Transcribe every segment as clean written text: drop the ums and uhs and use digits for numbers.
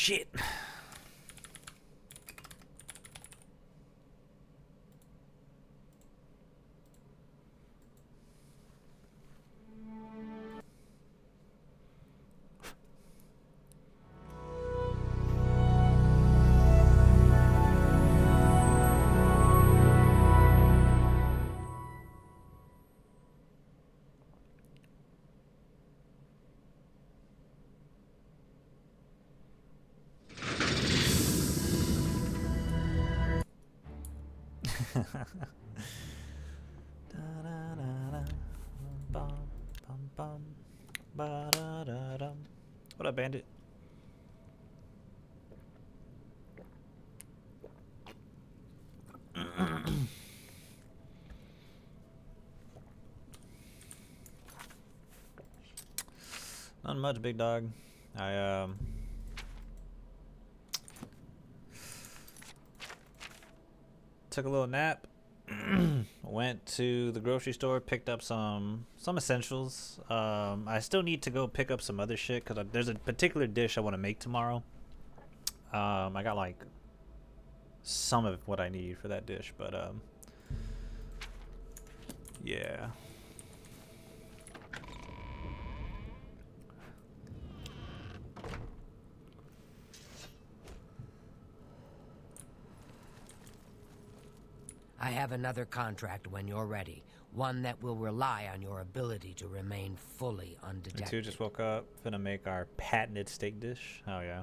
shit. What up, Bandit? Not much, big dog. I took a little nap. Went to the grocery store, picked up some essentials. I still need to go pick up some other shit because there's a particular dish I want to make tomorrow. I got like some of what I need for that dish, but yeah. I have another contract when you're ready. One that will rely on your ability to remain fully undetected. Me too, just woke up. Gonna make our patented steak dish. Oh, yeah.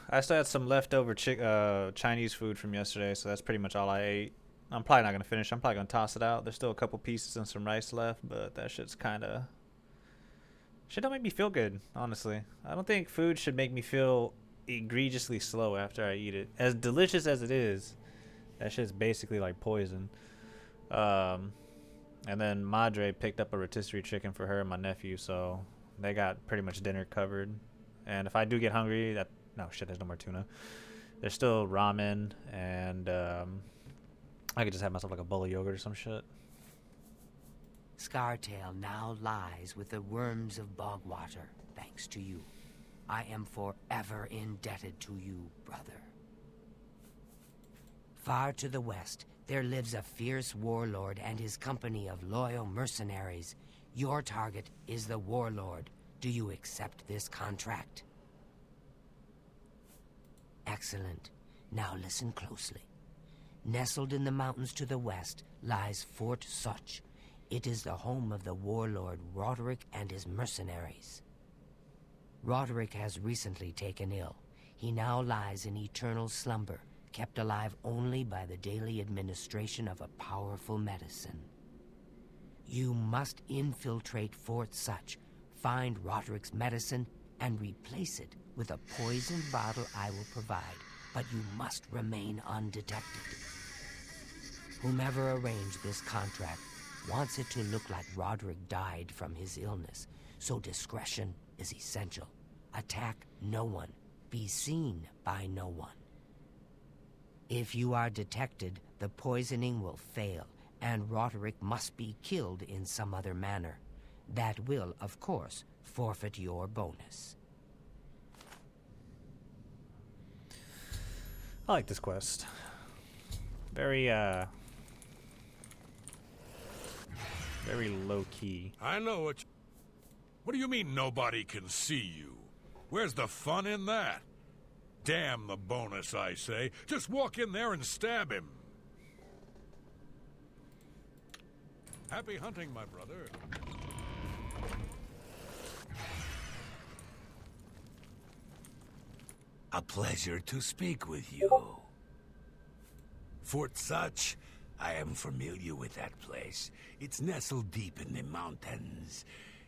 I still had some leftover Chinese food from yesterday, so that's pretty much all I ate. I'm probably not gonna finish. I'm probably gonna toss it out. There's still a couple pieces and some rice left, but that shit's kind of... Shit don't make me feel good, honestly. I don't think food should make me feel egregiously slow after I eat it. As delicious as it is, that shit's basically like poison. And then Madre picked up a rotisserie chicken for her and my nephew, so they got pretty much dinner covered. And if I do get hungry, no shit, there's no more tuna. There's still ramen, and I could just have myself like a bowl of yogurt or some shit. Scartail now lies with the worms of bog water, thanks to you. I am forever indebted to you, brother. Far to the west, there lives a fierce warlord and his company of loyal mercenaries. Your target is the warlord. Do you accept this contract? Excellent. Now listen closely. Nestled in the mountains to the west lies Vol.6. It is the home of the warlord Roderick and his mercenaries. Roderick has recently taken ill. He now lies in eternal slumber, kept alive only by the daily administration of a powerful medicine. You must infiltrate Vol.6, find Roderick's medicine, and replace it with a poisoned bottle I will provide, but you must remain undetected. Whomever arranged this contract wants it to look like Roderick died from his illness, so discretion is essential. Attack no one. Be seen by no one. If you are detected, the poisoning will fail, and Roderick must be killed in some other manner. That will, of course, forfeit your bonus. I like this quest. Very low-key. I know what... What do you mean nobody can see you? Where's the fun in that? Damn the bonus, I say. Just walk in there and stab him. Happy hunting, my brother. A pleasure to speak with you. Vol.6, I am familiar with that place. It's nestled deep in the mountains.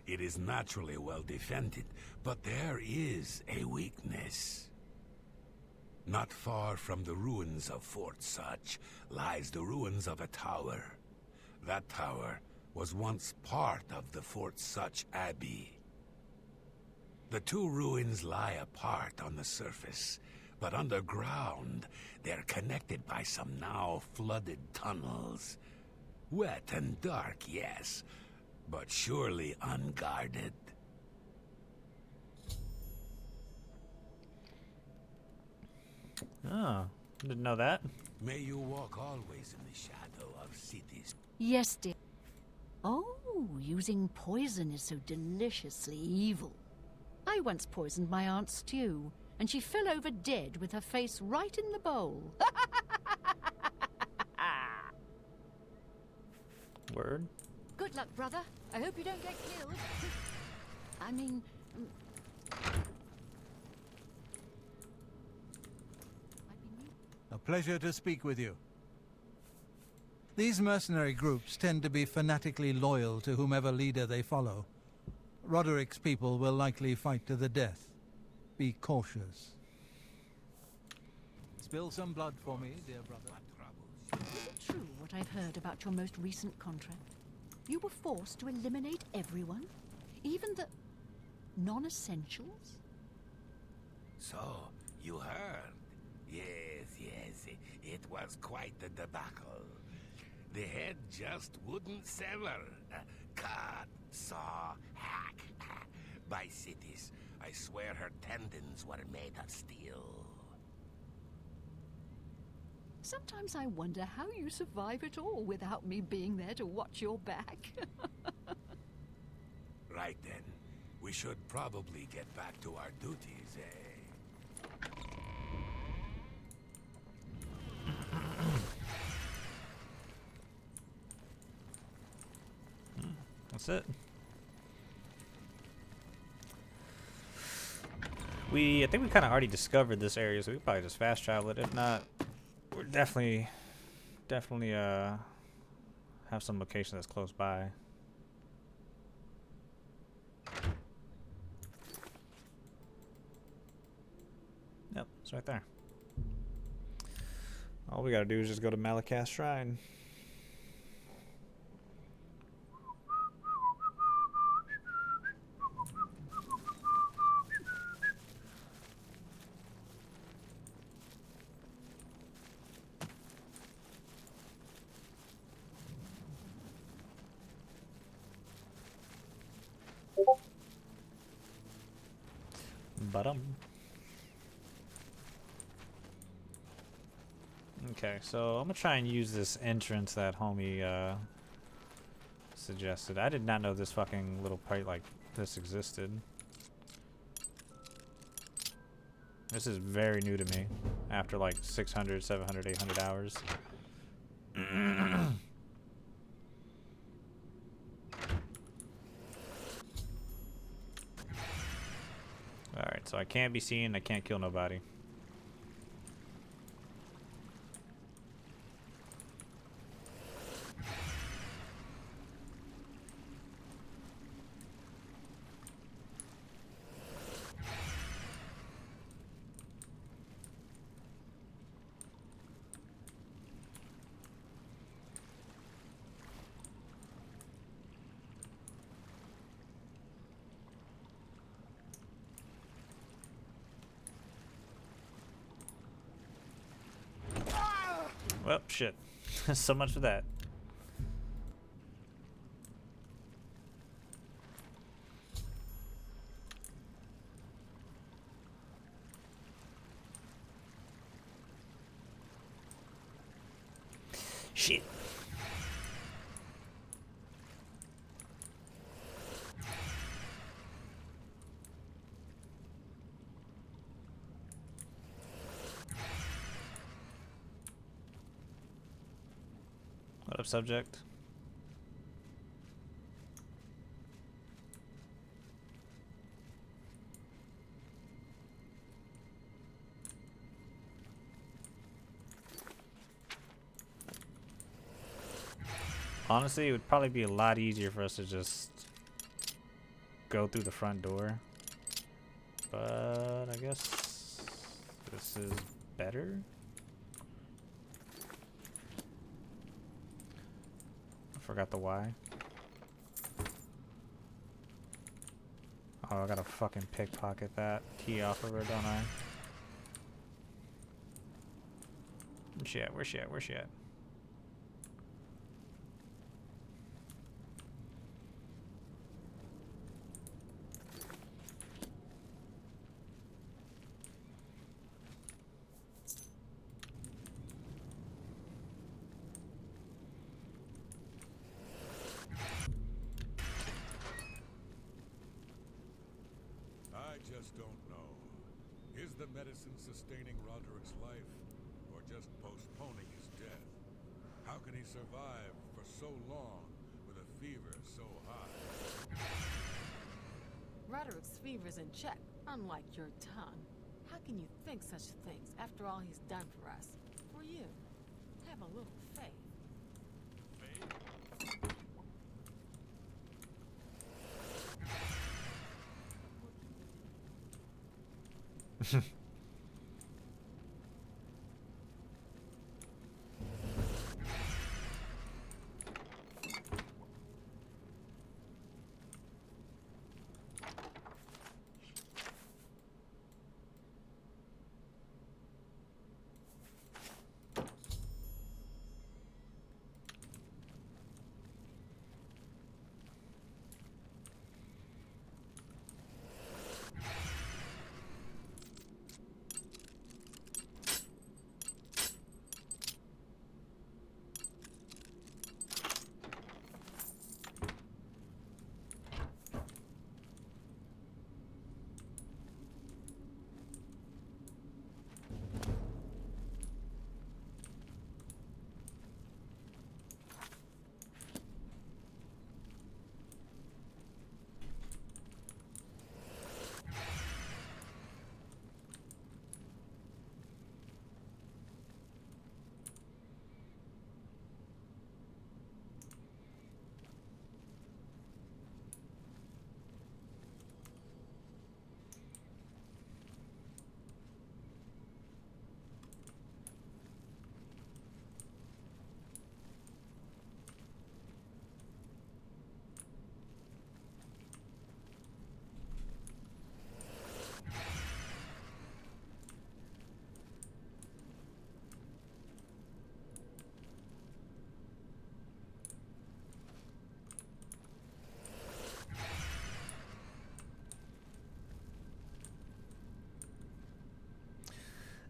It is naturally well defended, but there is a weakness. Not far from the ruins of Vol.6 lies the ruins of a tower. That tower was once part of the Vol.6 Abbey. The two ruins lie apart on the surface, but underground, they're connected by some now flooded tunnels. Wet and dark, yes, but surely unguarded. Oh, didn't know that. May you walk always in the shadow of cities. Yes, dear. Oh, using poison is so deliciously evil. I once poisoned my aunt's stew, and she fell over dead with her face right in the bowl. Word. Good luck, brother. I hope you don't get killed. I mean... A pleasure to speak with you. These mercenary groups tend to be fanatically loyal to whomever leader they follow. Roderick's people will likely fight to the death. Be cautious. Spill some blood for me, dear brother. Is it true what I've heard about your most recent contract? You were forced to eliminate everyone? Even the non-essentials? So, you heard? Yes, it was quite the debacle. The head just wouldn't sever. Cut, saw, hack. By cities, I swear her tendons were made of steel. Sometimes I wonder how you survive it all without me being there to watch your back. Right then, we should probably get back to our duties, eh? That's it. I think we kind of already discovered this area, so we could probably just fast travel it. If not, we're definitely have some location that's close by. Yep, it's right there. All we gotta do is just go to Malakath Shrine. Okay, so I'm gonna try and use this entrance that homie suggested. I did not know this fucking little part like this existed. This is very new to me after like 600, 700, 800 hours. Alright, so I can't be seen, I can't kill nobody. Well, shit. So much for that. Shit. What up, subject? Honestly, it would probably be a lot easier for us to just go through the front door. But I guess this is better. I forgot the why. Oh, I gotta fucking pickpocket that key off of her, don't I? Where's she at? Where's she at? Where's she at? just don't know. Is the medicine sustaining Roderick's life, or just postponing his death? How can he survive for so long with a fever so high? Roderick's fever's in check, unlike your tongue. How can you think such things after all he's done for us? For you. Have a little faith.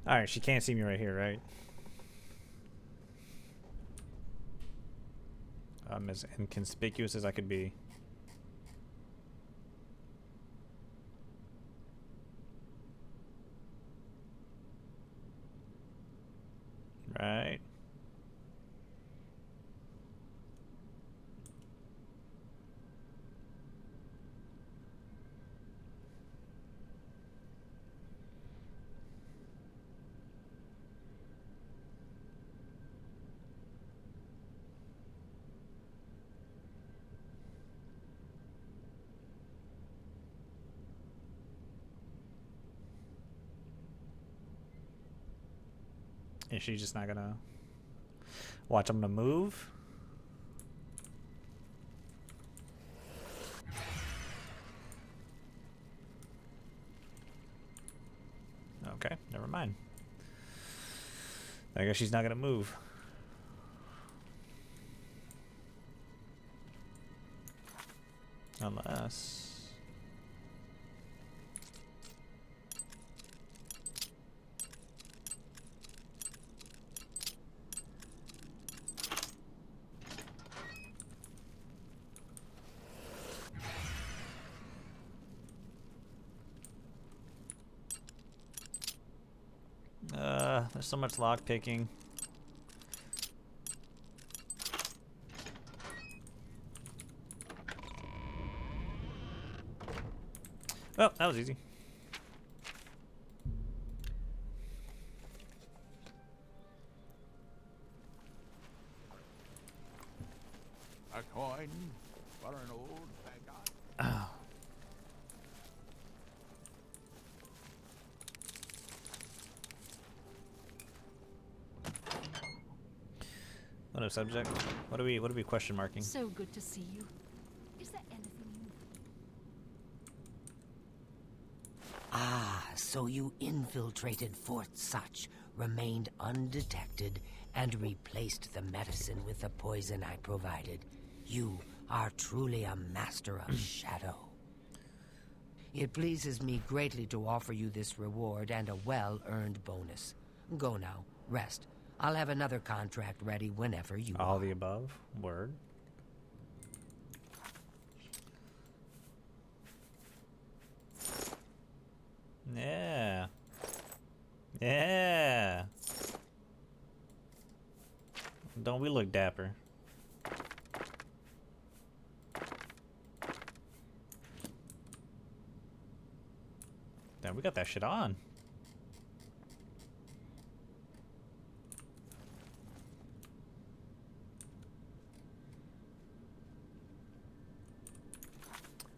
Alright, she can't see me right here, right? I'm as inconspicuous as I could be. Right. Is she just not gonna watch? I'm gonna move. Okay, never mind. I guess she's not gonna move. Unless... there's so much lock picking. Well, that was easy. A coin for an old beggar. Oh. What a subject. What are we question marking? So good to see you. Is there anything you... Ah, so you infiltrated Fort Such, remained undetected, and replaced the medicine with the poison I provided. You are truly a master of shadow. It pleases me greatly to offer you this reward and a well-earned bonus. Go now, rest. I'll have another contract ready whenever you All are. the above. Word. Don't we look dapper? Damn, we got that shit on.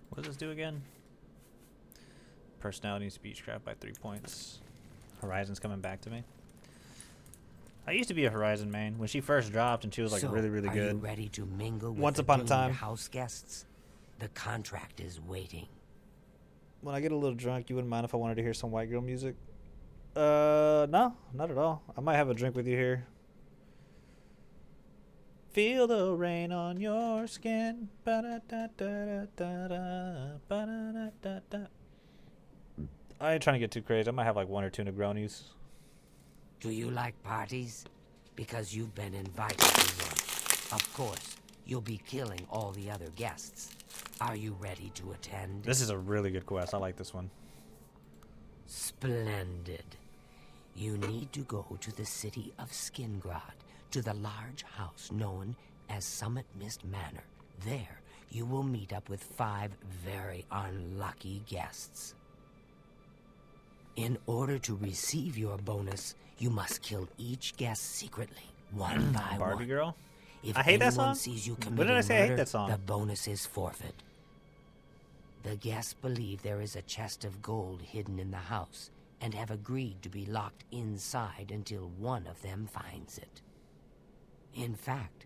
What does this do again? Personality and speechcraft by 3 points. Horizon's coming back to me. I used to be a Horizon main when she first dropped, and she was like really, really Are good. you ready to mingle with Once the upon a doomed time. house guests? The contract is waiting. When I get a little drunk, you wouldn't mind if I wanted to hear some white girl music? No, not at all. I might have a drink with you here. Feel the rain on your skin. Ba-da-da-da-da-da, ba-da-da-da-da. I ain't trying to get too crazy. I might have like 1 or 2 Negronis. Do you like parties? Because you've been invited to one. Of course, you'll be killing all the other guests. Are you ready to attend? This is a really good quest. I like this one. Splendid. You need to go to the city of Skingrad, to the large house known as Summit Mist Manor. There, you will meet up with 5 very unlucky guests. In order to receive your bonus, you must kill each guest secretly, one by Barbie one. girl? If I hate that anyone song. sees you When committing did I say I hate murder, that song? the bonus is forfeit. The guests believe there is a chest of gold hidden in the house and have agreed to be locked inside until one of them finds it. In fact,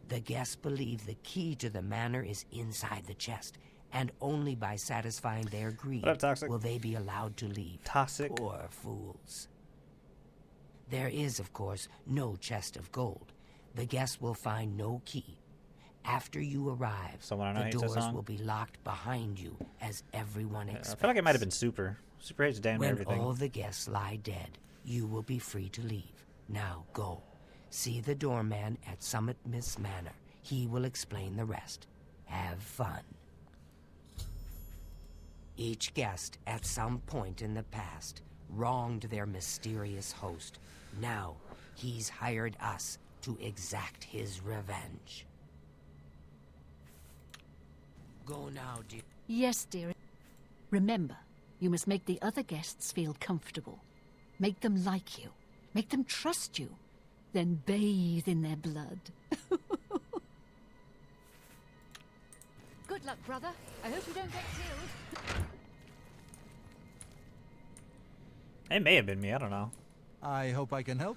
the guests believe the key to the manor is inside the chest, and only by satisfying their greed What up, Toxic? will they be allowed to leave. Toxic. Poor fools. There is, of course, no chest of gold. The guests will find no key. After you arrive, Someone I know the hates that doors song? will be locked behind you as everyone I expects. feel like it might have been Super. Super hates damn near When everything. all the guests lie dead, you will be free to leave. Now go. See the doorman at Summit Mist Manor. He will explain the rest. Have fun. Each guest, at some point in the past, wronged their mysterious host. Now, he's hired us to exact his revenge. Go now, dear. Yes, dear. Remember, you must make the other guests feel comfortable. Make them like you. Make them trust you. Then bathe in their blood. Good luck, brother. I hope you don't get killed. It may have been me. I don't know. I hope I can help.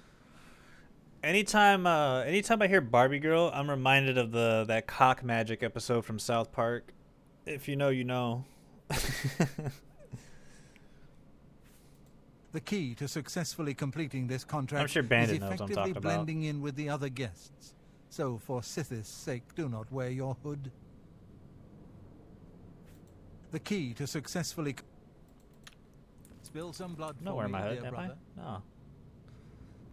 Anytime I hear Barbie girl, I'm reminded of that cock magic episode from South Park. If you know, you know. The key to successfully completing this contract I'm sure is Bandit knows what I'm effectively talking about. blending in with the other guests. So, for Sithis' sake, do not wear your hood. The key to successfully... Spill some blood I'm not for wearing me, my hood, dear am brother. I? No.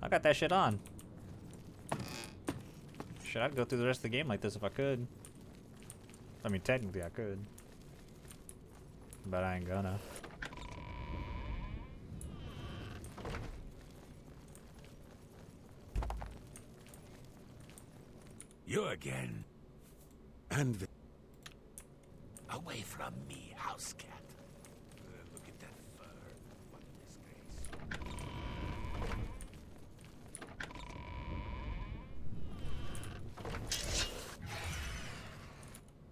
I got that shit on. Shit, I'd go through the rest of the game like this if I could. I mean, technically I could. But I ain't gonna. You again. And away from me, house cat. Look at that fur. What disgrace.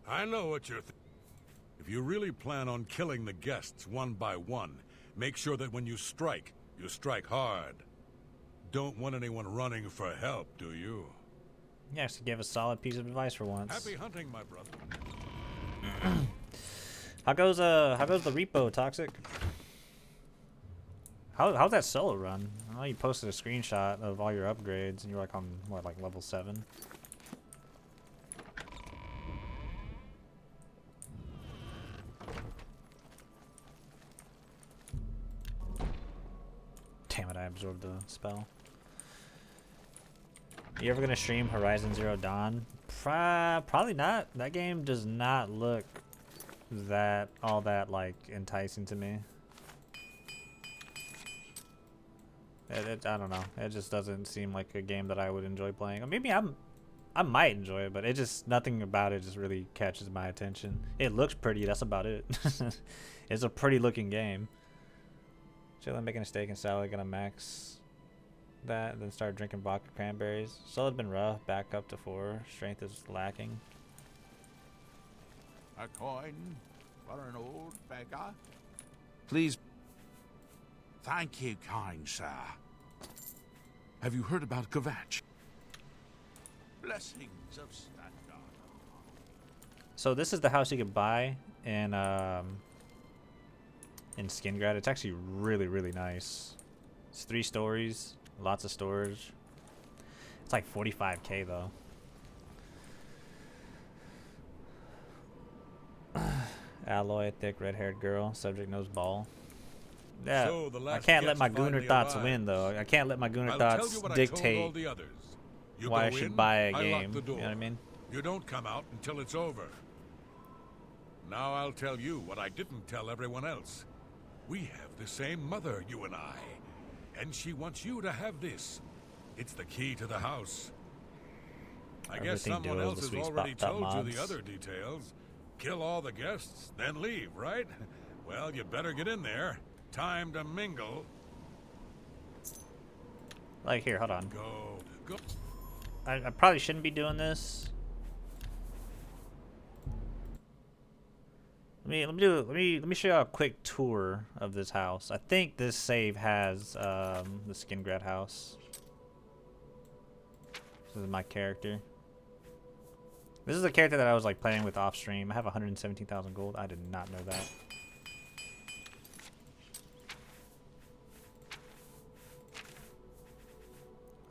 I know what you're thinking. If you really plan on killing the guests one by one, make sure that when you strike hard. Don't want anyone running for help, do you? Yes, to give a solid piece of advice for once. Happy hunting, my brother. How goes the repo, Toxic? How's that solo run? I know you posted a screenshot of all your upgrades and you're like on what, like level 7? Damn it, I absorbed the spell. You ever gonna stream Horizon Zero Dawn? Probably not. That game does not look all that like enticing to me. I don't know. It just doesn't seem like a game that I would enjoy playing. Or maybe I might enjoy it, but it just nothing about it just really catches my attention. It looks pretty. That's about it. It's a pretty looking game. Chilling, making a steak and salad. Gonna max that, and then start drinking vodka cranberries. Solid's been rough. Back up to 4. Strength is lacking. A coin for an old beggar? Please. Thank you, kind sir. Have you heard about Kvatch? Blessings of Standard. So this is the house you could buy in Skingrad. It's actually really, really nice. It's 3 stories, lots of storage. It's like 45K though. Alloy, thick, red-haired girl. Subject knows ball. Yeah, So the I last can't let guest my gooner finally thoughts arrives. win though. I can't let my gooner I'll tell thoughts you what I told all dictate the others. You why I go should in, buy a I lock game. the You door. know what I mean? You don't come out until it's over. Now I'll tell you what I didn't tell everyone else. We have the same mother, you and I. And she wants you to have this. It's the key to the house. I guess Everything someone duels else the has sweet already spot told you mods. the other details. Kill all the guests, then leave, right? Well, you better get in there. Time to mingle. Like here, hold on. Go. I probably shouldn't be doing this. Let me show you a quick tour of this house. I think this save has the Skingrad house. This is my character. This is the character that I was like playing with off stream. I have 117,000 gold. I did not know that.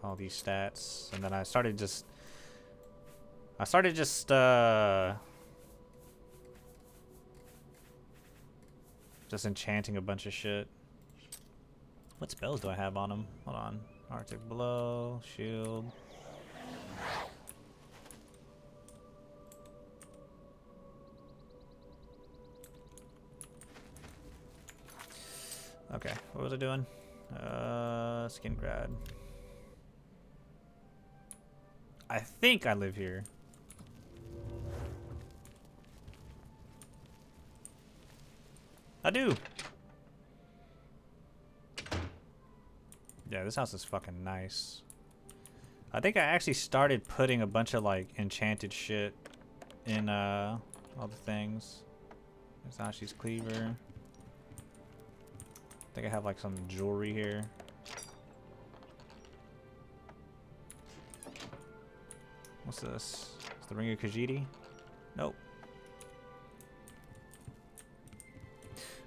All these stats, and then I started just enchanting a bunch of shit. What spells do I have on him? Hold on. Arctic Blow, Shield. Okay, what was I doing? Skingrad. I think I live here. I do. Yeah, this house is fucking nice. I think I actually started putting a bunch of like enchanted shit in all the things. There's Ashi's cleaver. I think I have like some jewelry here. What's this? It's the Ring of Khajiit? Nope.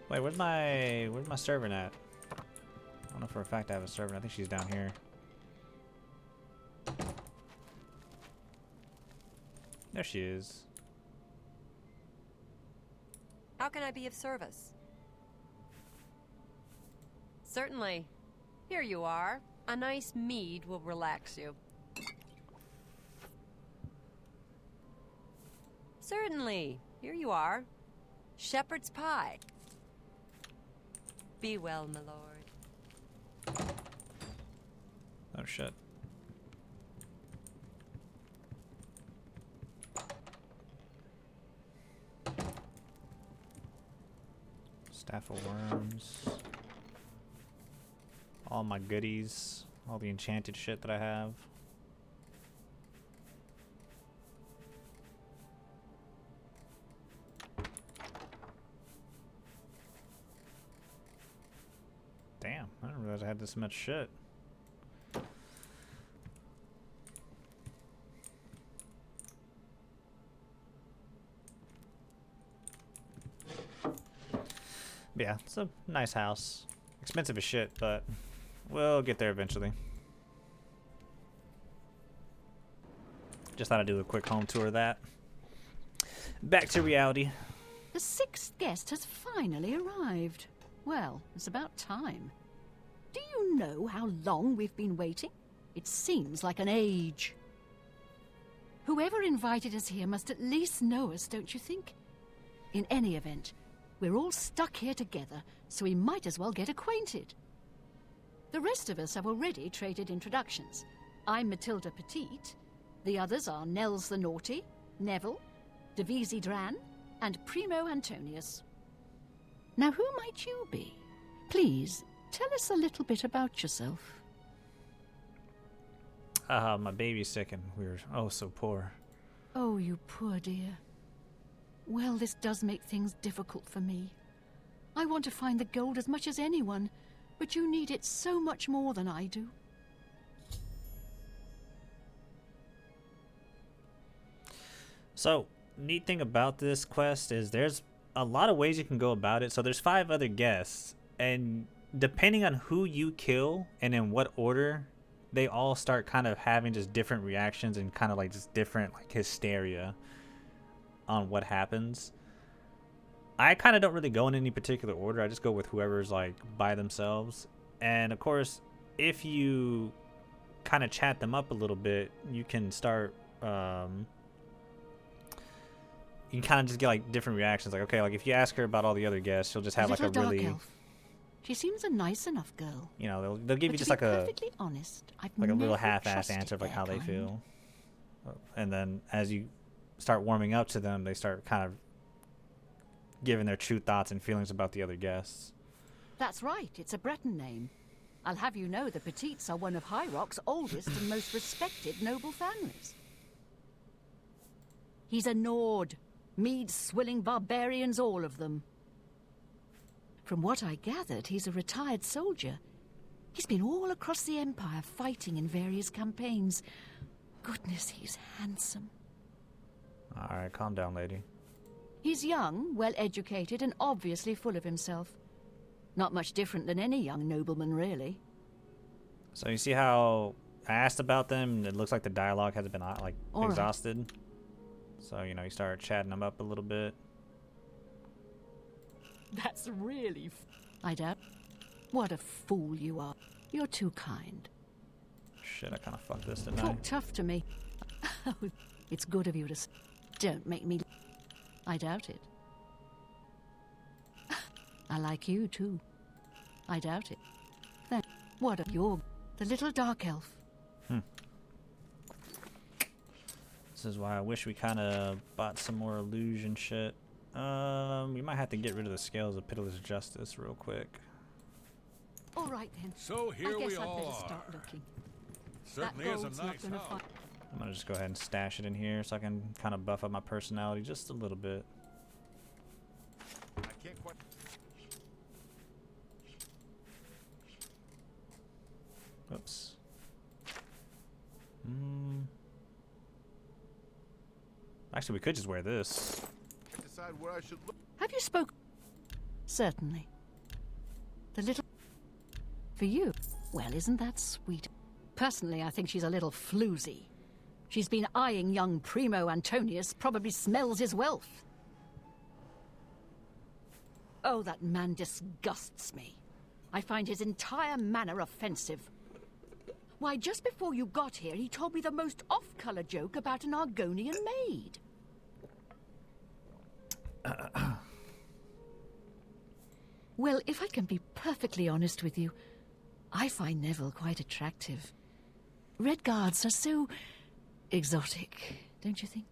Wait, where's my servant at? I don't know for a fact I have a servant. I think she's down here. There she is. How can I be of service? Certainly. Here you are. A nice mead will relax you. Certainly. Here you are. Shepherd's pie. Be well, my lord. Oh shit. Staff of Worms. All my goodies. All the enchanted shit that I have. Damn, I didn't realize I had this much shit. Yeah, it's a nice house. Expensive as shit, but we'll get there eventually. Just thought I'd do a quick home tour of that. Back to reality. The 6th guest has finally arrived. Well, it's about time. Do you know how long we've been waiting? It seems like an age. Whoever invited us here must at least know us, don't you think? In any event, we're all stuck here together, so we might as well get acquainted. The rest of us have already traded introductions. I'm Matilda Petite. The others are Nels the Naughty, Neville, Devisi Dran, and Primo Antonius. Now, who might you be? Please, tell us a little bit about yourself. My baby's sick and we're oh so poor. Oh, you poor dear. Well, this does make things difficult for me. I want to find the gold as much as anyone, but you need it so much more than I do. So, neat thing about this quest is there's a lot of ways you can go about it. So there's 5 other guests, and depending on who you kill and in what order, they all start kind of having just different reactions and kind of like just different like hysteria on what happens. I kind of don't really go in any particular order. I just go with whoever's like by themselves. And of course, if you kind of chat them up a little bit, you can start you can kind of just get like different reactions. Like, okay, like if you ask her about all the other guests, she'll just have like a really elf. She seems a nice enough girl. You know, they'll give you just like perfectly honest, I've like a little never half-assed answer of like how they feel. And then as you start warming up to them, they start kind of giving their true thoughts and feelings about the other guests. That's right, it's a Breton name. I'll have you know the Petites are one of High Rock's oldest and most respected noble families. He's a Nord. Mead's swilling barbarians, all of them. From what I gathered, he's a retired soldier. He's been all across the Empire fighting in various campaigns. Goodness, he's handsome. All right, calm down, lady. He's young, well-educated, and obviously full of himself. Not much different than any young nobleman, really. So you see how I asked about them, and it looks like the dialogue has been like all exhausted. Right. So, you know, you start chatting them up a little bit. That's really I doubt. What a fool you are. You're too kind. Shit, I kind of fucked this, didn't Talk tough to me. It's good of you to... Don't make me... I doubt it. I like you, too. I doubt it. Then, what of your... The little dark elf. This is why I wish we kind of bought some more illusion shit. We might have to get rid of the scales of pitiless justice real quick. All right then. So here we all I guess I'd better are. start looking. Certainly that is a gold's nice not gonna house. I'm gonna just go ahead and stash it in here so I can kind of buff up my personality just a little bit. I can't quite. Oops. Actually, we could just wear this. Can't decide where I should look. Have you spoken? Certainly. The little... For you? Well, isn't that sweet? Personally, I think she's a little floozy. She's been eyeing young Primo Antonius, probably smells his wealth. Oh, that man disgusts me. I find his entire manner offensive. Why, just before you got here, he told me the most off-color joke about an Argonian maid. Well, if I can be perfectly honest with you, I find Neville quite attractive. Red guards are so exotic, don't you think?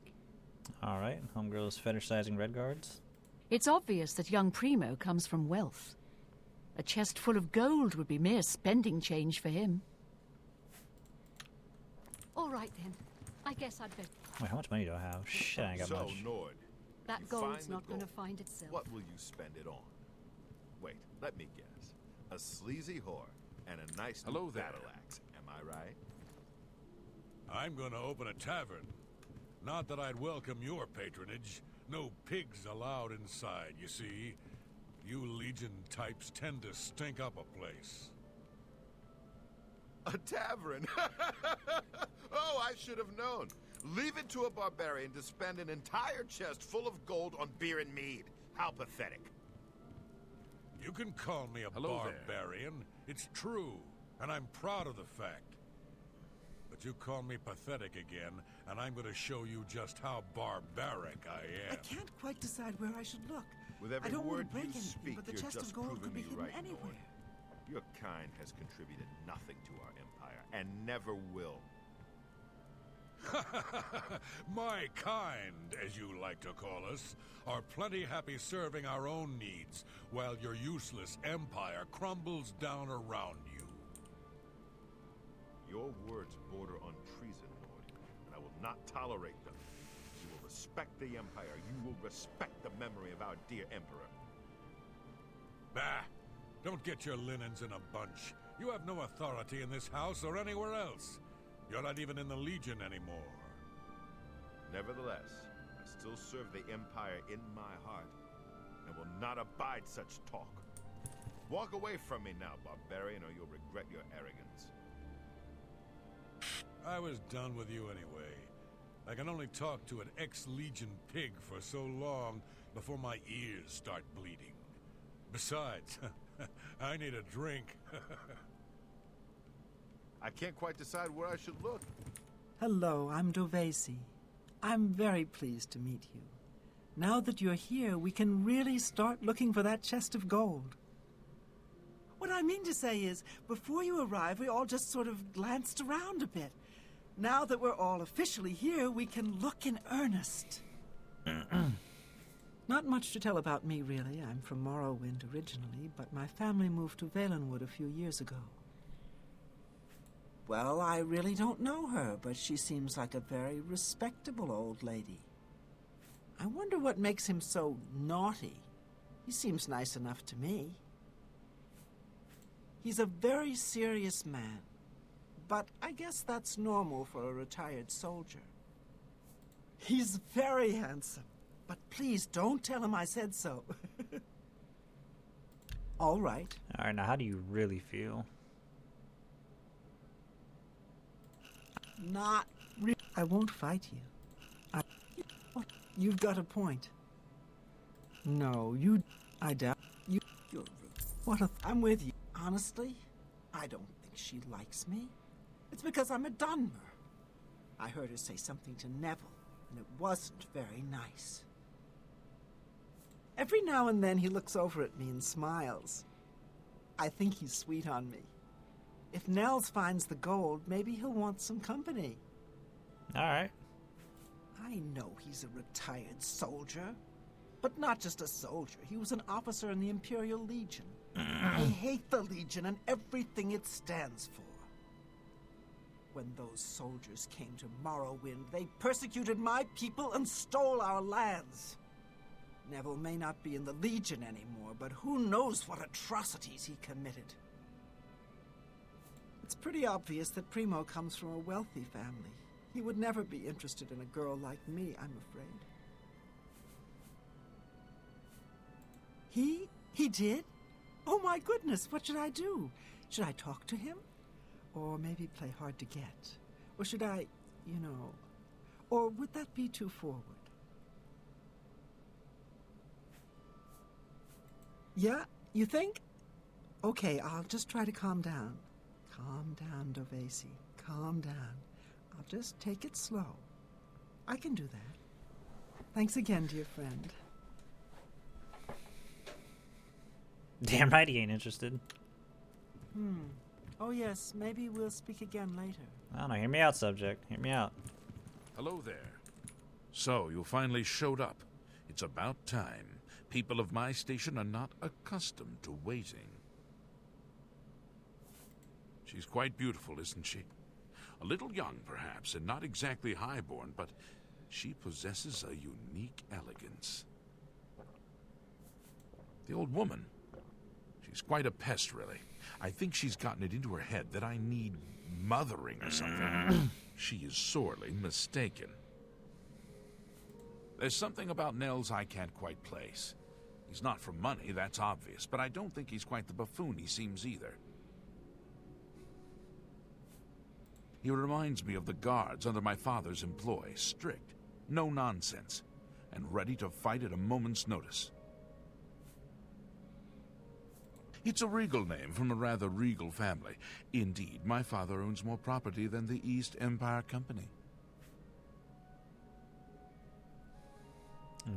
All right, homegirl is fetishizing red guards. It's obvious that young Primo comes from wealth. A chest full of gold would be mere spending change for him. All right, then. I guess I'd better... Wait, how much money do I have? Shit, I ain't got So, much. Nord, That you gold's find the not going to gold. find itself. What will you spend it on? Wait, let me guess. A sleazy whore and a nice new Hello there. battle axe. Am I right? I'm going to open a tavern. Not that I'd welcome your patronage. No pigs allowed inside, you see. You Legion types tend to stink up a place. A tavern? Oh, I should have known. Leave it to a barbarian to spend an entire chest full of gold on beer and mead. How pathetic. You can call me a Hello there. barbarian. It's true, and I'm proud of the fact. But you call me pathetic again, and I'm going to show you just how barbaric I I am. can't quite decide where I should look. With I every don't want word to break you anything, speak, but the you're chest just of gold proving could be me hidden right, anywhere. Nord. Your kind has contributed nothing to our empire, and never will. My kind, as you like to call us, are plenty happy serving our own needs, while your useless empire crumbles down around you. Your words border on treason, Lord, and I will not tolerate them. You will respect the empire. You will respect the memory of our dear emperor. Bah! Don't get your linens in a bunch. You have no authority in this house or anywhere else. You're not even in the Legion anymore. Nevertheless, I still serve the empire in my heart, and will not abide such talk. Walk away from me now, barbarian, or you'll regret your arrogance. I was done with you anyway. I can only talk to an ex-Legion pig for so long before my ears start bleeding. Besides, I need a drink. I can't quite decide where I should look. Hello, I'm Dovesi. I'm very pleased to meet you. Now that you're here, we can really start looking for that chest of gold. What I mean to say is, before you arrived, we all just sort of glanced around a bit. Now that we're all officially here, we can look in earnest. Not much to tell about me, really. I'm from Morrowind originally, but my family moved to Valenwood a few years ago. Well, I really don't know her, but she seems like a very respectable old lady. I wonder what makes him so naughty. He seems nice enough to me. He's a very serious man, but I guess that's normal for a retired soldier. He's very handsome, but please don't tell him I said so. All right. All right, now how do you really feel? Not really. I won't fight you. You've got a point. No, I doubt you. You're rude. I'm with you. Honestly, I don't think she likes me. It's because I'm a Dunmer. I heard her say something to Neville, and it wasn't very nice. Every now and then he looks over at me and smiles. I think he's sweet on me. If Nels finds the gold, maybe he'll want some company. All right. I know he's a retired soldier, but not just a soldier. He was an officer in the Imperial Legion. I hate the Legion and everything it stands for. When those soldiers came to Morrowind, they persecuted my people and stole our lands. Neville may not be in the Legion anymore, but who knows what atrocities he committed. It's pretty obvious that Primo comes from a wealthy family. He would never be interested in a girl like me, I'm afraid. He did? Oh my goodness, what should I do? Should I talk to him? Or maybe play hard to get? Or should I, or would that be too forward? Yeah, you think? Okay, I'll just try to calm down. Calm down, Dovesi. Calm down. I'll just take it slow. I can do that. Thanks again, dear friend. Damn right he ain't interested. Oh yes, maybe we'll speak again later. I don't know. Hear me out, subject. Hear me out. Hello there. So, you finally showed up. It's about time. People of my station are not accustomed to waiting. She's quite beautiful, isn't she? A little young, perhaps, and not exactly highborn, but she possesses a unique elegance. The old woman, she's quite a pest, really. I think she's gotten it into her head that I need mothering or something. She is sorely mistaken. There's something about Nels I can't quite place. He's not for money, that's obvious, but I don't think he's quite the buffoon he seems either. He reminds me of the guards under my father's employ, strict, no nonsense, and ready to fight at a moment's notice. It's a regal name from a rather regal family. Indeed, my father owns more property than the East Empire Company.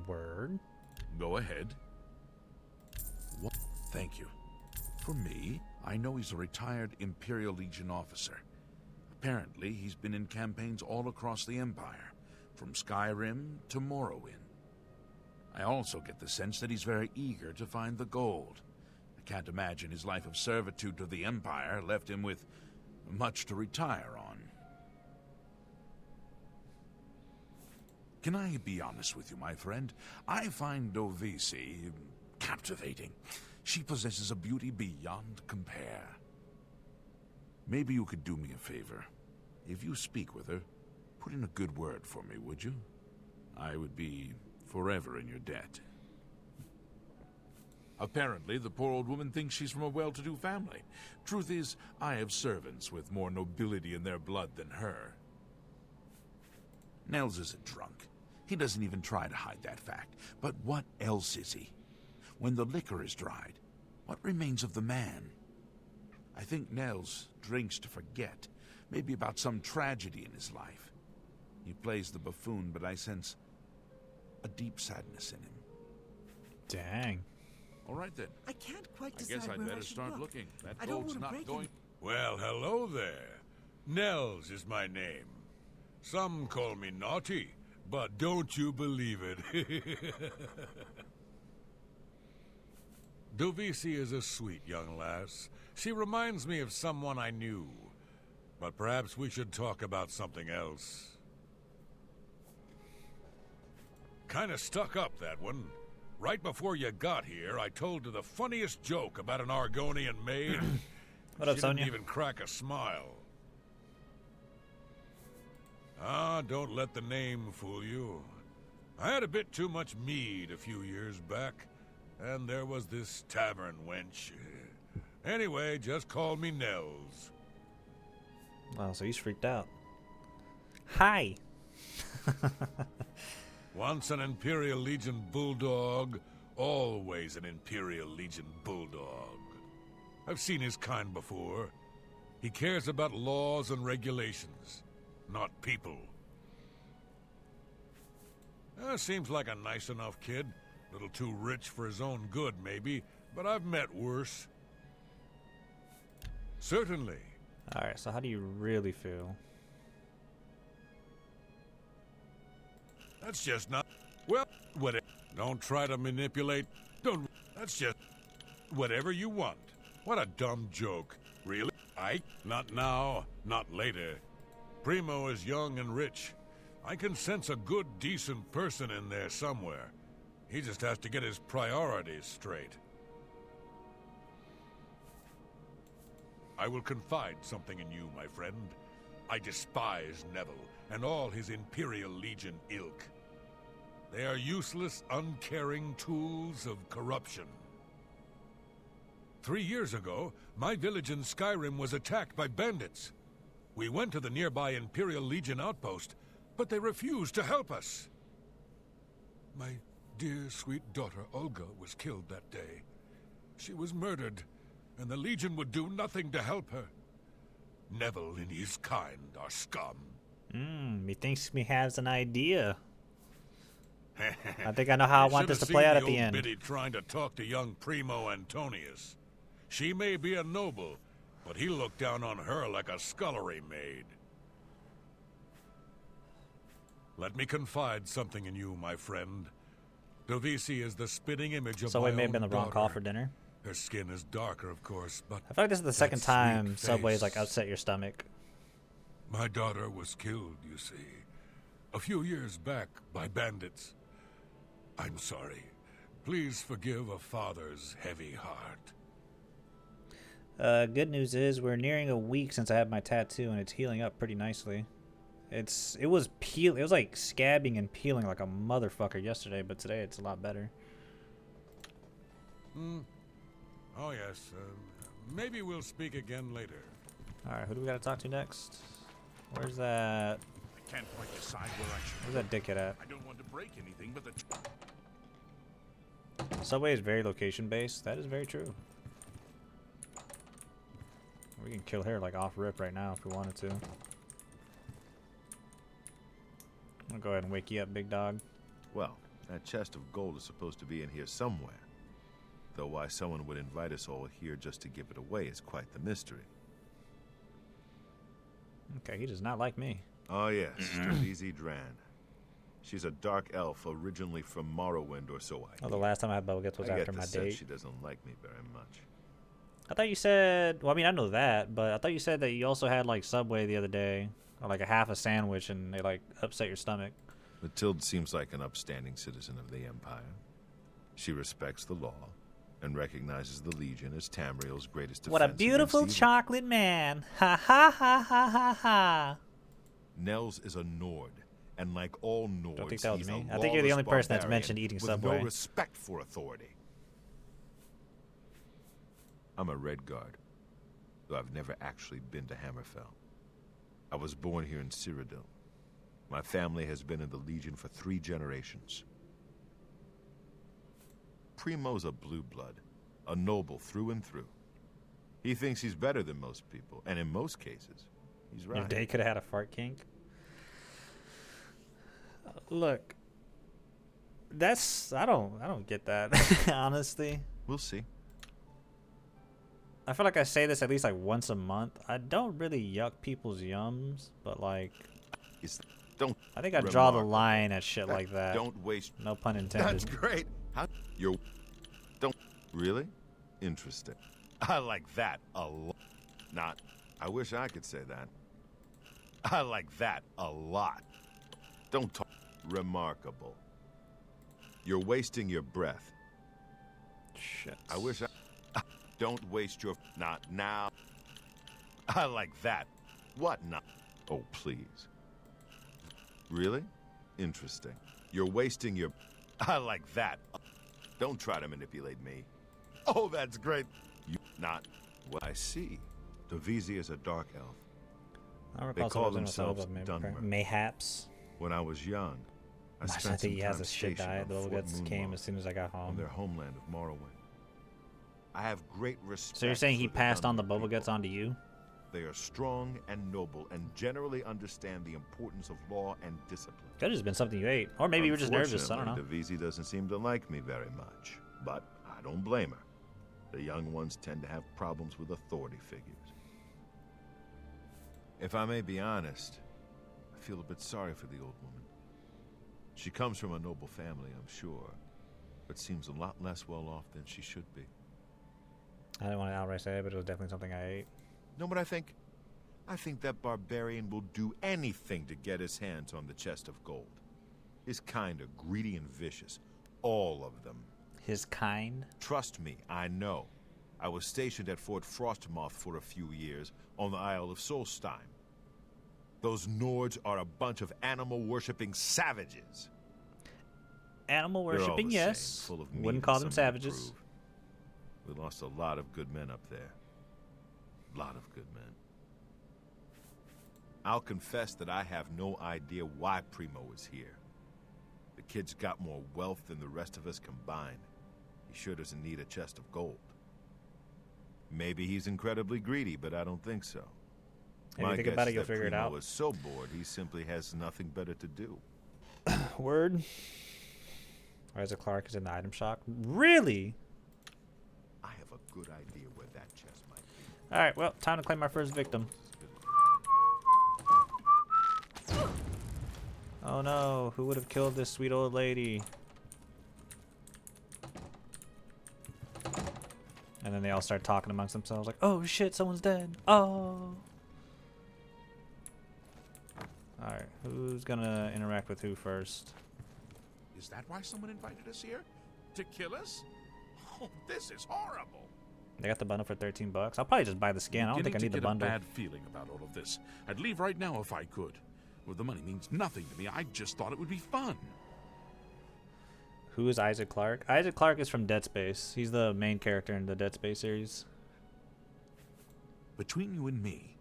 Word? Go ahead. What? Thank you. For me, I know he's a retired Imperial Legion officer. Apparently, he's been in campaigns all across the Empire, from Skyrim to Morrowind. I also get the sense that he's very eager to find the gold. I can't imagine his life of servitude to the Empire left him with much to retire on. Can I be honest with you, my friend? I find Dovisi captivating. She possesses a beauty beyond compare. Maybe you could do me a favor. If you speak with her, put in a good word for me, would you? I would be forever in your debt. Apparently, the poor old woman thinks she's from a well-to-do family. Truth is, I have servants with more nobility in their blood than her. Nels is a drunk. He doesn't even try to hide that fact. But what else is he? When the liquor is dried, what remains of the man? I think Nels drinks to forget, maybe about some tragedy in his life. He plays the buffoon, but I sense a deep sadness in him. Dang. All right, then. I can't quite I decide guess I'd where I better should start look. looking. That I don't gold's want to not break going... Well, hello there. Nels is my name. Some call me naughty, but don't you believe it. Dovisi is a sweet young lass. She reminds me of someone I knew. But perhaps we should talk about something else. Kinda stuck up, that one. Right before you got here, I told her the funniest joke about an Argonian maid. What up, She Sonia? didn't even crack a smile. Ah, don't let the name fool you. I had a bit too much mead a few years back, and there was this tavern wench. Anyway, just call me Nels. Oh, so he's freaked out. Hi. Once an Imperial Legion bulldog, always an Imperial Legion bulldog. I've seen his kind before. He cares about laws and regulations, not people. Seems like a nice enough kid. Little too rich for his own good, maybe, but I've met worse. Certainly. Alright, so how do you really feel? That's just not... Well, whatever. Don't try to manipulate. Don't... That's just... Whatever you want. What a dumb joke. Really? Not now, not later. Primo is young and rich. I can sense a good, decent person in there somewhere. He just has to get his priorities straight. I will confide something in you, my friend. I despise Neville and all his Imperial Legion ilk. They are useless, uncaring tools of corruption. 3 years ago, my village in Skyrim was attacked by bandits. We went to the nearby Imperial Legion outpost, but they refused to help us. My dear, sweet daughter, Olga, was killed that day. She was murdered, and the Legion would do nothing to help her. Neville and his kind are scum. Methinks me has an idea. I think I know how I want this to play out at the end. Biddy trying to talk to young Primo Antonius. She may be a noble, but he looked down on her like a scullery maid. Let me confide something in you, my friend. Dovisi is the spitting image of Subway my may have own been the wrong daughter. call for dinner. Her skin is darker, of course, but I feel like this is the second that time sweet Subway's face. like upset your stomach. My daughter was killed, you see, a few years back by bandits. I'm sorry. Please forgive a father's heavy heart. Good news is we're nearing a week since I had my tattoo and it's healing up pretty nicely. It was like scabbing and peeling like a motherfucker yesterday, but today it's a lot better. Oh yes, maybe we'll speak again later. Alright, who do we gotta talk to next? Where's that? I can't quite decide where I should Where's that dickhead at? I don't want to break anything, but the... Subway is very location based. That is very true. We can kill her like off rip right now if we wanted to. I'm gonna go ahead and wake you up, big dog. Well, that chest of gold is supposed to be in here somewhere. though why someone would invite us all here just to give it away is quite the mystery. Okay, he does not like me. Oh yes, Davisi Dran. She's a dark elf originally from Morrowind or so I Oh, the last time I had Bubblegets was I after get my the sense date. she doesn't like me very much. I thought you said, well, I mean, I know that, but I thought you said that you also had, like, Subway the other day, or, like, a half a sandwich, and they, like, upset your stomach. Matilde seems like an upstanding citizen of the Empire. She respects the law and recognizes the Legion as Tamriel's greatest defense. What a beautiful against evil. chocolate man. Ha ha ha ha ha ha. Nels is a Nord, and like all Nords, Don't think that was he's me. a I think you're the lawless only person that's barbarian mentioned eating with Subway. no respect for authority. I'm a Red Guard, though I've never actually been to Hammerfell. I was born here in Cyrodiil. My family has been in the Legion for 3 generations. Primo's a blue blood, a noble through and through. He thinks he's better than most people, and in most cases, he's right. Your day could have had a fart kink. Look, I don't get that, honestly. We'll see. I feel like I say this at least like once a month. I don't really yuck people's yums, but like, Don't. I think I draw the remarkable. line at shit like that. Don't waste. No pun intended. That's great. How you're? Don't really? Interesting. I like that a lot. Not. I wish I could say that. I like that a lot. Don't talk. Remarkable. You're wasting your breath. Shit. I wish I. Don't waste your. Not now. I like that. What not? Oh, please. Really? Interesting. You're wasting your. I like that. Don't try to manipulate me. Oh, that's great. You not. What I see. Davisi is a dark elf. I They recall call someone saying themselves something about Dunmer. Mayhaps. When I was young, I I spent think he some has time a shit stationed diet. The on Fort Bubblegets came Moonlaw, as soon as I got on home. their homeland of Morrowind. I have great respect. So you're saying he for the passed on the Dunmer Bubblegets people. onto you? They are strong and noble and generally understand the importance of law and discipline. Could have just been something you ate. Or maybe you were just nervous. I don't know. Unfortunately, Davisi doesn't seem to like me very much, but I don't blame her. The young ones tend to have problems with authority figures. If I may be honest, I feel a bit sorry for the old woman. She comes from a noble family, I'm sure, but seems a lot less well off than she should be. I didn't want to outright say it, but it was definitely something I ate. Know what I think? I think that barbarian will do anything to get his hands on the chest of gold. His kind are greedy and vicious. All of them. His kind? Trust me, I know. I was stationed at Fort Frostmoth for a few years on the Isle of Solstheim. Those Nords are a bunch of animal-worshipping savages. Animal They're all worshipping, the yes. same, full of meat Wouldn't and call them something to savages. prove. We lost a lot of good men up there. A lot of good men. I'll confess that I have no idea why Primo is here. The kid's got more wealth than the rest of us combined. He sure doesn't need a chest of gold. Maybe he's incredibly greedy, but I don't think so. If you My think guess about it, is you'll that figure it Primo out. is so bored he simply has nothing better to do. Word. Isaac Clarke is in the item shop. Really? I have a good idea where that chest might be. Alright, well, time to claim our first victim. Oh no, who would have killed this sweet old lady? And then they all start talking amongst themselves like, oh shit, someone's dead. Oh. Alright, who's gonna interact with who first? Is that why someone invited us here? To kill us? Oh, this is horrible. They got the bundle for $13. I'll probably just buy the skin. I don't think I need the bundle. I get a bad feeling about all of this. I'd leave right now if I could. Well, the money means nothing to me. I just thought it would be fun. Who is Isaac Clarke? Isaac Clarke is from Dead Space. He's the main character in the Dead Space series. Between you and me,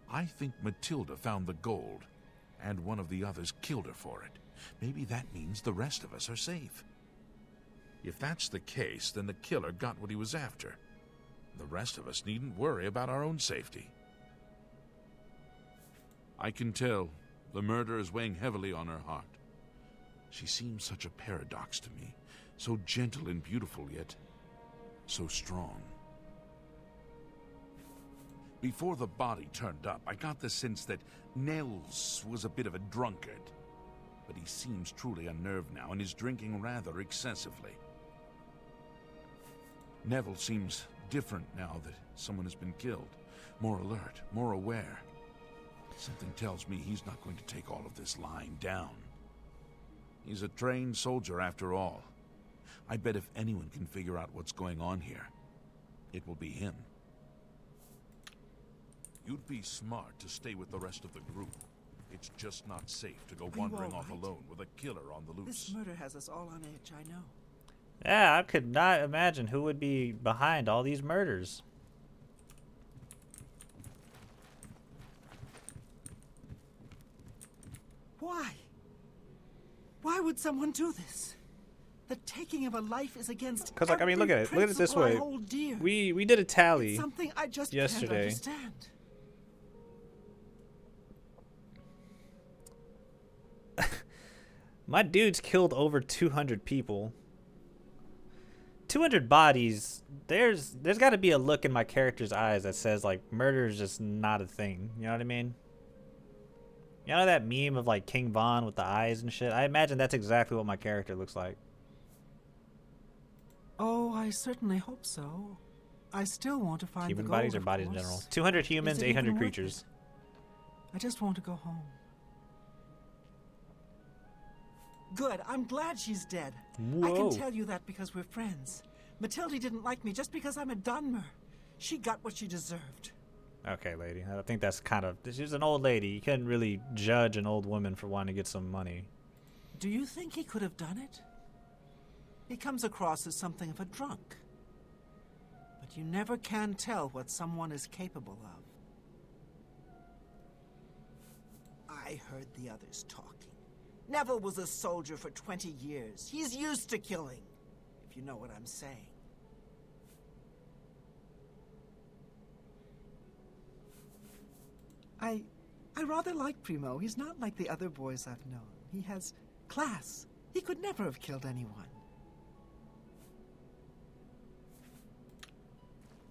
I think Matilda found the gold, and one of the others killed her for it. Maybe that means the rest of us are safe. If that's the case, then the killer got what he was after. The rest of us needn't worry about our own safety. I can tell the murder is weighing heavily on her heart. She seems such a paradox to me, so gentle and beautiful, yet so strong. Before the body turned up, I got the sense that Nels was a bit of a drunkard. But he seems truly unnerved now and is drinking rather excessively. Neville seems different now that someone has been killed. More alert, more aware. Something tells me he's not going to take all of this lying down. He's a trained soldier after all. I bet if anyone can figure out what's going on here, it will be him. You'd be smart to stay with the rest of the group. It's just not safe to go wandering off alone with a killer on the loose. This murder has us all on edge, I know. Yeah, I could not imagine who would be behind all these murders. Why? Why would someone do this? The taking of a life is against Because, like, I mean, look at it. Look at it this principle I way. hold dear. We did a tally It's something I just yesterday. can't understand. My dude's killed over 200 people. 200 bodies. There's got to be a look in my character's eyes that says, like, murder is just not a thing. You know what I mean? You know that meme of, like, King Von with the eyes and shit? I imagine that's exactly what my character looks like. Oh, I certainly hope so. I still want to find Human the bodies gold, or bodies of in course. general? 200 humans, Is it 800 even worth creatures. it? I just want to go home. Good. I'm glad she's dead. I Whoa. can tell you that because we're friends. Matilda didn't like me just because I'm a Dunmer. She got what she deserved. Okay, lady. I think that's kind of... She's an old lady. You couldn't really judge an old woman for wanting to get some money. Do you think he could have done it? He comes across as something of a drunk. But you never can tell what someone is capable of. I heard the others talking. Neville was a soldier for 20 years. He's used to killing, if you know what I'm saying. I rather like Primo. He's not like the other boys I've known. He has class. He could never have killed anyone.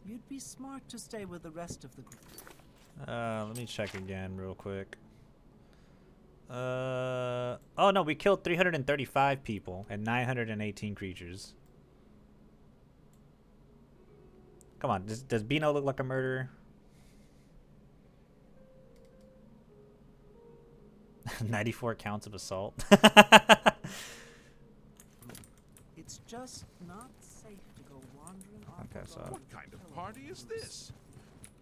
You'd be smart to stay with the rest of the group. Let me check again real quick. Oh no, we killed 335 people and 918 creatures. Come on, does Bino look like a murderer? 94 counts of assault. It's just not safe to go wandering off. Okay, so What kind of party is this?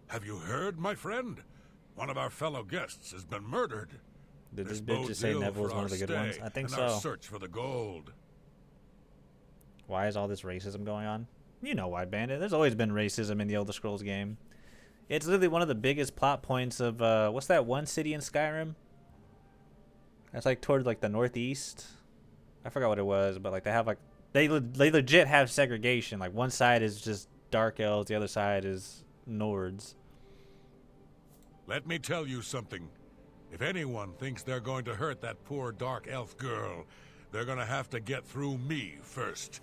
Have you heard, my friend? One of our fellow guests has been murdered. did this bitch bodes just say ill Neville was for one of the our good ones? stay I think and our so. search for the gold. Why is all this racism going on? You know why, Bandit. There's always been racism in the Elder Scrolls game. It's literally one of the biggest plot points of what's that one city in Skyrim? That's like toward like the northeast. I forgot what it was, but like they have like they legit have segregation. Like one side is just dark elves, the other side is Nords. Let me tell you something. If anyone thinks they're going to hurt that poor dark elf girl, they're going to have to get through me first.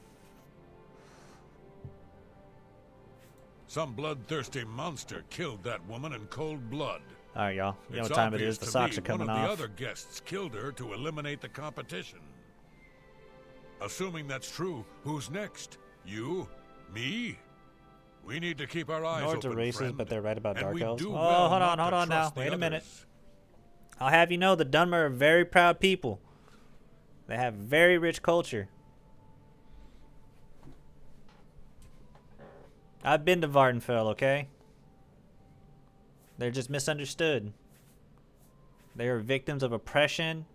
Some bloodthirsty monster killed that woman in cold blood. All right, y'all. You know It's what time it obvious is. The to socks me are coming one of off. the other guests killed her to eliminate the competition. Assuming that's true, who's next? You? Me? We need to keep our eyes Nords are open, racist, friend. but they're right about And dark we elves. do Oh, well hold not on to now. trust the Wait a minute. others. I'll have you know the Dunmer are very proud people. They have very rich culture. I've been to Vardenfell, okay? They're just misunderstood. They are victims of oppression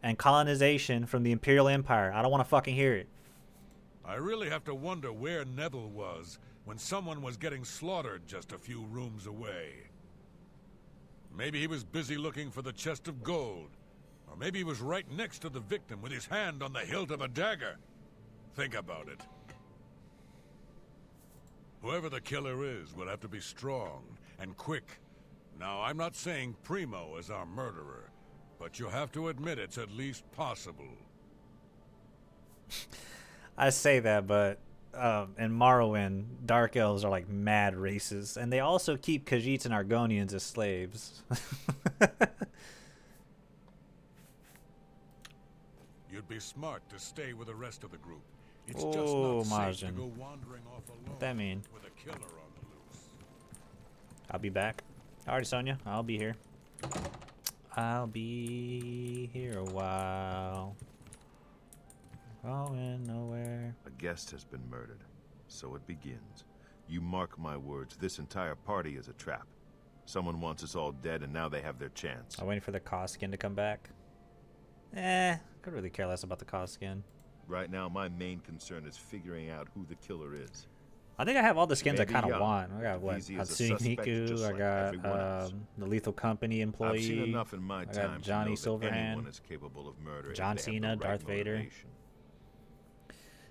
and colonization from the Imperial Empire. I don't want to fucking hear it. I really have to wonder where Neville was when someone was getting slaughtered just a few rooms away. Maybe he was busy looking for the chest of gold. Or maybe he was right next to the victim with his hand on the hilt of a dagger. Think about it. Whoever the killer is will have to be strong and quick. Now, I'm not saying Primo is our murderer, but you have to admit it's at least possible. I say that, but in Morrowind, dark elves are like mad racist, and they also keep Khajiits and Argonians as slaves. You'd be smart to stay with the rest of the group. It's Oh, just not safe to Majin. go wandering off alone What that mean? with a killer on the loose. I'll be back. Alright, Sonya, I'll be here. I'll be here a while. Going nowhere. A guest has been murdered. So it begins. You mark my words, this entire party is a trap. Someone wants us all dead, and now they have their chance. I'm waiting for the cost skin to come back. Could really care less about the cost skin. Right now, my main concern is figuring out who the killer is. I think I have all the skins I Maybe kind of young. want. I got what? Easy as a suspect, Hatsune just Miku. I like everyone else. got the Lethal Company employee. I've seen enough in my I time got Johnny to know that anyone Silverhand. is capable of murder if John they have the Cena, right Darth Vader. motivation.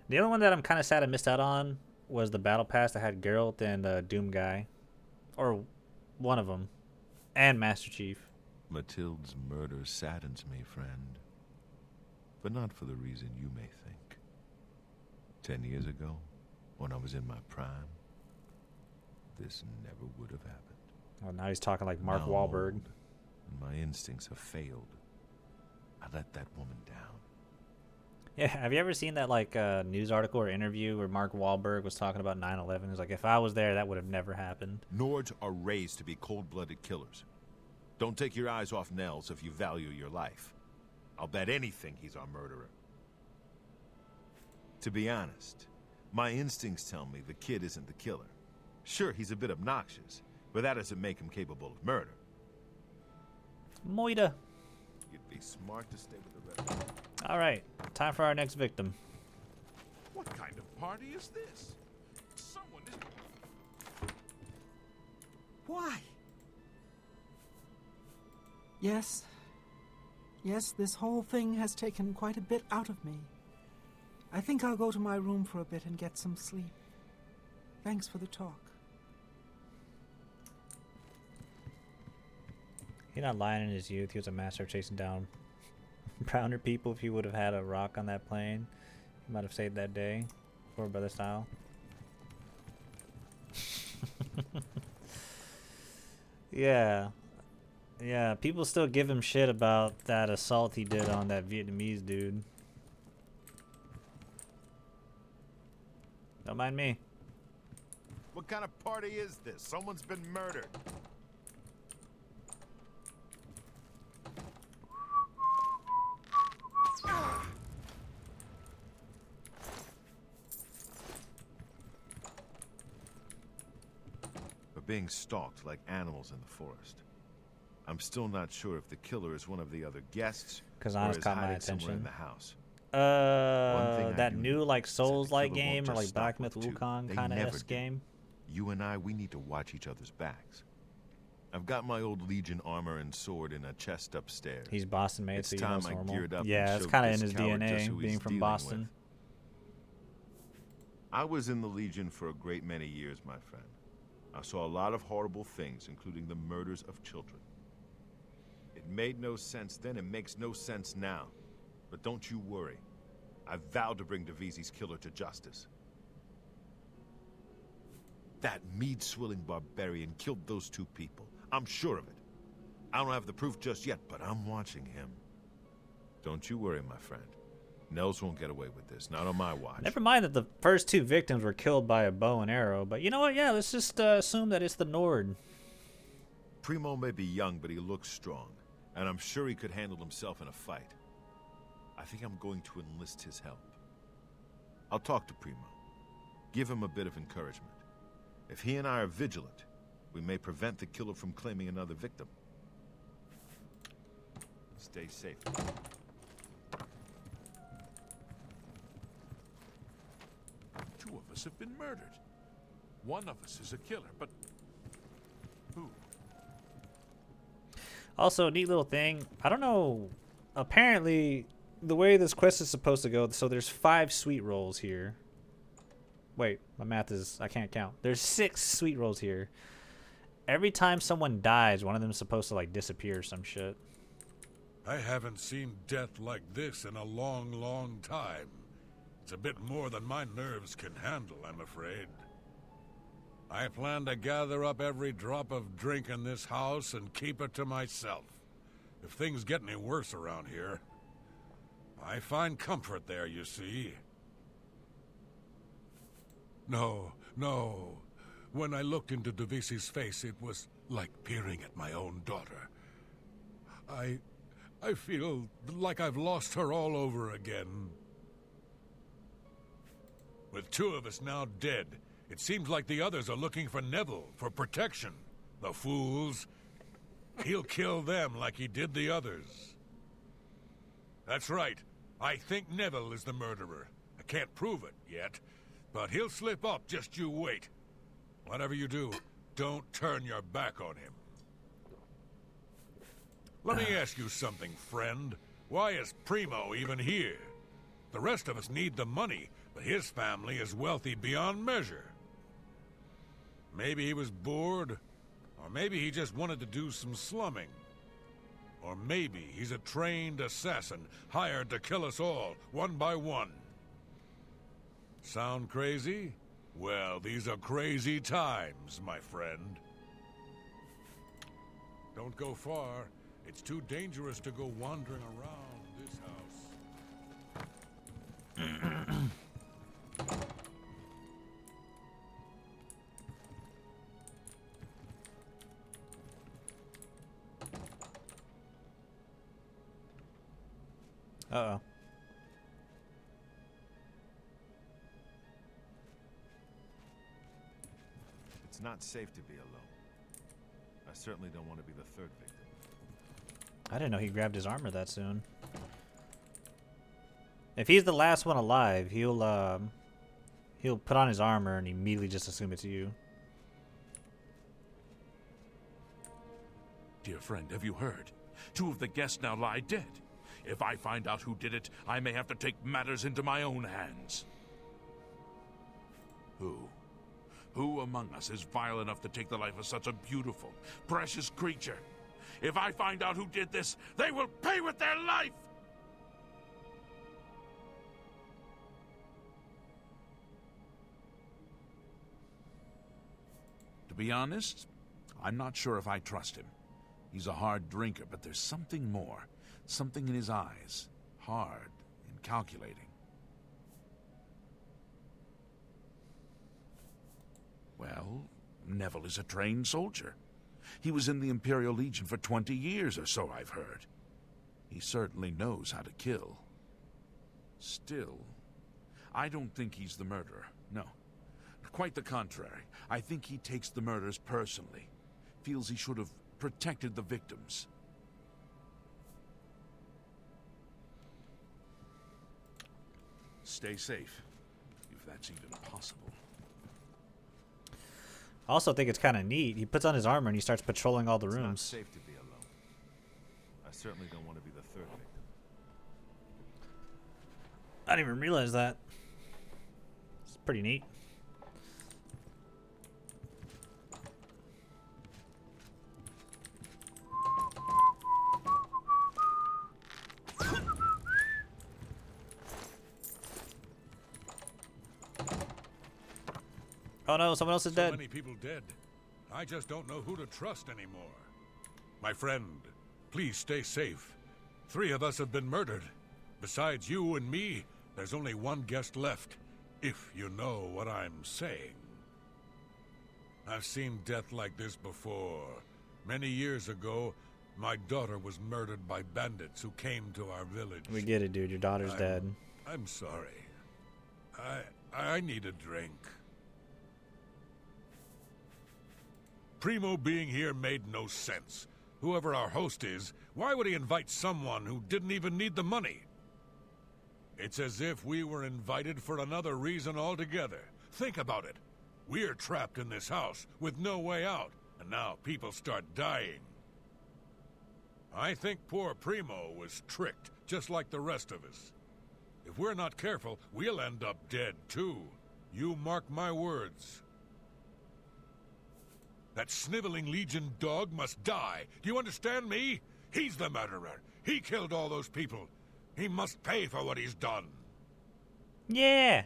The only one that I'm kind of sad I missed out on was the Battle Pass that had Geralt and Doom Guy. Or one of them. And Master Chief. Matilda's murder saddens me, friend. But not for the reason you may think. 10 years ago, when I was in my prime, this never would have happened. Well, now he's talking like Mark Now I'm Wahlberg. old, and my instincts have failed. I let that woman down. Yeah, have you ever seen that like news article or interview where Mark Wahlberg was talking about 9/11? He's like, if I was there, that would have never happened. Nords are raised to be cold-blooded killers. Don't take your eyes off Nels if you value your life. I'll bet anything he's our murderer. To be honest, my instincts tell me the kid isn't the killer. Sure, he's a bit obnoxious, but that doesn't make him capable of murder. Moida. You'd be smart to stay with the rest. All right, time for our next victim. What kind of party is this? Someone is... Why? Yes. Yes, this whole thing has taken quite a bit out of me. I think I'll go to my room for a bit and get some sleep. Thanks for the talk. He's not lying in his youth. He was a master of chasing down browner people. If he would have had a rock on that plane, he might have saved that day. For brother style. Yeah. Yeah, people still give him shit about that assault he did on that Vietnamese dude. Don't mind me. What kind of party is this? Someone's been murdered. We're being stalked like animals in the forest. I'm still not sure if the killer is one of the other guests Because or honest is caught my hiding somewhere in attention. the house. One thing I That do new know like is that the Souls-like killer won't game or just like stop Black Myth with two. Wukong They kind of never S do. game. You and I, we need to watch each other's backs. I've got my old Legion armor and sword in a chest upstairs. He's Boston made, It's so you know time it's I normal. geared up Yeah, and it's showed kind of this in his coward just DNA, who he's being from dealing Boston. with. I was in the Legion for a great many years, my friend. I saw a lot of horrible things, including the murders of children. It made no sense then, it makes no sense now. But don't you worry. I vowed to bring Divisi's killer to justice. That mead-swilling barbarian killed those two people. I'm sure of it. I don't have the proof just yet, but I'm watching him. Don't you worry, my friend. Nels won't get away with this, not on my watch. Never mind that the first two victims were killed by a bow and arrow, but you know what? Yeah, let's just assume that it's the Nord. Primo may be young, but he looks strong, and I'm sure he could handle himself in a fight. I think I'm going to enlist his help. I'll talk to Primo. Give him a bit of encouragement. If he and I are vigilant, we may prevent the killer from claiming another victim. Stay safe. Two of us have been murdered. One of us is a killer, but who? Also, neat little thing. I don't know. Apparently, the way this quest is supposed to go, so there's 5 sweet rolls here. Wait, my math is... I can't count. There's 6 sweet rolls here. Every time someone dies, one of them is supposed to, like, disappear or some shit. I haven't seen death like this in a long, long time. It's a bit more than my nerves can handle, I'm afraid. I plan to gather up every drop of drink in this house and keep it to myself. If things get any worse around here, I find comfort there, you see. No. When I looked into Devisi's face, it was like peering at my own daughter. I feel like I've lost her all over again. With two of us now dead, it seems like the others are looking for Neville for protection. The fools. He'll kill them like he did the others. That's right. I think Neville is the murderer. I can't prove it yet, but he'll slip up, just you wait. Whatever you do, don't turn your back on him. Let me ask you something, friend. Why is Primo even here? The rest of us need the money, but his family is wealthy beyond measure. Maybe he was bored, or maybe he just wanted to do some slumming. Or maybe he's a trained assassin, hired to kill us all, one by one. Sound crazy? Well, these are crazy times, my friend. Don't go far. It's too dangerous to go wandering around this house. Uh-oh. It's not safe to be alone. I certainly don't want to be the third victim. I didn't know he grabbed his armor that soon. If he's the last one alive, he'll put on his armor and immediately just assume it's you. Dear friend, have you heard? 2 of the guests now lie dead. If I find out who did it, I may have to take matters into my own hands. Who among us is vile enough to take the life of such a beautiful, precious creature? If I find out who did this, they will pay with their life! To be honest, I'm not sure if I trust him. He's a hard drinker, but there's something more. Something in his eyes. Hard and calculating. Well, Neville is a trained soldier. He was in the Imperial Legion for 20 years or so, I've heard. He certainly knows how to kill. Still, I don't think he's the murderer, no. Quite the contrary. I think he takes the murders personally. Feels he should have protected the victims. Stay safe, if that's even possible. I also think it's kind of neat. He puts on his armor and he starts patrolling all the It's not rooms. safe to be alone. I certainly don't want to be the third victim. I didn't even realize that. It's pretty neat. Oh no, someone else is So dead. many people dead. I just don't know who to trust anymore. My friend, please stay safe. 3 of us have been murdered. Besides you and me, there's only one guest left, if you know what I'm saying. I've seen death like this before. Many years ago, my daughter was murdered by bandits who came to our village. We get it, dude. Your daughter's dead. I'm sorry. I need a drink. Primo being here made no sense. Whoever our host is, why would he invite someone who didn't even need the money? It's as if we were invited for another reason altogether. Think about it. We're trapped in this house with no way out, and now people start dying. I think poor Primo was tricked, just like the rest of us. If we're not careful, we'll end up dead, too. You mark my words. That sniveling Legion dog must die. Do you understand me? He's the murderer. He killed all those people. He must pay for what he's done. Yeah!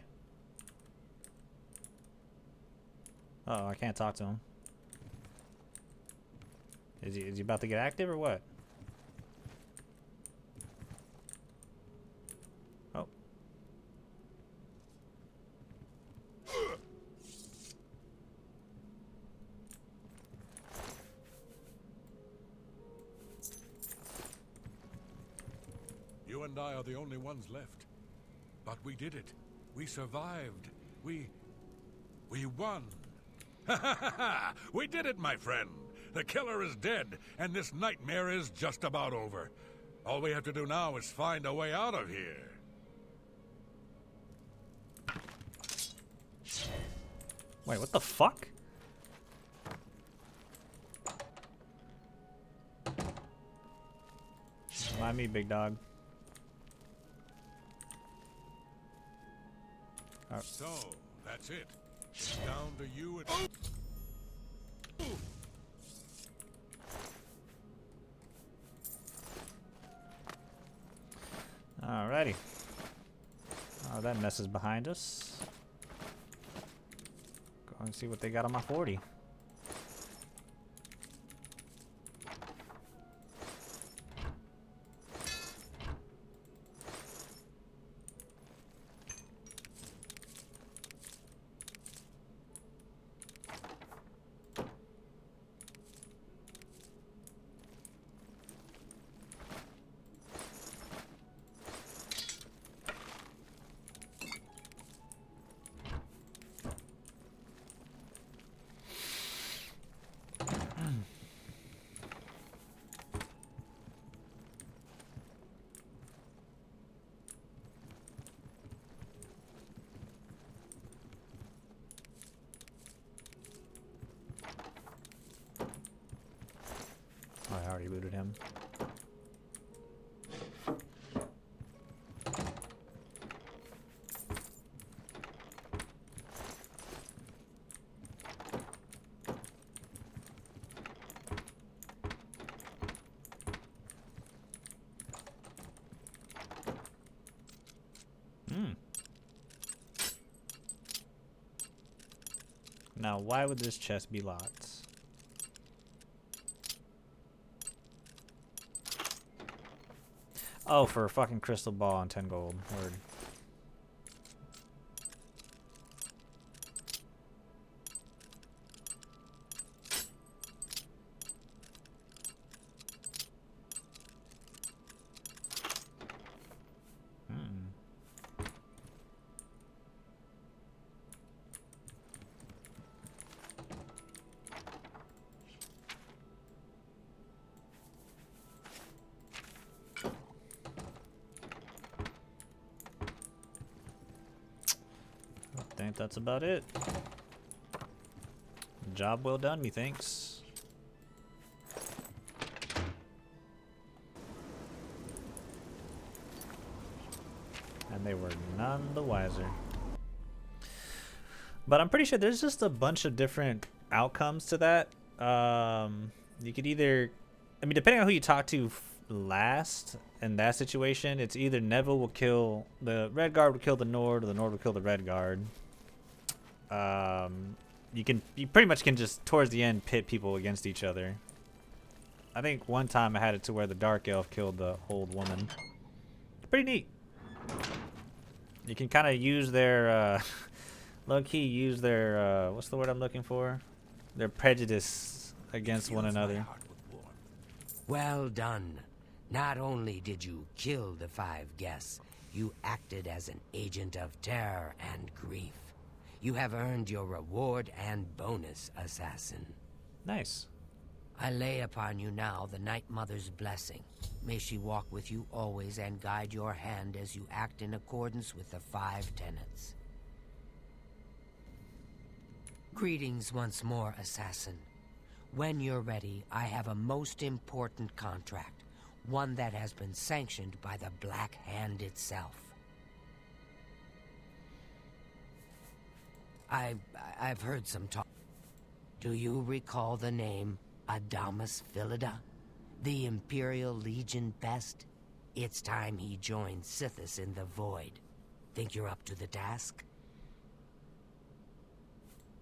Oh, I can't talk to him. Is he about to get active or what? Oh. You and I are the only ones left. But we did it. We survived. We won. We did it, my friend. The killer is dead, and this nightmare is just about over. All we have to do now is find a way out of here. Wait, what the fuck? Mind me, big dog. Oh. So, that's it. It's down to you and... Alrighty. Oh, that mess is behind us. Go and see what they got on my 40. Oh, I already looted him. Now, why would this chest be locked? Oh, for a fucking crystal ball and 10 gold. Word. I think that's about it. Job well done, methinks. And they were none the wiser. But I'm pretty sure there's just a bunch of different outcomes to that. You could either, I mean, depending on who you talk to last in that situation, it's either Neville will kill the Red Guard, will kill the Nord, or the Nord will kill the Red Guard. You pretty much can just towards the end pit people against each other. I think one time I had it to where the Dark Elf killed the old woman. Pretty neat. You can kind of use their low-key use their what's the word I'm looking for? Their prejudice against one another. Well done. Not only did you kill the 5 guests, you acted as an agent of terror and grief. You have earned your reward and bonus, assassin. Nice. I lay upon you now the Night Mother's blessing. May she walk with you always and guide your hand as you act in accordance with the 5 tenets. Greetings once more, assassin. When you're ready, I have a most important contract, one that has been sanctioned by the Black Hand itself. I've heard some talk. Do you recall the name Adamus Philida? The Imperial Legion best? It's time he joined Sithis in the Void. Think you're up to the task?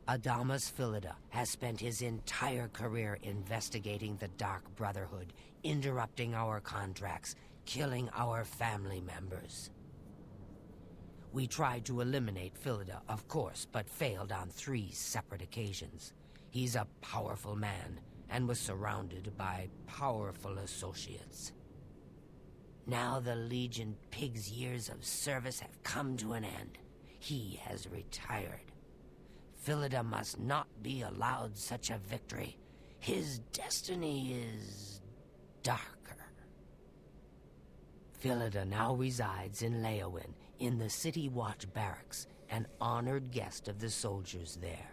Adamas Philida has spent his entire career investigating the Dark Brotherhood, interrupting our contracts, killing our family members. We tried to eliminate Philida, of course, but failed on 3 separate occasions. He's a powerful man, and was surrounded by powerful associates. Now the Legion Pig's years of service have come to an end. He has retired. Philida must not be allowed such a victory. His destiny is darker. Philida now resides in Leowin, in the City Watch barracks, an honored guest of the soldiers there.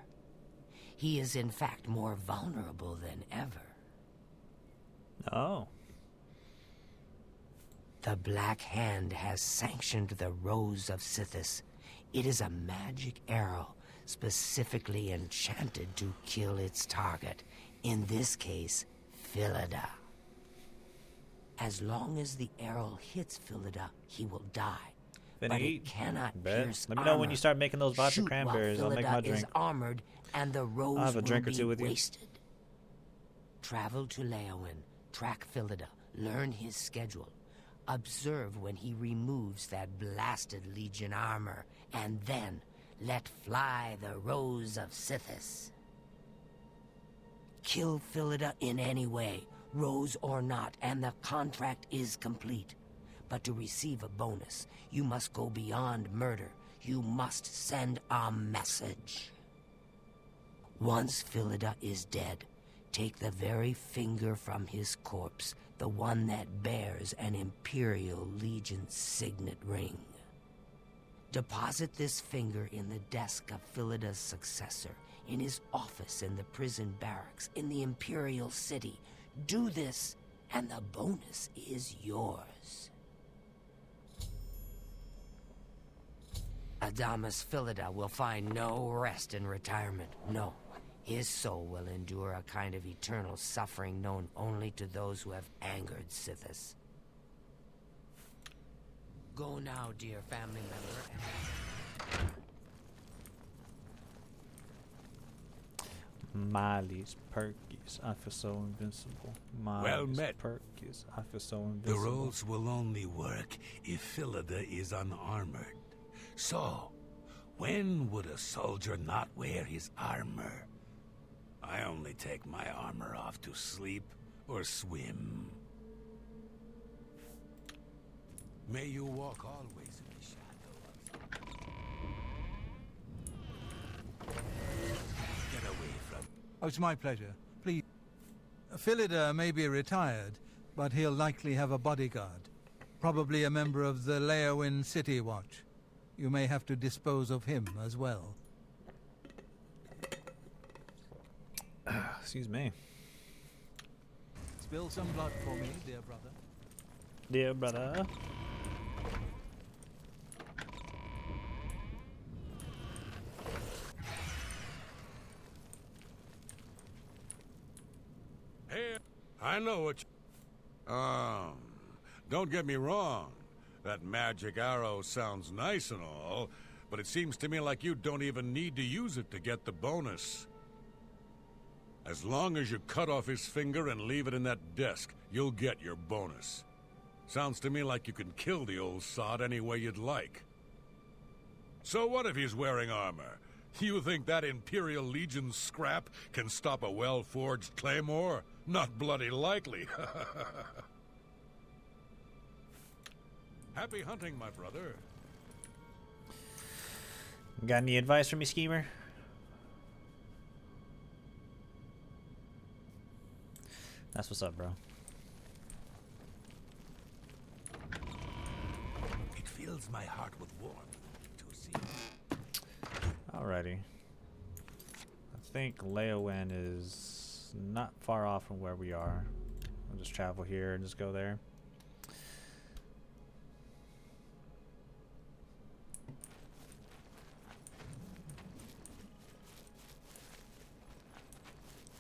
He is in fact more vulnerable than ever. Oh. The Black Hand has sanctioned the Rose of Sithis. It is a magic arrow, specifically enchanted to kill its target, in this case, Philida. As long as the arrow hits Philida, he will die. Finna But eat. it cannot Bet. pierce Let me know when armor. you start making those vodka Shoot cranberries. while I'll make Philida my is drink. armored, and the rose I'll have a will drink or be two with you. wasted. Travel to Leowin, track Philida, learn his schedule. Observe when he removes that blasted Legion armor, and then let fly the Rose of Sithis. Kill Philida in any way, Rose or not, and the contract is complete. But to receive a bonus, you must go beyond murder. You must send a message. Once Philida is dead, take the very finger from his corpse, the one that bears an Imperial Legion signet ring. Deposit this finger in the desk of Philida's successor, in his office in the prison barracks, in the Imperial City. Do this, and the bonus is yours. Adamas Philida will find no rest in retirement. No. His soul will endure a kind of eternal suffering known only to those who have angered Sithis. Go now, dear family member. Miley's Perkies. I feel so invincible. Well Miley's met. Perkies. I feel so The invincible. roles will only work if Philida is unarmored. So, when would a soldier not wear his armor? I only take my armor off to sleep or swim. May you walk always in the shadow of... Get away from... Oh, it's my pleasure. Please. Philida may be retired, but he'll likely have a bodyguard. Probably a member of the Leowin City Watch. You may have to dispose of him as well. Excuse me. Spill some blood for me, dear brother. Dear brother. Hey, I know what don't get me wrong. That magic arrow sounds nice and all, but it seems to me like you don't even need to use it to get the bonus. As long as you cut off his finger and leave it in that desk, you'll get your bonus. Sounds to me like you can kill the old sod any way you'd like. So what if he's wearing armor? You think that Imperial Legion scrap can stop a well-forged claymore? Not bloody likely. Happy hunting, my brother. Got any advice for me, schemer? That's what's up, bro. It fills my heart with warmth to see. Alrighty. I think Leowin is not far off from where we are. We'll just travel here and just go there.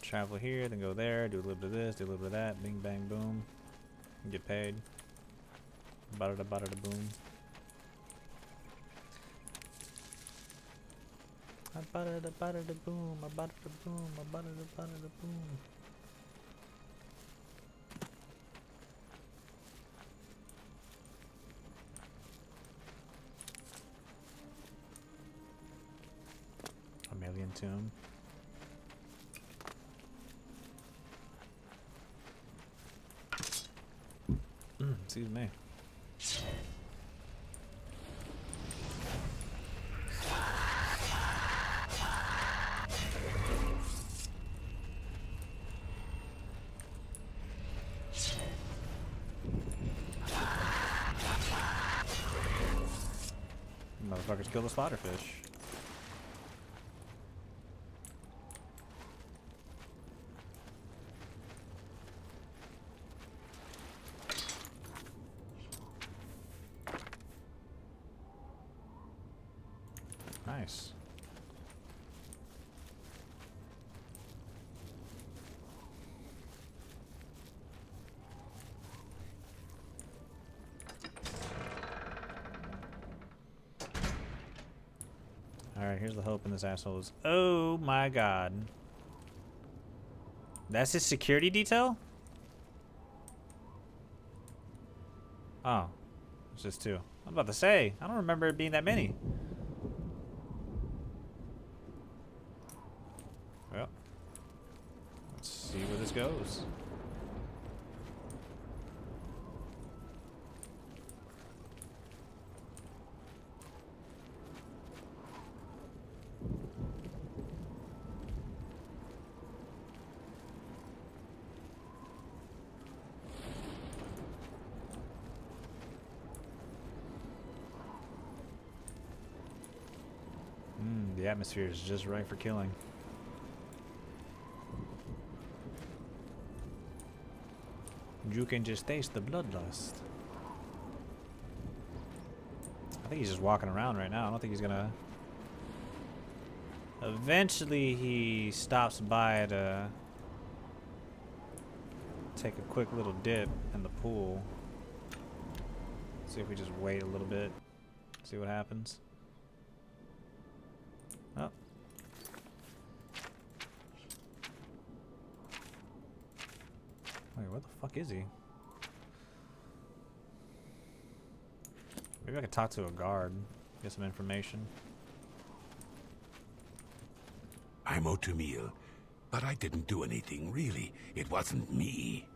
Travel here, then go there, do a little bit of this, do a little bit of that, bing bang boom, and get paid. Bada da boom. I bada da bada da boom, I bada da boom, I bada da boom. A million tomb. Excuse me. Motherfuckers kill the slaughterfish. Nice. Alright, here's the hope in this asshole is. Oh my god. That's his security detail? Oh. It's just two. I'm about to say, I don't remember it being that many. Well. Let's see where this goes. The atmosphere is just right for killing. You can just taste the bloodlust. I think he's just walking around right now. I don't think he's gonna... Eventually he stops by to take a quick little dip in the pool. See if we just wait a little bit. See what happens. Oh. Wait, where the fuck is he? Maybe I could talk to a guard, get some information. I'm Otumil, but I didn't do anything, really. It wasn't me.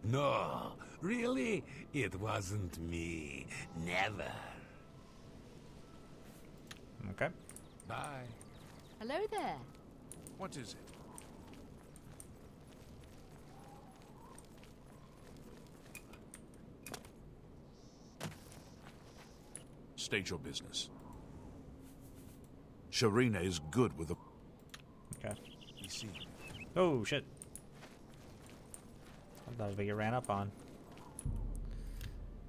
No, really? It wasn't me. Never. Okay. Bye. Hello there. What is it? State your business. Sharina is good with a... Okay. You see. Oh, shit. I thought we get ran up on.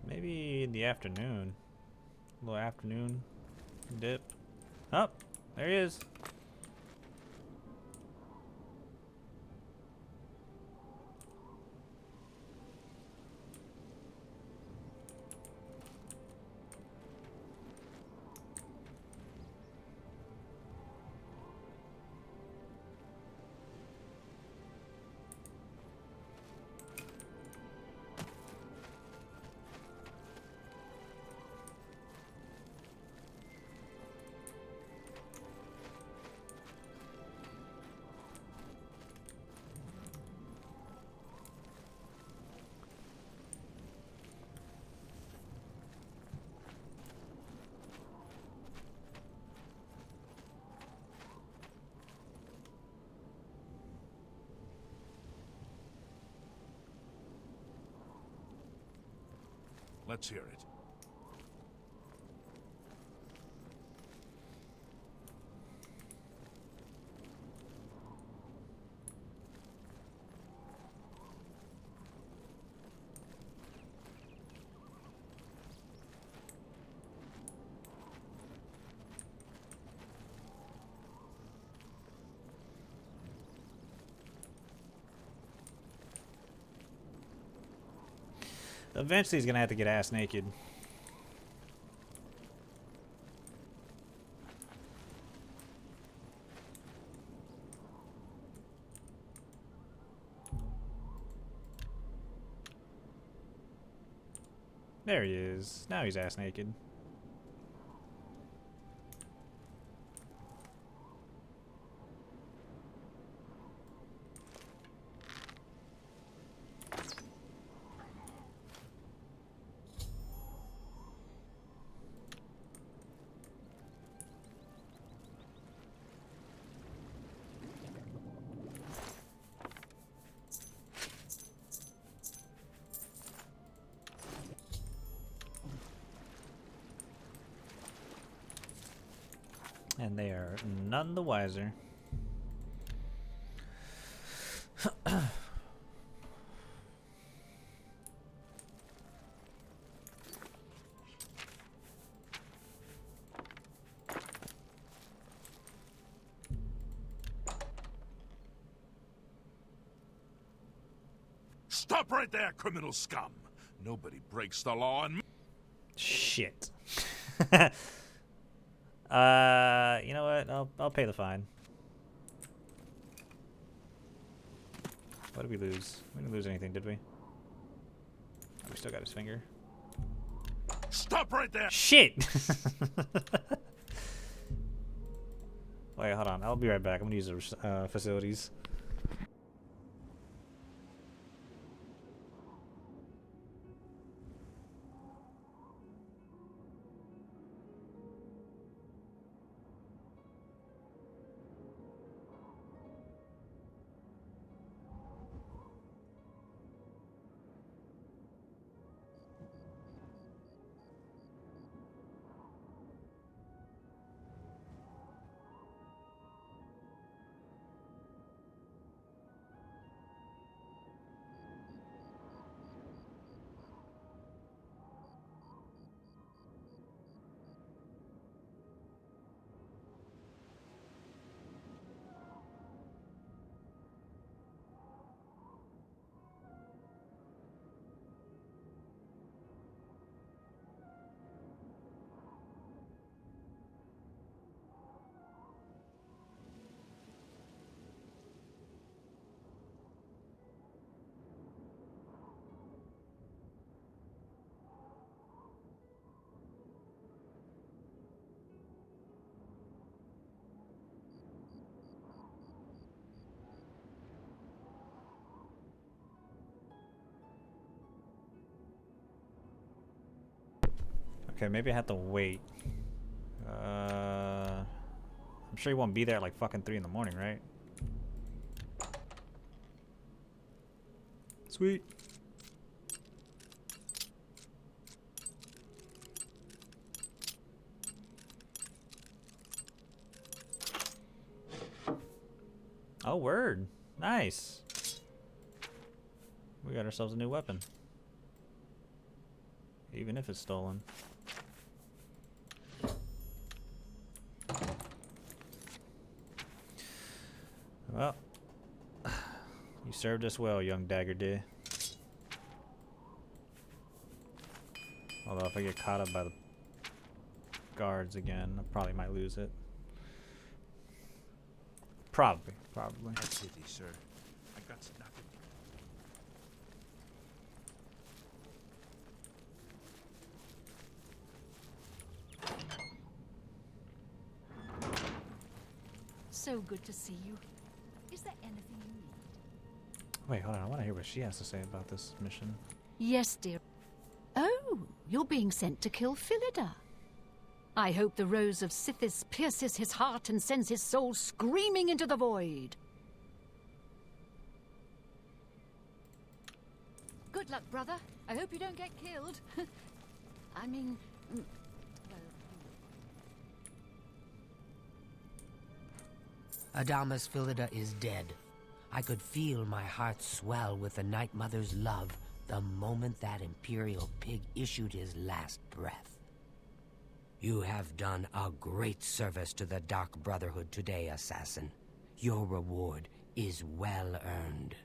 Maybe in the afternoon. A little afternoon dip. Oh, there he is. Let's hear it. Eventually he's gonna have to get ass naked. There he is. Now he's ass naked. And they are none the wiser. Stop right there, criminal scum! Nobody breaks the law and... Shit. You know what? I'll pay the fine. What did we lose? We didn't lose anything, did we? Oh, we still got his finger. Stop right there! Shit! Wait, hold on. I'll be right back. I'm gonna use the facilities. Okay, maybe I have to wait. I'm sure he won't be there at like fucking 3 in the morning, right? Sweet. Oh, word. Nice. We got ourselves a new weapon. Even if it's stolen. Well, you served us well, young Dagger Day. Although if I get caught up by the guards again, I probably might lose it. Probably. That's it, sir. I got nothing. So good to see you. Is there anything you need? Wait, hold on. I want to hear what she has to say about this mission. Yes, dear. Oh, you're being sent to kill Philida. I hope the rose of Sithis pierces his heart and sends his soul screaming into the void. Good luck, brother. I hope you don't get killed. I mean... Adamus Philida is dead. I could feel my heart swell with the Night Mother's love the moment that Imperial pig issued his last breath. You have done a great service to the Dark Brotherhood today, Assassin. Your reward is well earned.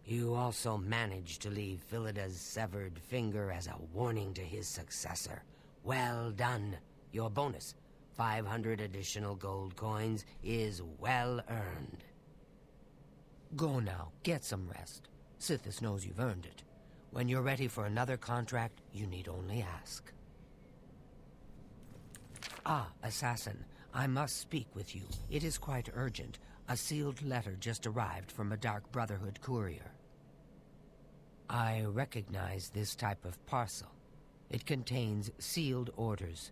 You also managed to leave Philida's severed finger as a warning to his successor. Well done. Your bonus, 500 additional gold coins, is well earned. Go now, get some rest. Sithis knows you've earned it. When you're ready for another contract, you need only ask. Ah, Assassin, I must speak with you. It is quite urgent. A sealed letter just arrived from a Dark Brotherhood courier. I recognize this type of parcel. It contains sealed orders.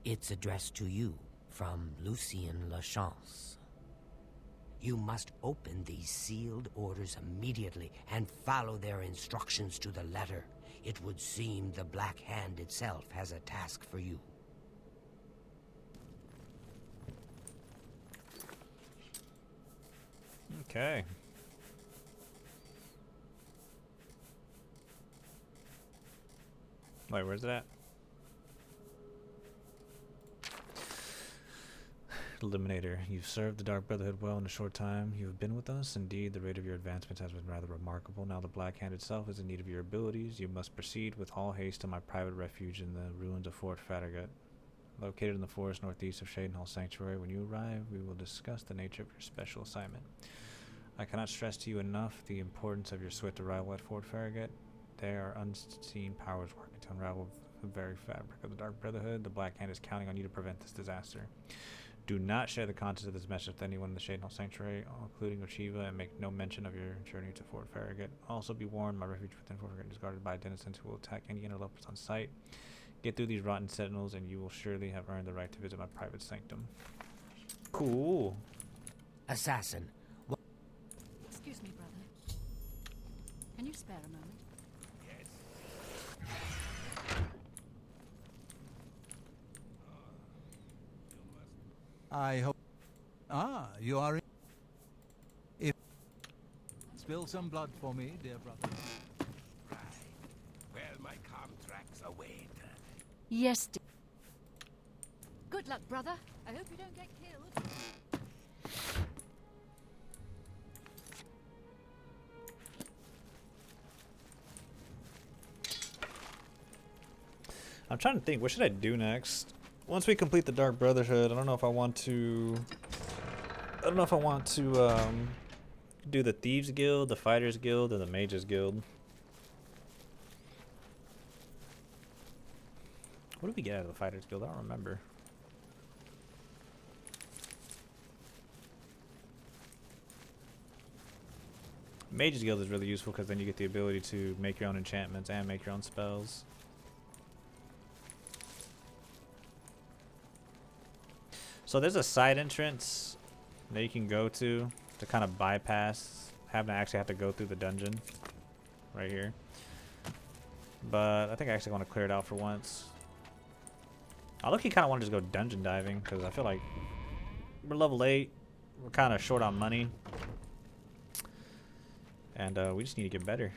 It's addressed to you from Lucien Lachance. You must open these sealed orders immediately and follow their instructions to the letter. It would seem the Black Hand itself has a task for you. Okay. Wait, where's it at? Eliminator. You've served the Dark Brotherhood well in a short time. You have been with us. Indeed, the rate of your advancements has been rather remarkable. Now the Black Hand itself is in need of your abilities. You must proceed with all haste to my private refuge in the ruins of Fort Farragut, located in the forest northeast of Shadenhall Sanctuary. When you arrive, we will discuss the nature of your special assignment. I cannot stress to you enough the importance of your swift arrival at Fort Farragut. There are unseen powers working to unravel the very fabric of the Dark Brotherhood. The Black Hand is counting on you to prevent this disaster. Do not share the contents of this message with anyone in the Shadenhall Sanctuary, including Ochiva, and make no mention of your journey to Fort Farragut. Also be warned, my refuge within Fort Farragut is guarded by denizens who will attack any interlopers on sight. Get through these rotten sentinels, and you will surely have earned the right to visit my private sanctum. Cool. Assassin. Excuse me, brother. Can you spare a moment? I hope... Ah, you are in... If... Spill some blood for me, dear brother. Right. Well, my contracts await. Yes, dear. Good luck, brother. I hope you don't get killed. I'm trying to think, what should I do next? Once we complete the Dark Brotherhood, I don't know if I want to do the Thieves Guild, the Fighters Guild, or the Mages Guild. What did we get out of the Fighters Guild? I don't remember. Mages Guild is really useful because then you get the ability to make your own enchantments and make your own spells. So there's a side entrance that you can go to kind of bypass having to actually have to go through the dungeon right here. But I think I actually want to clear it out for once. I look, you kind of want to just go dungeon diving because I feel like we're level 8. We're kind of short on money. And we just need to get better.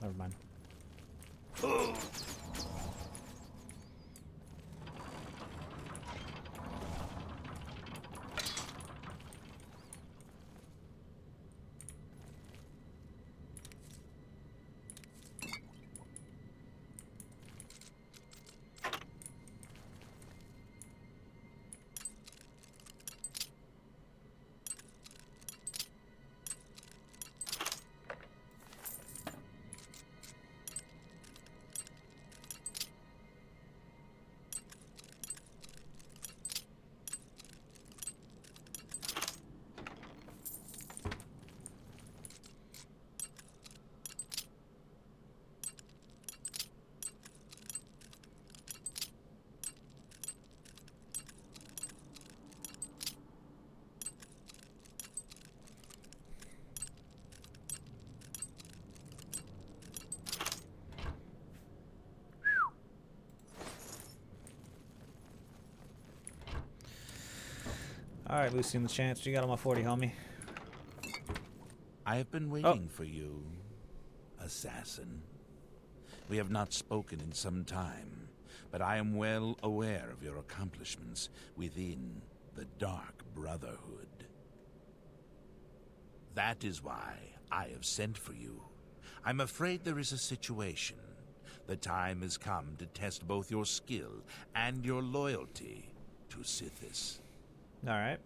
Never mind. Alright, Lucy and the Chance, you got on my 40, homie. I have been waiting for you, assassin. We have not spoken in some time, but I am well aware of your accomplishments within the Dark Brotherhood. That is why I have sent for you. I'm afraid there is a situation. The time has come to test both your skill and your loyalty to Sithis. Alright.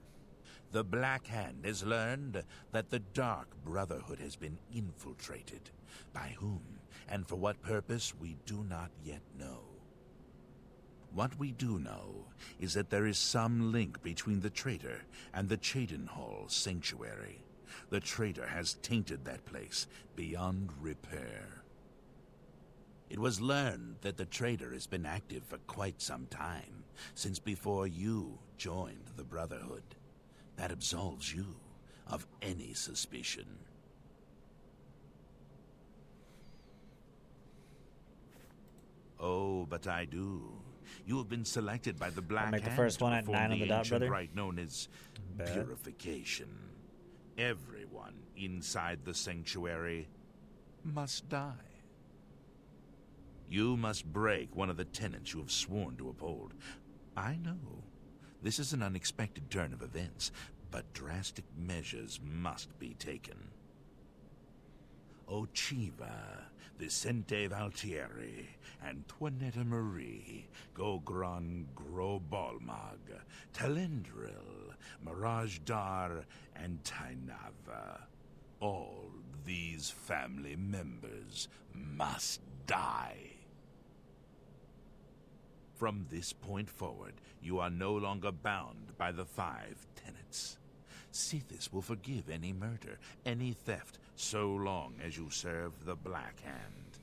The Black Hand has learned that the Dark Brotherhood has been infiltrated. By whom and for what purpose we do not yet know. What we do know is that there is some link between the traitor and the Cheydinhal Sanctuary. The traitor has tainted that place beyond repair. It was learned that the traitor has been active for quite some time, since before you joined the Brotherhood. That absolves you of any suspicion. Oh, but I do. You have been selected by the Black Hand make the first one at 9 on the dot, brother. Rite known as Bet. purification. Everyone inside the sanctuary must die. You must break one of the tenets you have sworn to uphold. I know. This is an unexpected turn of events, but drastic measures must be taken. Ochiva, Vicente Valtieri, Antoinetta Marie, Gogron Grobalmag, Talendril, Mirage Dar, and Tainava. All these family members must die. From this point forward, you are no longer bound by the 5 tenets. Sithis will forgive any murder, any theft, so long as you serve the Black Hand.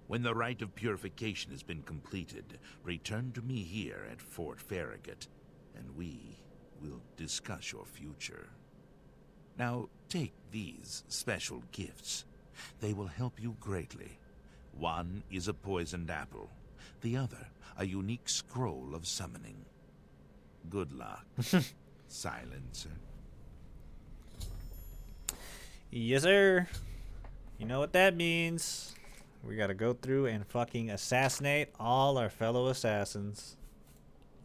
When the rite of purification has been completed, return to me here at Fort Farragut, and we will discuss your future. Now, take these special gifts. They will help you greatly. One is a poisoned apple. The other, a unique scroll of summoning. Good luck, Silencer. Yes, sir. You know what that means. We gotta go through and fucking assassinate all our fellow assassins.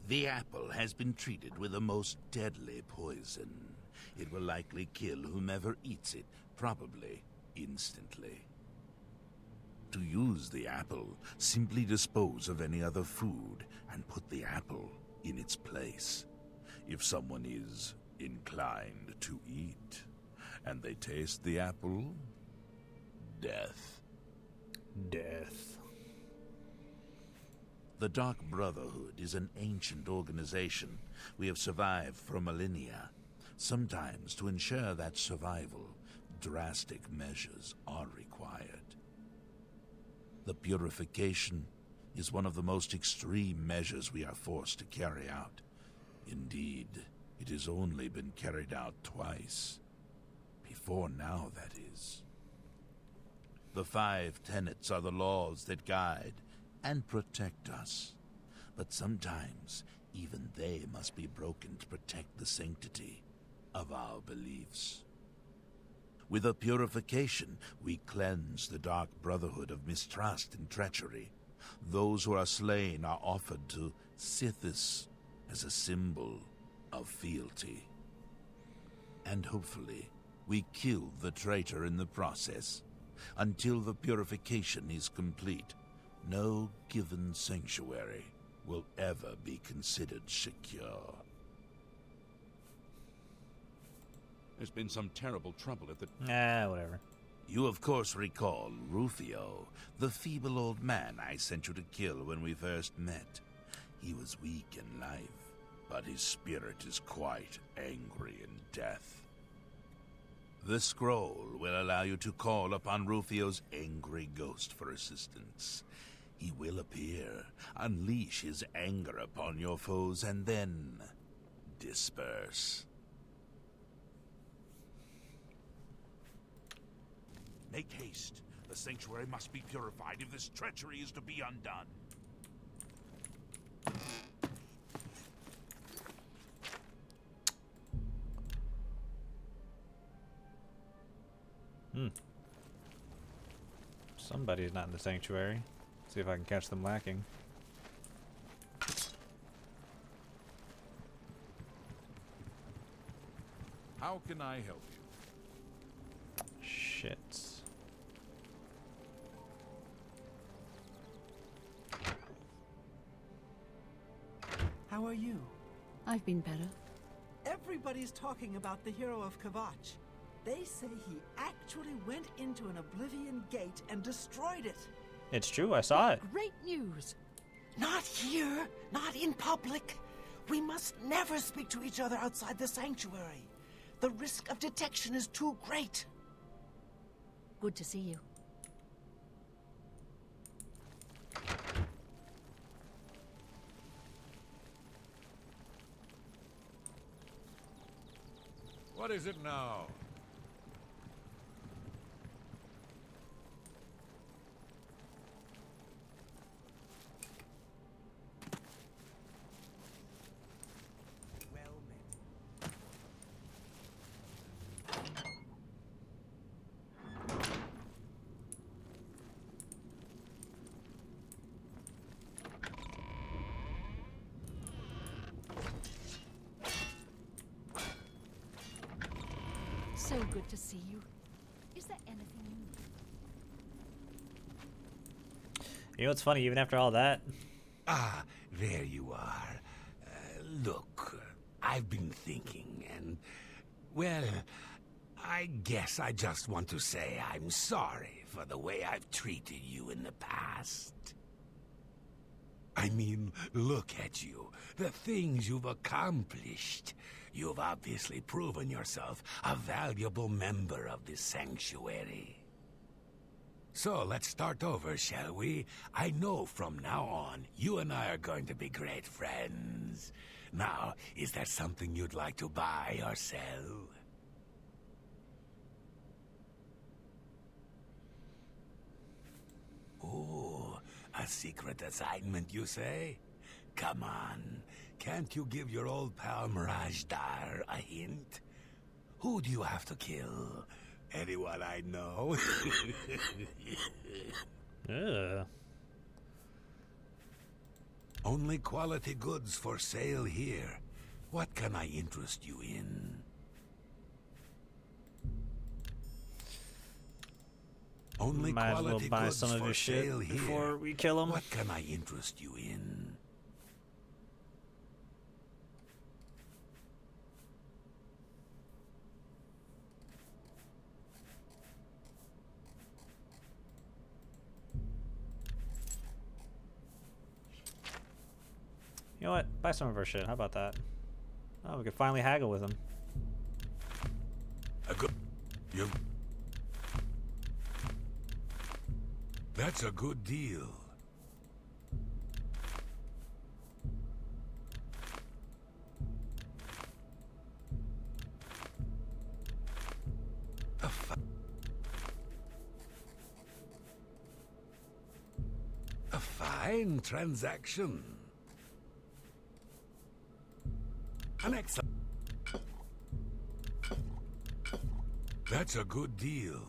The apple has been treated with a most deadly poison. It will likely kill whomever eats it, probably instantly. To use the apple, simply dispose of any other food and put the apple in its place. If someone is inclined to eat, and they taste the apple, death. Death. The Dark Brotherhood is an ancient organization. We have survived for millennia. Sometimes, to ensure that survival, drastic measures are required. The purification is one of the most extreme measures we are forced to carry out. Indeed, it has only been carried out twice. Before now, that is. The 5 tenets are the laws that guide and protect us. But sometimes, even they must be broken to protect the sanctity of our beliefs. With a purification, we cleanse the dark brotherhood of mistrust and treachery. Those who are slain are offered to Sithis as a symbol of fealty. And hopefully, we kill the traitor in the process. Until the purification is complete, no given sanctuary will ever be considered secure. There's been some terrible trouble at the... Whatever. You of course recall Rufio, the feeble old man I sent you to kill when we first met. He was weak in life, but his spirit is quite angry in death. The scroll will allow you to call upon Rufio's angry ghost for assistance. He will appear, unleash his anger upon your foes, and then disperse. Make haste. The sanctuary must be purified if this treachery is to be undone. Somebody's not in the sanctuary. See if I can catch them lacking. How can I help you? Shit. How are you? I've been better. Everybody's talking about the hero of Kavach. They say he actually went into an Oblivion gate and destroyed it. It's true, I saw it. Great news. Not here, not in public. We must never speak to each other outside the sanctuary. The risk of detection is too great. Good to see you. What is it now? So good to see you. Is there anything you need? You know what's funny? Even after all that, Ah, there you are. Look, I've been thinking, and, well, I guess I just want to say I'm sorry for the way I've treated you in the past. I mean, look at you, the things you've accomplished. You've obviously proven yourself a valuable member of this sanctuary. So let's start over, shall we? I know from now on, you and I are going to be great friends. Now, is there something you'd like to buy or sell? Oh, a secret assignment, you say? Come on, can't you give your old pal Mirajdar a hint? Who do you have to kill? Anyone I know? ugh. Only quality goods for sale here. What can I interest you in? Only Might as well quality buy goods some of for his shit sale here. before we kill him. What can I interest you in? You know what? Buy some of our shit. How about that? Oh, we could finally haggle with him. A good... You... That's a good deal. A fine transaction. An excellent... That's a good deal.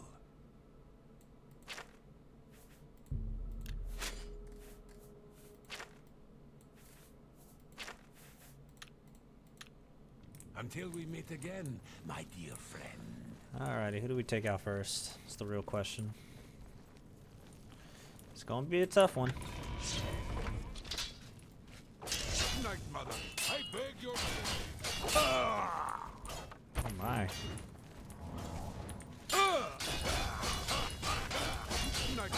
Until we meet again, my dear friend. Alrighty, who do we take out first? That's the real question. It's gonna be a tough one. Night Mother, I beg your mercy. Oh my. Night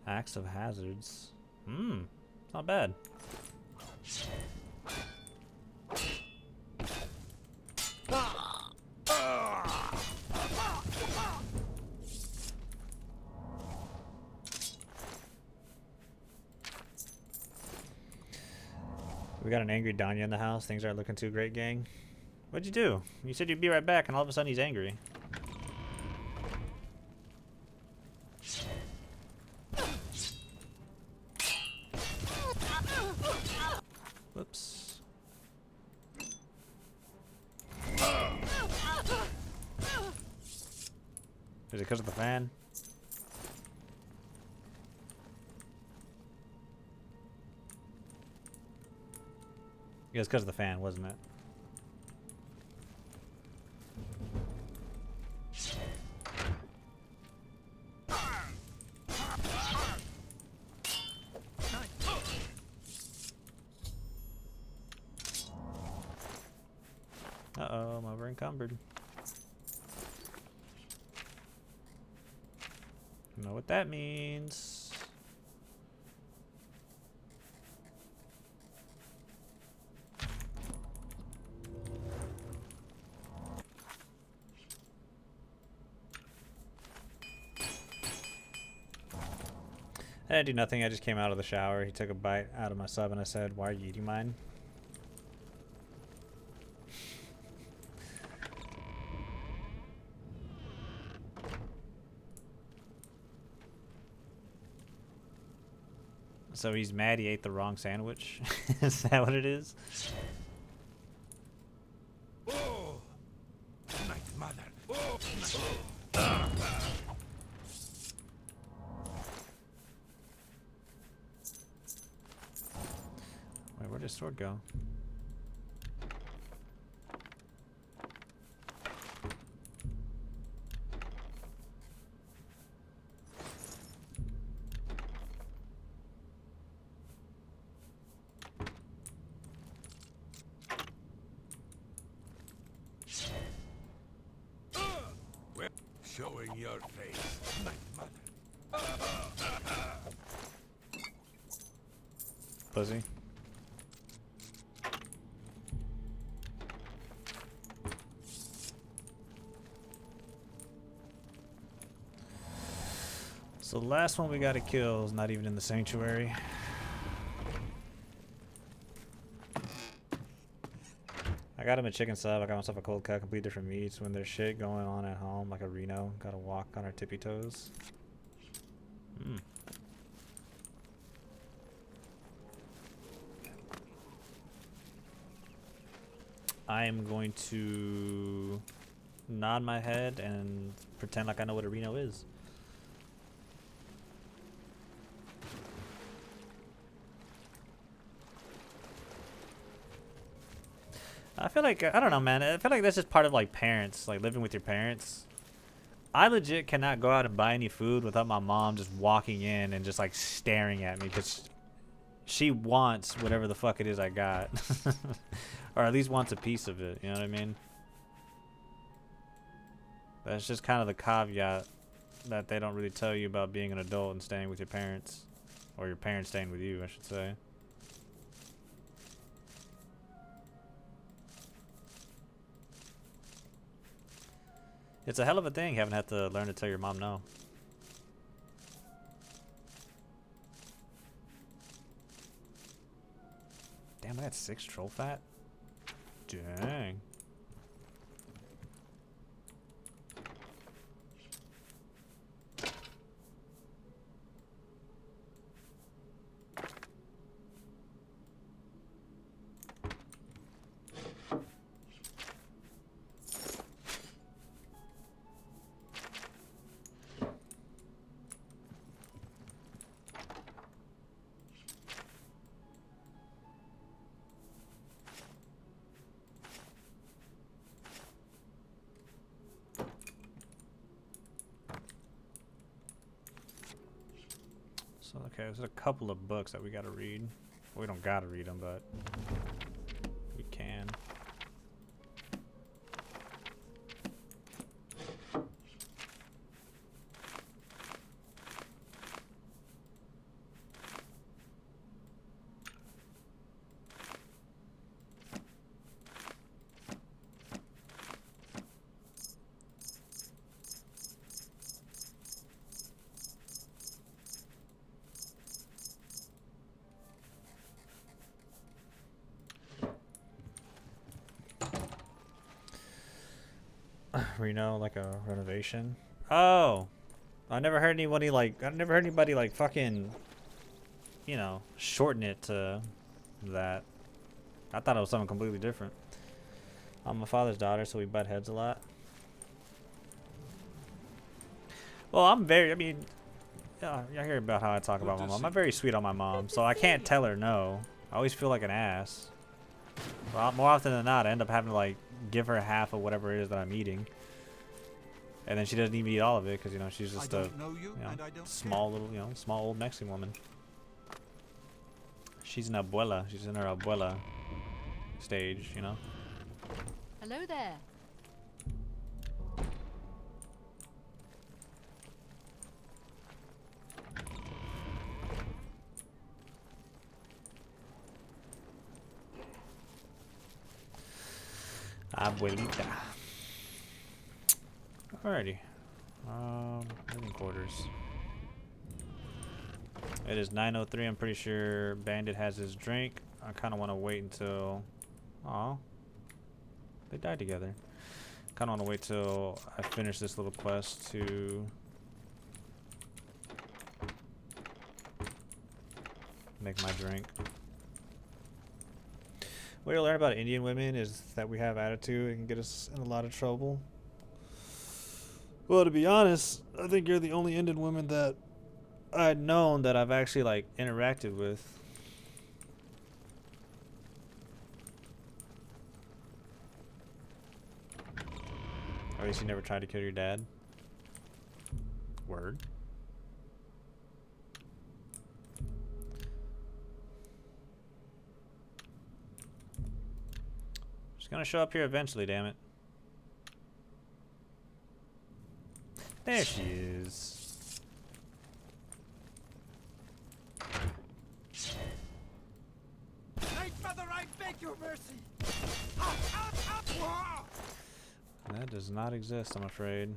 Acts of hazards. It's not bad. We got an angry Danya in the house. Things aren't looking too great, gang. What'd you do? You said you'd be right back, and all of a sudden he's angry. Whoops. Is it because of the fan? Yeah, it's because of the fan, wasn't it? Uh-oh, I'm over encumbered. I know what that means. I didn't do nothing. I just came out of the shower. He took a bite out of my sub and I said, "Why are you eating mine?" So he's mad he ate the wrong sandwich? Is that what it is? Oh, Night Mother. Oh, Wait, where'd his sword go? showing your face, Night Mother. Pussy. So the last one we gotta kill is not even in the sanctuary. I got him a chicken sub, I got myself a cold cut, complete different meats. When there's shit going on at home, like a Reno, gotta walk on our tippy toes. I am going to nod my head and pretend like I know what a Reno is. I feel like, I don't know, man. I feel like that's just part of, like, parents, like, living with your parents. I legit cannot go out and buy any food without my mom just walking in and just, like, staring at me because she wants whatever the fuck it is I got. Or at least wants a piece of it, you know what I mean? That's just kind of the caveat that they don't really tell you about being an adult and staying with your parents. Or your parents staying with you, I should say. It's a hell of a thing having had to learn to tell your mom no. Damn, I got 6 troll fat? Dang. Okay, there's a couple of books that we gotta read. We don't gotta read them, but we can. Reno, like a renovation. Oh, I never heard anybody like fucking, you know, shorten it to that. I thought it was something completely different. I'm my father's daughter, so we butt heads a lot. Well, I mean, yeah, I hear about how I talk about my mom. I'm very sweet on my mom, so I can't tell her no. I always feel like an ass. Well, more often than not, I end up having to like give her half of whatever it is that I'm eating. And then she doesn't even eat all of it because, you know, she's just a small little, small old Mexican woman. She's an abuela. She's in her abuela stage, you know. Hello there. Abuelita. Alrighty. Living quarters. It is 9:03. I'm pretty sure Bandit has his drink. I kind of want to wait until. Aw. They died together. Kind of want to wait till I finish this little quest to make my drink. What you learn about Indian women is that we have attitude and can get us in a lot of trouble. Well, to be honest, I think you're the only Indian woman that I'd known that I've actually like interacted with. Or at least you never tried to kill your dad. Word. She's gonna show up here eventually, damn it. There she is. Great Mother, I beg your mercy! That does not exist, I'm afraid.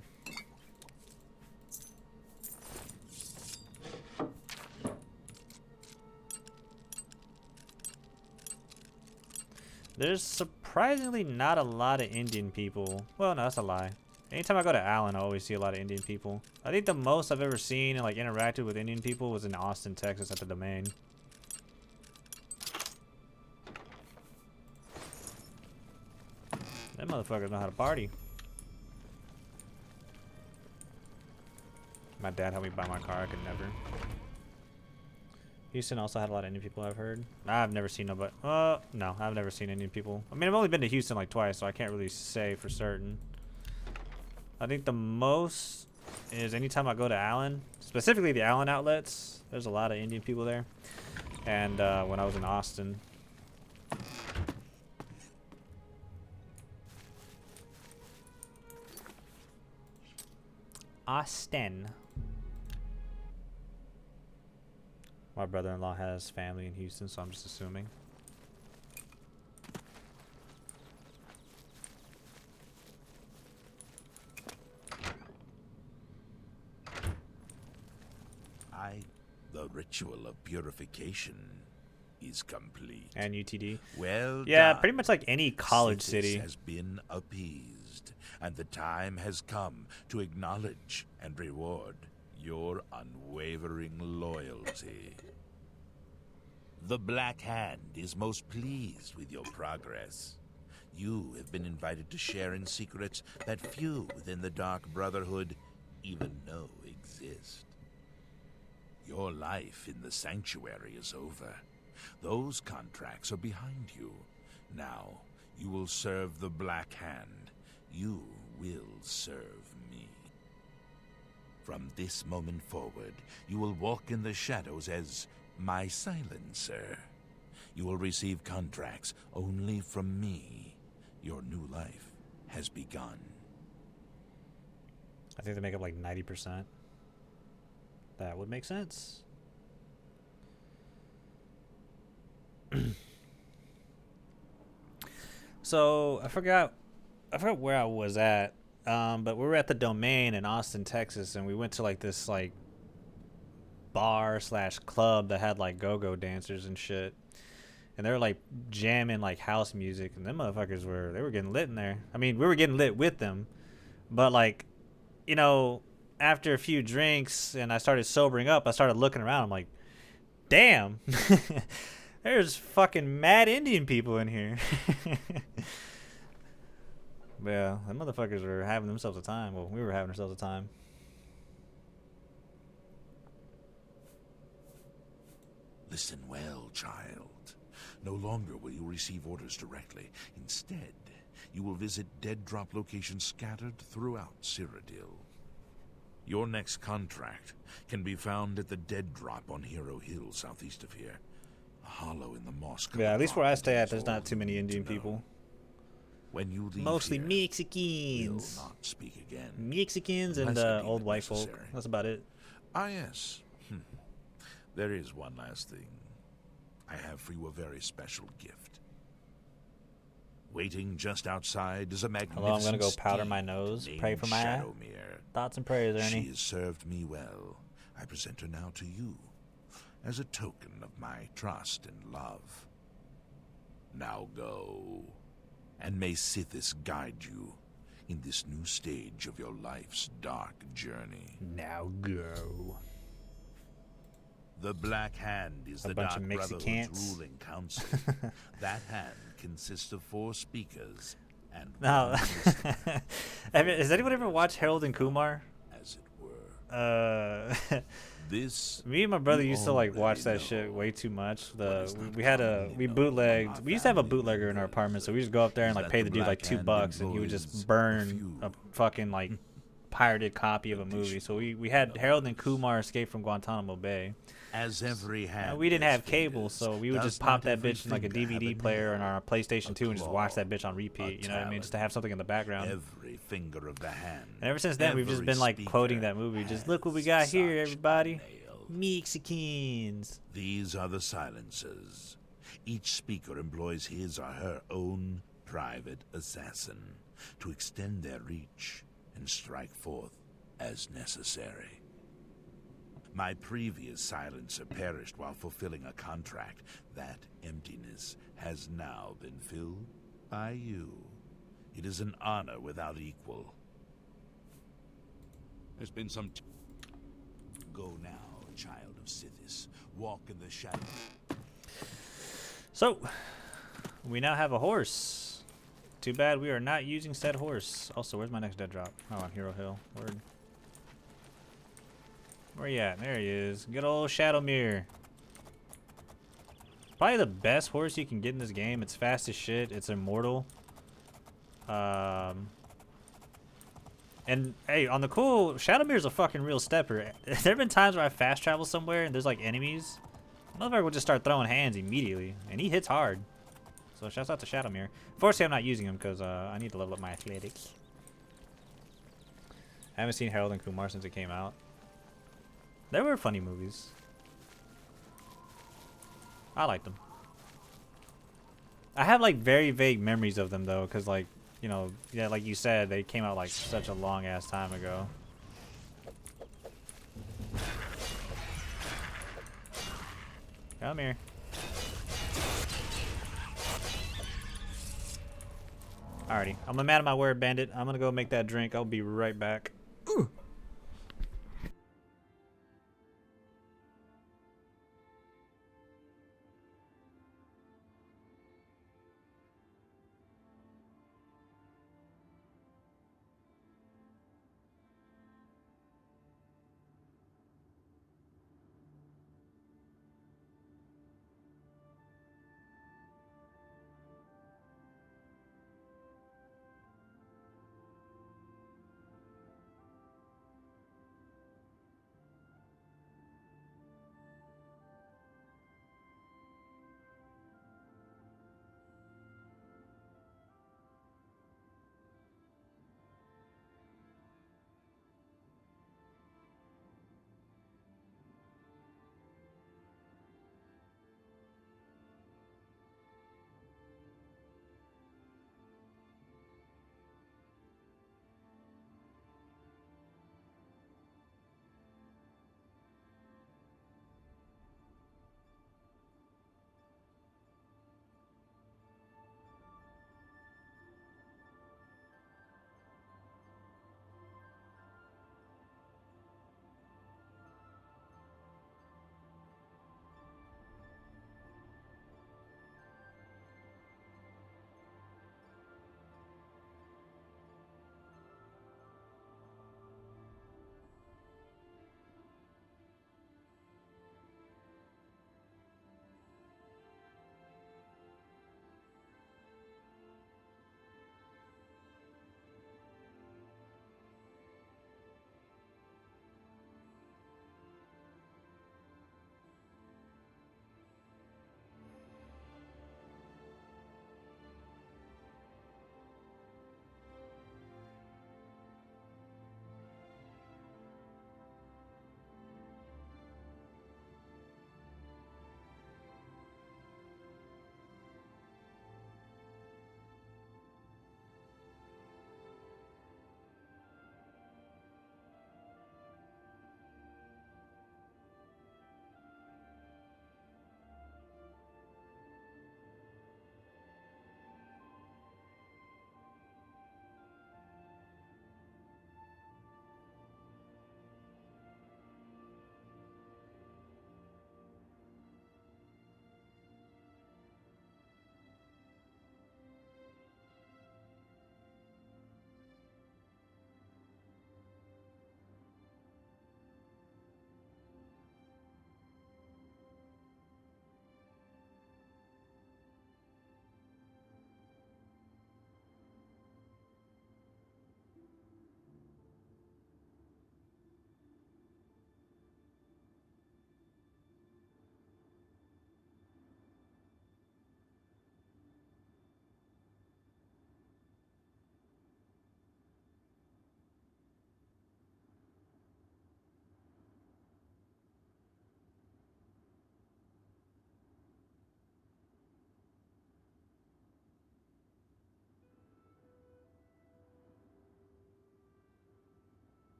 There's surprisingly not a lot of Indian people. Well, no, that's a lie. Anytime I go to Allen, I always see a lot of Indian people. I think the most I've ever seen and like interacted with Indian people was in Austin, Texas at the Domain. Them motherfuckers know how to party. My dad helped me buy my car. I could never. Houston also had a lot of Indian people, I've heard. I've never seen nobody. No, I've never seen Indian people. I mean, I've only been to Houston like twice, so I can't really say for certain. I think the most is anytime I go to Allen, specifically the Allen outlets, there's a lot of Indian people there. And when I was in Austin. Austin. My brother-in-law has family in Houston, so I'm just assuming. The ritual of purification is complete. And UTD. Well yeah, done. pretty much like any college Citis city. has been appeased, and the time has come to acknowledge and reward your unwavering loyalty. The Black Hand is most pleased with your progress. You have been invited to share in secrets that few within the Dark Brotherhood even know exist. Your life in the Sanctuary is over. Those contracts are behind you. Now, you will serve the Black Hand. You will serve me. From this moment forward, you will walk in the shadows as my silencer. You will receive contracts only from me. Your new life has begun. I think they make up like 90%. That would make sense. So I forgot where I was at, but we were at the Domain in Austin, Texas, and we went to like this like bar / club that had like go-go dancers and shit, and they were like jamming like house music, and them motherfuckers were getting lit in there. I mean, we were getting lit with them, but like, you know, after a few drinks and I started sobering up, I started looking around. I'm like, damn, there's fucking mad Indian people in here. But yeah, them motherfuckers were having themselves a time. Well, we were having ourselves a time. Listen well, child. No longer will you receive orders directly. Instead, you will visit dead drop locations scattered throughout Cyrodiil. Your next contract can be found at the dead drop on Hero Hill, southeast of here. A hollow in the moss. Yeah, at least where I stay at, there's not too many Indian people. When you leave Mostly here, Mexicans. we'll not speak again. Mexicans and old white folk. That's about it. Ah, yes. There is one last thing. I have for you a very special gift. Waiting just outside is a magnificent Hello, I'm gonna go powder steed my nose. named Pray for my Shadowmere. thoughts and prayers, Ernie. She has served me well. I present her now to you as a token of my trust and love. Now go, and may Sithis guide you in this new stage of your life's dark journey. Now go. The Black Hand is A the bunch Dark of Brotherhood's Mexicans. ruling council. That hand consists of 4 speakers and No. one listener. Has anyone ever watched Harold and Kumar? As it were. This Me and my brother you used to like already watch that know. shit way too much. is not We had commonly known bootlegged. among We used to have a family bootlegger in our members apartment, so we just go up there and is like that pay the the dude like Black Hand $2, and he would employs just burn few a fucking like pirated copy of a movie. So we had Harold and Kumar Escape from Guantanamo Bay. As every hand We didn't has have cable, fingers, so we would does just pop not that every bitch in like a finger have DVD a player on nail, our PlayStation a 2 and just watch claw, that bitch on repeat. a You know what I mean? Just to talon. have something in the background. Every finger of the hand. And ever since then, we've just every been like speaker quoting that movie. Just look what we got has here, such everybody. a nail. Mexicans. These are the silencers. Each speaker employs his or her own private assassin to extend their reach and strike forth as necessary. My previous silencer perished while fulfilling a contract. That emptiness has now been filled by you. It is an honor without equal. There's been some... Go now, child of Sithis. Walk in the shadow. So, we now have a horse. Too bad we are not using said horse. Also, where's my next dead drop? Oh, on Hero Hill. Word. Where you at? There he is. Good old Shadowmere. Probably the best horse you can get in this game. It's fast as shit. It's immortal. And hey, on the cool, Shadowmere's a fucking real stepper. There have been times where I fast travel somewhere and there's like enemies. Motherfucker will just start throwing hands immediately, and he hits hard. So shouts out to Shadowmere. Unfortunately, I'm not using him because I need to level up my athletics. I haven't seen Harold and Kumar since it came out. They were funny movies. I liked them. I have like very vague memories of them though, because like, you know, yeah, like you said, they came out like such a long ass time ago. Come here. Alrighty, I'm a man of my word, bandit. I'm gonna go make that drink. I'll be right back.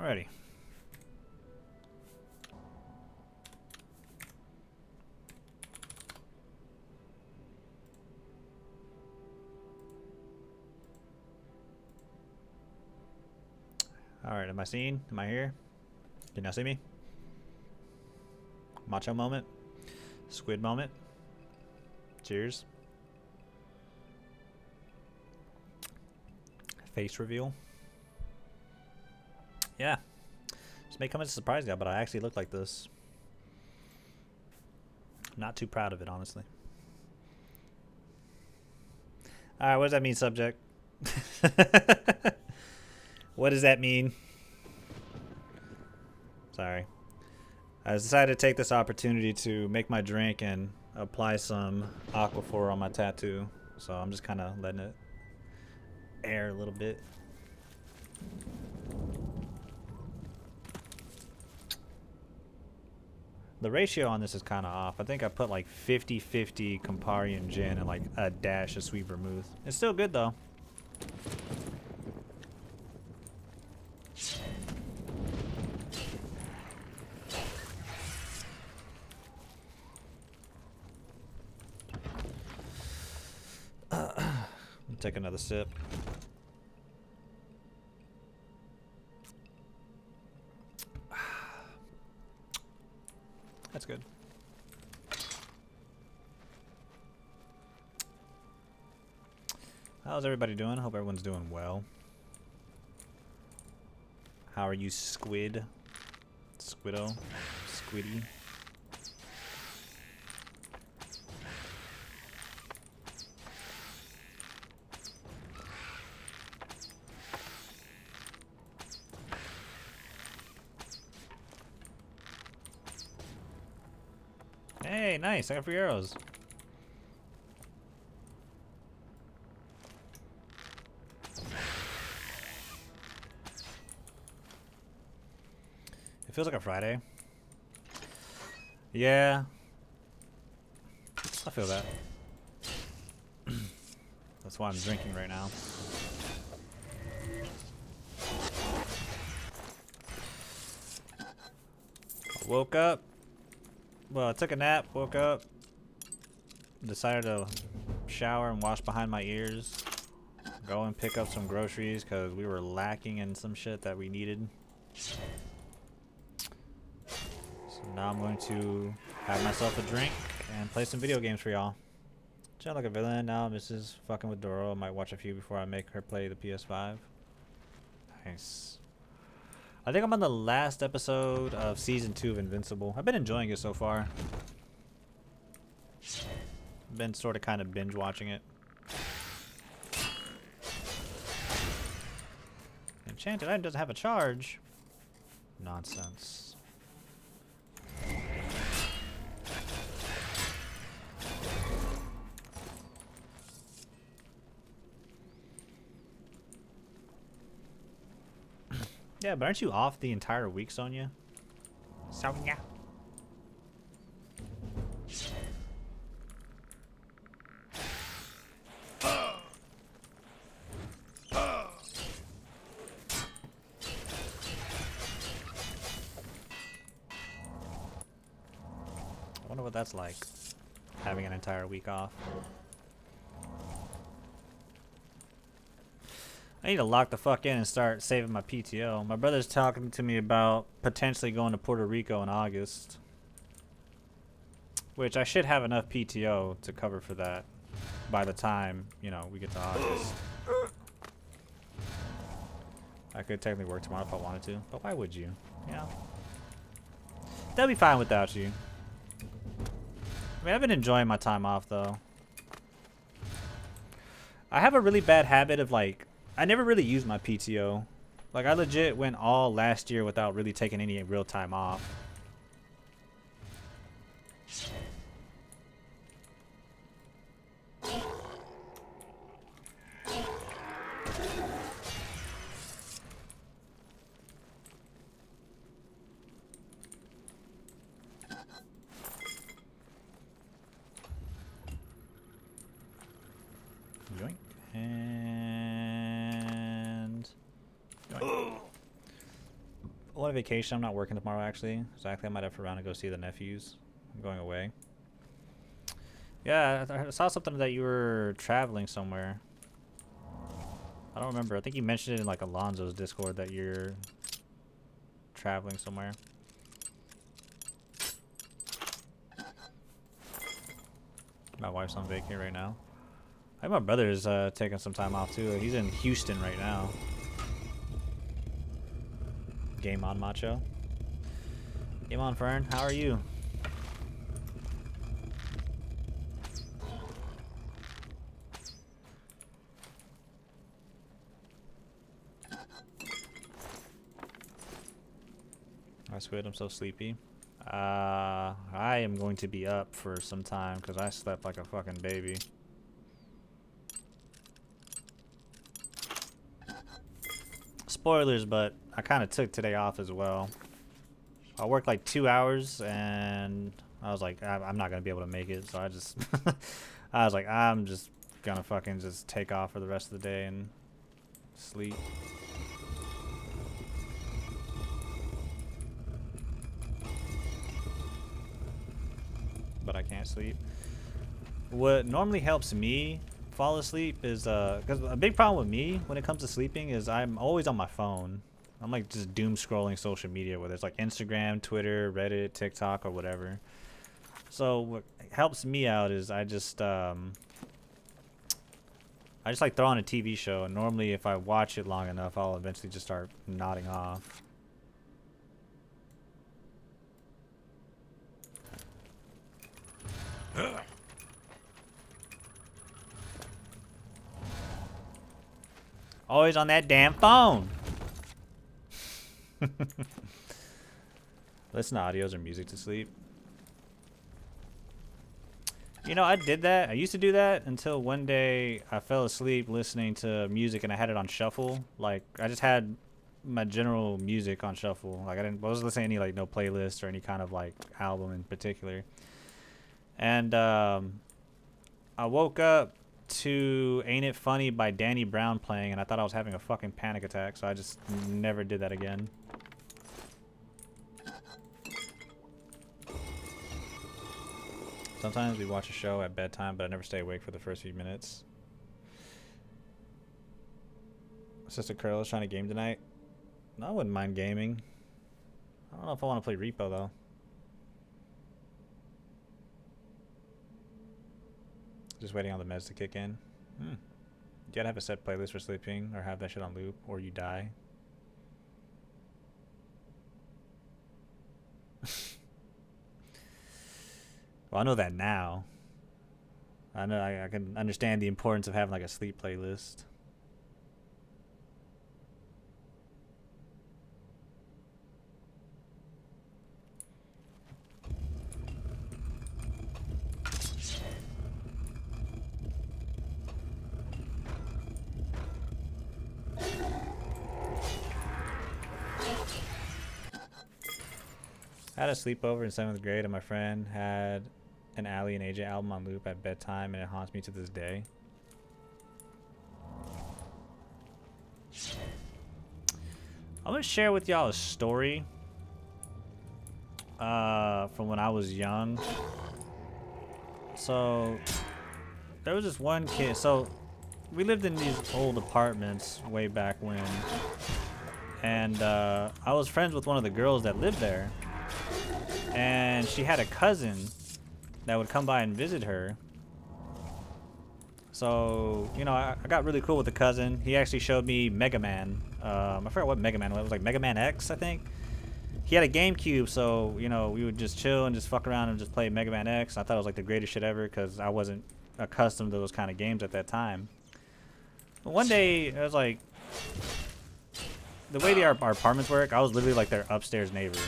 Alrighty. Alright, am I seen? Am I here? Can y'all see me? Macho moment. Squid moment. Cheers. Face reveal. Yeah. This may come as a surprise, y'all, but I actually look like this. Not too proud of it, honestly. Alright, what does that mean, subject? What does that mean? Sorry. I decided to take this opportunity to make my drink and apply some Aquaphor on my tattoo. So I'm just kind of letting it air a little bit. The ratio on this is kind of off. I think I put like 50-50 Campari and gin and like a dash of sweet vermouth. It's still good though. Take another sip. That's good. How's everybody doing? Hope everyone's doing well. How are you, Squid? Squiddo? Squiddy? Hey, nice. I got free arrows. It feels like a Friday. Yeah. I feel that. That's why I'm drinking right now. I woke up. Well, I took a nap, woke up, decided to shower and wash behind my ears, go and pick up some groceries because we were lacking in some shit that we needed. So now I'm going to have myself a drink and play some video games for y'all. Sound like a villain now. Mrs. fucking with Doro. I might watch a few before I make her play the PS5. Nice. I think I'm on the last episode of Season 2 of Invincible. I've been enjoying it so far. Been sort of kind of binge watching it. Enchanted item doesn't have a charge. Nonsense. Yeah, but aren't you off the entire week, Sonya? Sonya. I wonder what that's like, having an entire week off. I need to lock the fuck in and start saving my PTO. My brother's talking to me about potentially going to Puerto Rico in August. Which I should have enough PTO to cover for that by the time, you know, we get to August. I could technically work tomorrow if I wanted to, but why would you? Yeah. That'd be fine without you. I mean, I've been enjoying my time off, though. I have a really bad habit of, like, I never really used my PTO. Like, I legit went all last year without really taking any real time off. Yoink. And... yoink. vacation. I'm not working tomorrow, actually. Exactly, I might have to run and go see the nephews. I'm going away. Yeah, I saw something that you were traveling somewhere. I don't remember. I think you mentioned it in like Alonzo's Discord that you're traveling somewhere. My wife's on vacay right now. I think my brother is taking some time off too. He's in Houston right now. Game on, Macho. Game on, Fern. How are you? I squid. I'm so sleepy. I am going to be up for some time because I slept like a fucking baby. Spoilers, but I kind of took today off as well. I worked like 2 hours and I was like, I'm not going to be able to make it. So I just, I was like, I'm just going to fucking just take off for the rest of the day and sleep. But I can't sleep. What normally helps me fall asleep is because a big problem with me when it comes to sleeping is I'm always on my phone. I'm like just doom scrolling social media, whether it's like Instagram, Twitter, Reddit, TikTok, or whatever. So what helps me out is I just like throw on a TV show, and normally if I watch it long enough, I'll eventually just start nodding off. Always on that damn phone. Listen to audios or music to sleep. You know, I did that. I used to do that until one day I fell asleep listening to music and I had it on shuffle. Like, I just had my general music on shuffle. Like, I wasn't listening to any, like, no playlist or any kind of, like, album in particular. And, I woke up to Ain't It Funny by Danny Brown playing, and I thought I was having a fucking panic attack, so I just never did that again. Sometimes we watch a show at bedtime, but I never stay awake for the first few minutes. Sister Curl is trying to game tonight. No, I wouldn't mind gaming. I don't know if I want to play Repo, though. Just waiting on the meds to kick in. You gotta have a set playlist for sleeping, or have that shit on loop, or you die. Well, I know that now. I know I can understand the importance of having like a sleep playlist. I had a sleepover in 7th grade and my friend had an Ally and AJ album on loop at bedtime and it haunts me to this day. I'm gonna share with y'all a story from when I was young. So there was this one kid, so we lived in these old apartments way back when, and I was friends with one of the girls that lived there. And she had a cousin that would come by and visit her. So, you know, I got really cool with the cousin. He actually showed me Mega Man. I forgot what Mega Man was. It was like Mega Man X, I think. He had a GameCube, so, you know, we would just chill and just fuck around and just play Mega Man X. I thought it was like the greatest shit ever because I wasn't accustomed to those kind of games at that time. But one day, it was like, the way our apartments work, I was literally like their upstairs neighbor.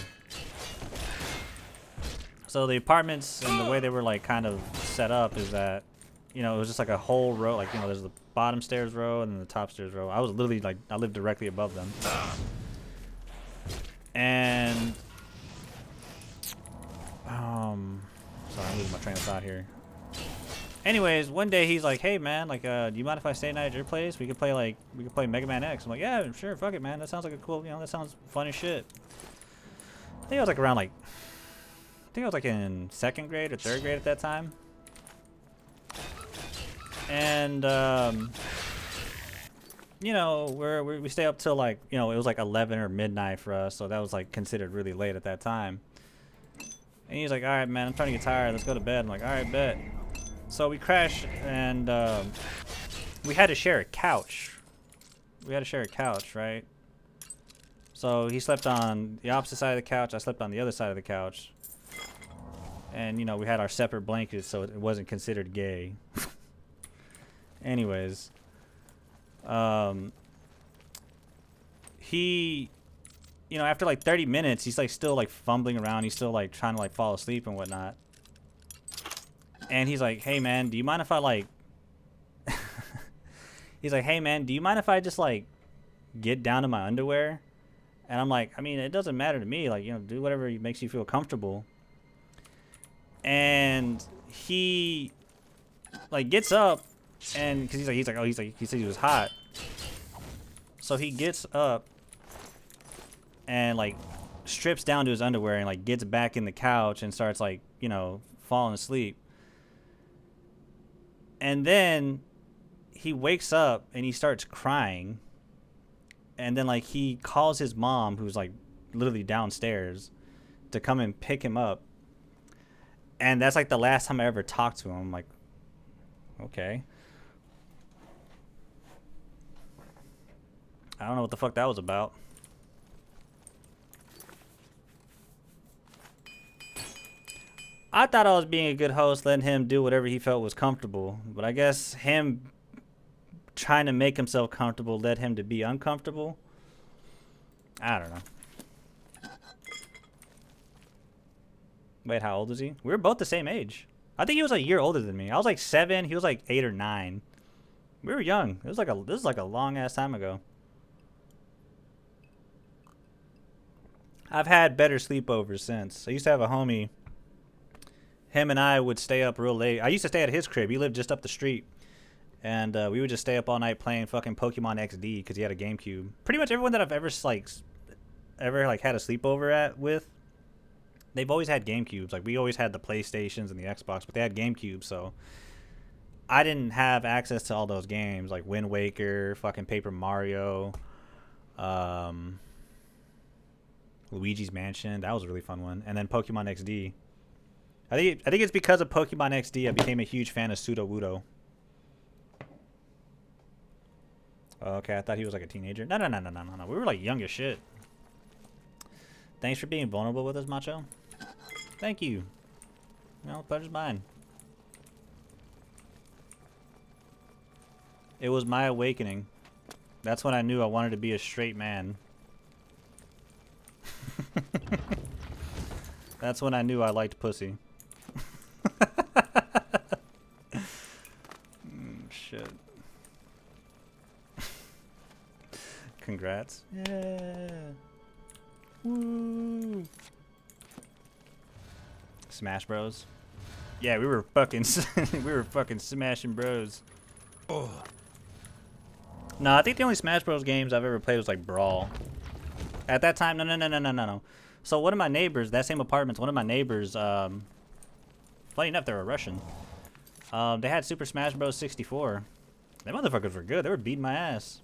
So the apartments and the way they were like kind of set up is that, you know, it was just like a whole row. Like, you know, there's the bottom stairs row and then the top stairs row. I was literally like, I lived directly above them. And, sorry, I'm losing my train of thought here. Anyways, one day he's like, hey man, like, do you mind if I stay night at your place? We could play Mega Man X. I'm like, yeah, sure, fuck it, man. That sounds like a cool, you know, that sounds fun as shit. I think I was like around like, I think I was like in 2nd grade or 3rd grade at that time. And, you know, we stay up till like, you know, it was like 11 or midnight for us. So that was like considered really late at that time. And he's like, all right, man, I'm starting to get tired. Let's go to bed. I'm like, all right, bet. So we crashed and we had to share a couch. We had to share a couch, right? So he slept on the opposite side of the couch. I slept on the other side of the couch. And, you know, we had our separate blankets, so it wasn't considered gay. Anyways. He, you know, after like 30 minutes, he's like still like fumbling around. He's still like trying to like fall asleep and whatnot. And he's like, hey, man, do you mind if I like... He's like, hey, man, do you mind if I just like get down to my underwear? And I'm like, I mean, it doesn't matter to me. Like, you know, do whatever makes you feel comfortable. And he like gets up and because he said he was hot. So he gets up and like strips down to his underwear and like gets back in the couch and starts like, you know, falling asleep. And then he wakes up and he starts crying. And then like he calls his mom, who's like literally downstairs, to come and pick him up. And that's like the last time I ever talked to him. I'm like, okay. I don't know what the fuck that was about. I thought I was being a good host, letting him do whatever he felt was comfortable. But I guess him trying to make himself comfortable led him to be uncomfortable. I don't know. Wait, how old is he? We were both the same age. I think he was like a year older than me. I was like 7. He was like 8 or 9. We were young. This is like a long ass time ago. I've had better sleepovers since. I used to have a homie. Him and I would stay up real late. I used to stay at his crib. He lived just up the street. And we would just stay up all night playing fucking Pokemon XD because he had a GameCube. Pretty much everyone that I've ever had a sleepover with, they've always had GameCubes. Like, we always had the PlayStations and the Xbox, but they had GameCubes, so I didn't have access to all those games, like Wind Waker, fucking Paper Mario, Luigi's Mansion. That was a really fun one. And then Pokemon XD. I think it's because of Pokemon XD I became a huge fan of Sudowoodo. Okay, I thought he was like a teenager. No. We were like young as shit. Thanks for being vulnerable with us, Macho. Thank you. No, pleasure's mine. It was my awakening. That's when I knew I wanted to be a straight man. That's when I knew I liked pussy. Shit. Congrats. Yeah. Woo. Smash Bros. Yeah, we were fucking smashing bros. Oh. No, I think the only Smash Bros games I've ever played was like Brawl. At that time, no. So one of my neighbors, that same apartment, one of my neighbors, funny enough, they were Russian. They had Super Smash Bros. 64. Them motherfuckers were good. They were beating my ass.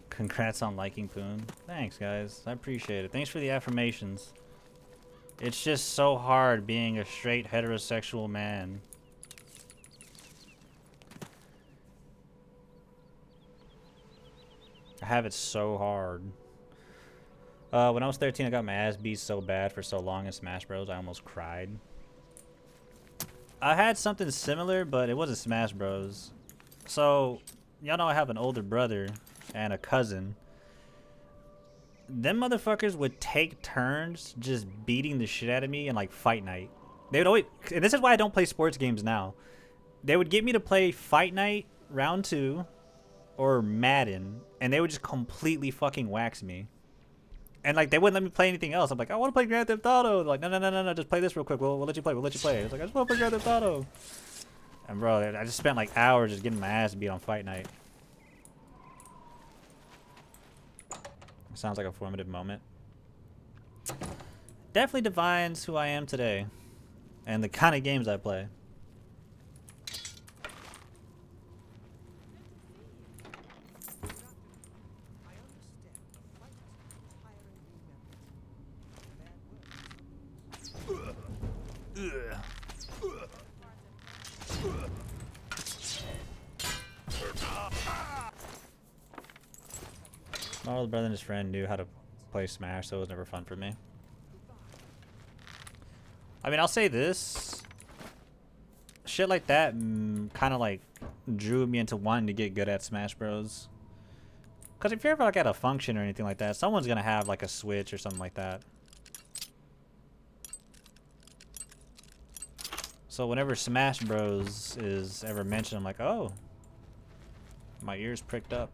Congrats on liking Poon. Thanks, guys. I appreciate it. Thanks for the affirmations. It's just so hard being a straight heterosexual man. I have it so hard. When I was 13, I got my ass beat so bad for so long in Smash Bros. I almost cried. I had something similar, but it wasn't Smash Bros. So, y'all know I have an older brother and a cousin. Them motherfuckers would take turns just beating the shit out of me in like Fight Night. They would always, and this is why I don't play sports games now. They would get me to play Fight Night Round 2 or Madden, and they would just completely fucking wax me. And like they wouldn't let me play anything else. I'm like, I want to play Grand Theft Auto. They're like, no, just play this real quick. We'll let you play. We'll let you play. I was like, I just want to play Grand Theft Auto. And bro, I just spent like hours just getting my ass beat on fight night. Sounds like a formative moment. Definitely defines who I am today and the kind of games I play. My older brother and his friend knew how to play Smash, so it was never fun for me. I mean, I'll say this. Shit like that kind of like drew me into wanting to get good at Smash Bros. Because if you're ever like at a function or anything like that, someone's going to have like a Switch or something like that. So whenever Smash Bros is ever mentioned, I'm like, oh, my ears pricked up.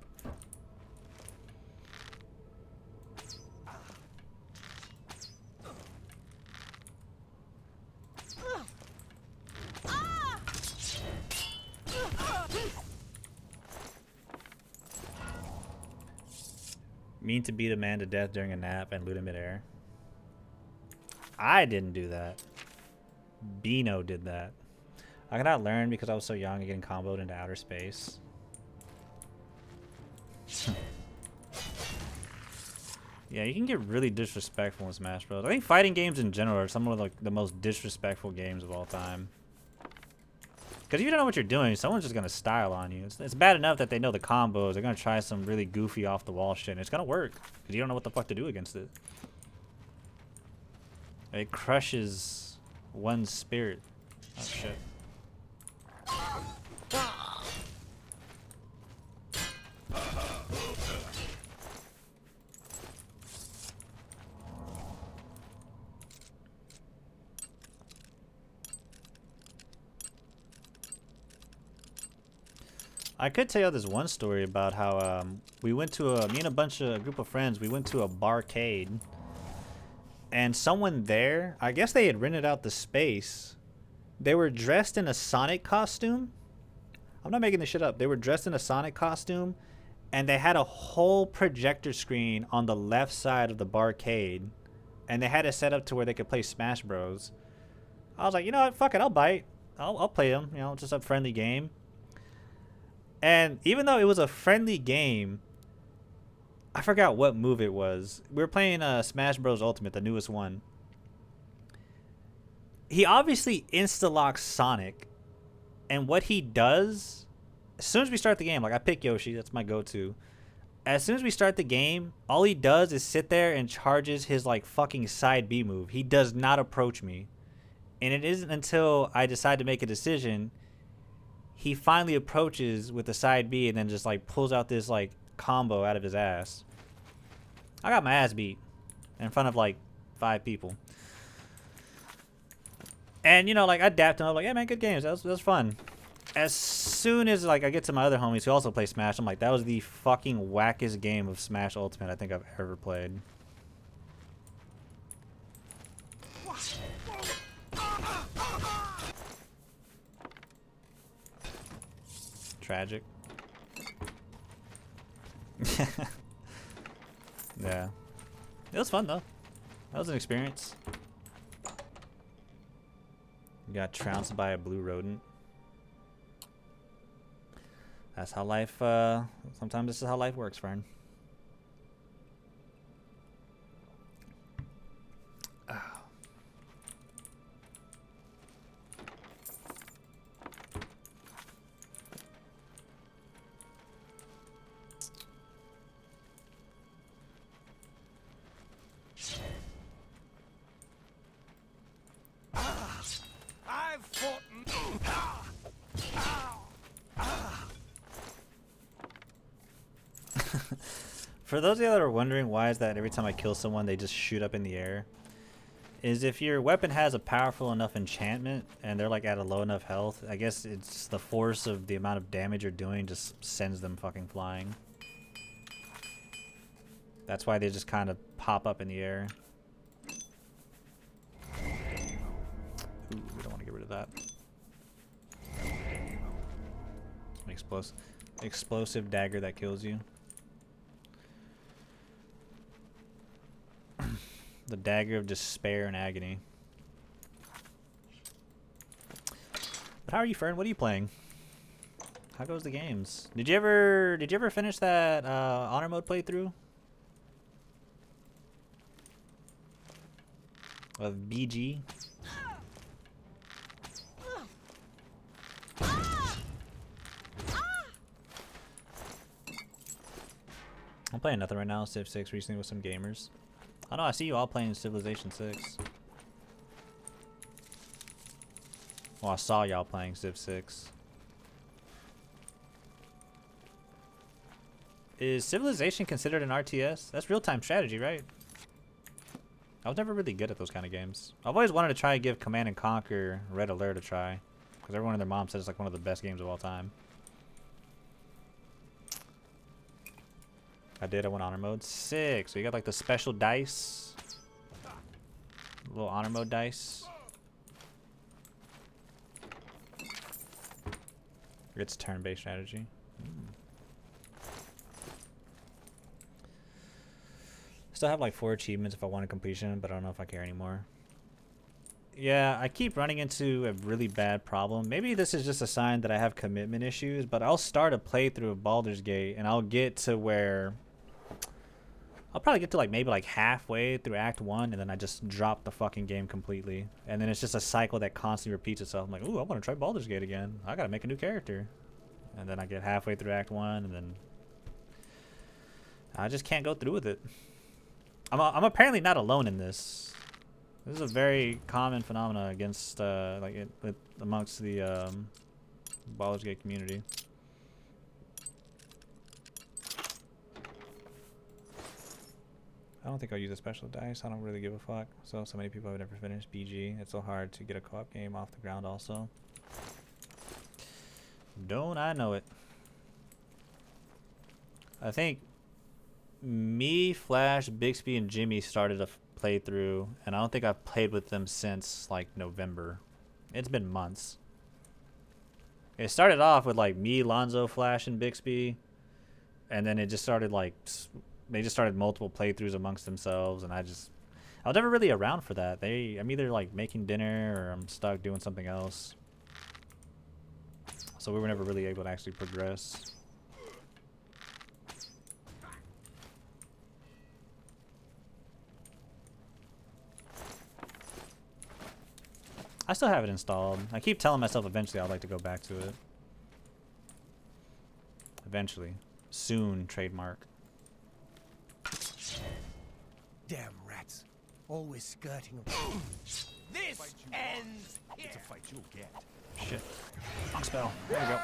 Mean to beat a man to death during a nap and loot him midair. I didn't do that. Bino did that. I cannot learn because I was so young and getting comboed into outer space. Yeah, you can get really disrespectful in Smash Bros. I think fighting games in general are some of like the most disrespectful games of all time. Because if you don't know what you're doing, someone's just going to style on you. It's bad enough that they know the combos. They're going to try some really goofy off-the-wall shit, and it's going to work. Because you don't know what the fuck to do against it. It crushes one's spirit. Oh, shit. I could tell you this one story about how we went to me and a group of friends, we went to a barcade, and someone there, I guess they had rented out the space. They were dressed in a Sonic costume. I'm not making this shit up. They were dressed in a Sonic costume, and they had a whole projector screen on the left side of the barcade, and they had it set up to where they could play Smash Bros. I was like, you know what, fuck it, I'll bite. I'll play them. You know, just a friendly game. And even though it was a friendly game, I forgot what move it was. We were playing Smash Bros. Ultimate, the newest one. He obviously insta-locks Sonic. And what he does, as soon as we start the game, like I pick Yoshi, that's my go-to. As soon as we start the game, all he does is sit there and charges his like fucking side B move. He does not approach me. And it isn't until I decide to make a decision he finally approaches with the side B and then just like pulls out this like combo out of his ass. I got my ass beat in front of like 5 people. And you know, like I dapped him up like, yeah man, good games. That was fun. As soon as like I get to my other homies who also play Smash, I'm like, that was the fucking wackest game of Smash Ultimate I think I've ever played. Tragic. Yeah. It was fun though. That was an experience. Got trounced by a blue rodent. That's how life, sometimes this is how life works, friend. For those of you that are wondering why is that every time I kill someone they just shoot up in the air, is if your weapon has a powerful enough enchantment and they're like at a low enough health, I guess it's the force of the amount of damage you're doing just sends them fucking flying. That's why they just kind of pop up in the air. Ooh, we don't want to get rid of that. Explosive dagger that kills you. The dagger of despair and agony. But how are you, Fern? What are you playing? How goes the games? Did you ever finish that honor mode playthrough of BG? I'm playing nothing right now. Civ 6 recently with some gamers. I know I see you all playing Civilization 6. Well, I saw y'all playing Civ 6. Is Civilization considered an RTS? That's real-time strategy, right? I was never really good at those kind of games. I've always wanted to try and give Command and Conquer Red Alert a try. Because everyone and their mom says it's like one of the best games of all time. I did. I went honor mode. Sick. So you got like the special dice. Little honor mode dice. It's turn-based strategy. Still have like 4 achievements if I want a completion, but I don't know if I care anymore. Yeah, I keep running into a really bad problem. Maybe this is just a sign that I have commitment issues, but I'll start a playthrough of Baldur's Gate and I'll get to where I'll probably get to like maybe like halfway through Act 1 and then I just drop the fucking game completely. And then it's just a cycle that constantly repeats itself. I'm like, ooh, I want to try Baldur's Gate again. I gotta make a new character. And then I get halfway through Act 1 and then I just can't go through with it. I'm apparently not alone in this. This is a very common phenomena against amongst the Baldur's Gate community. I don't think I'll use a special dice. I don't really give a fuck. So many people have never finished BG. It's so hard to get a co-op game off the ground also. Don't I know it. I think me, Flash, Bixby, and Jimmy started a playthrough, and I don't think I've played with them since like November. It's been months. It started off with like me, Lonzo, Flash, and Bixby, and then it just started like they just started multiple playthroughs amongst themselves, and I was never really around for that. I'm either like making dinner or I'm stuck doing something else, so we were never really able to actually progress. I still have it installed. I keep telling myself eventually I'd like to go back to it. Eventually. Soon, trademark. Damn rats. Always skirting. This ends here. It's a fight you'll get. Shit. Wrong spell. There we go.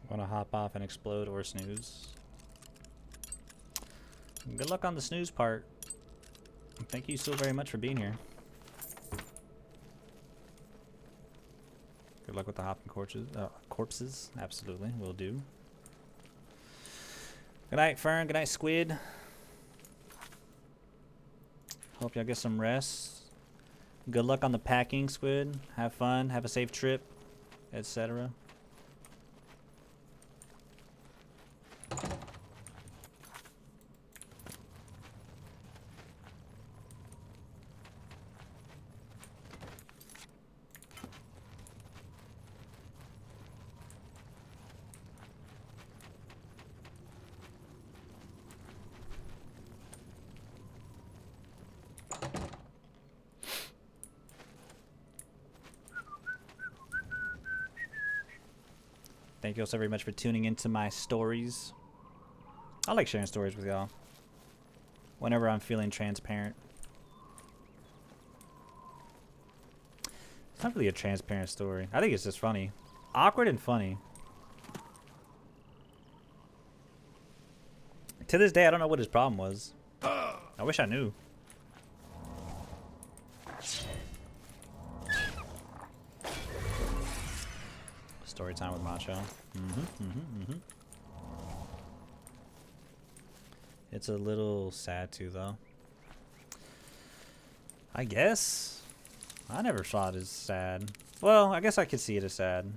Want to hop off and explode or snooze? Good luck on the snooze part. Thank you so very much for being here. Good luck with the hopping corpses. Absolutely, will do. Good night, Fern. Good night, Squid. Hope y'all get some rest. Good luck on the packing, Squid. Have fun. Have a safe trip, etc. Thank you all so very much for tuning into my stories. I like sharing stories with y'all. Whenever I'm feeling transparent. It's not really a transparent story. I think it's just funny. Awkward and funny. To this day, I don't know what his problem was. I wish I knew. Story time with Macho. It's a little sad too, though. I guess. I never saw it as sad. Well, I guess I could see it as sad.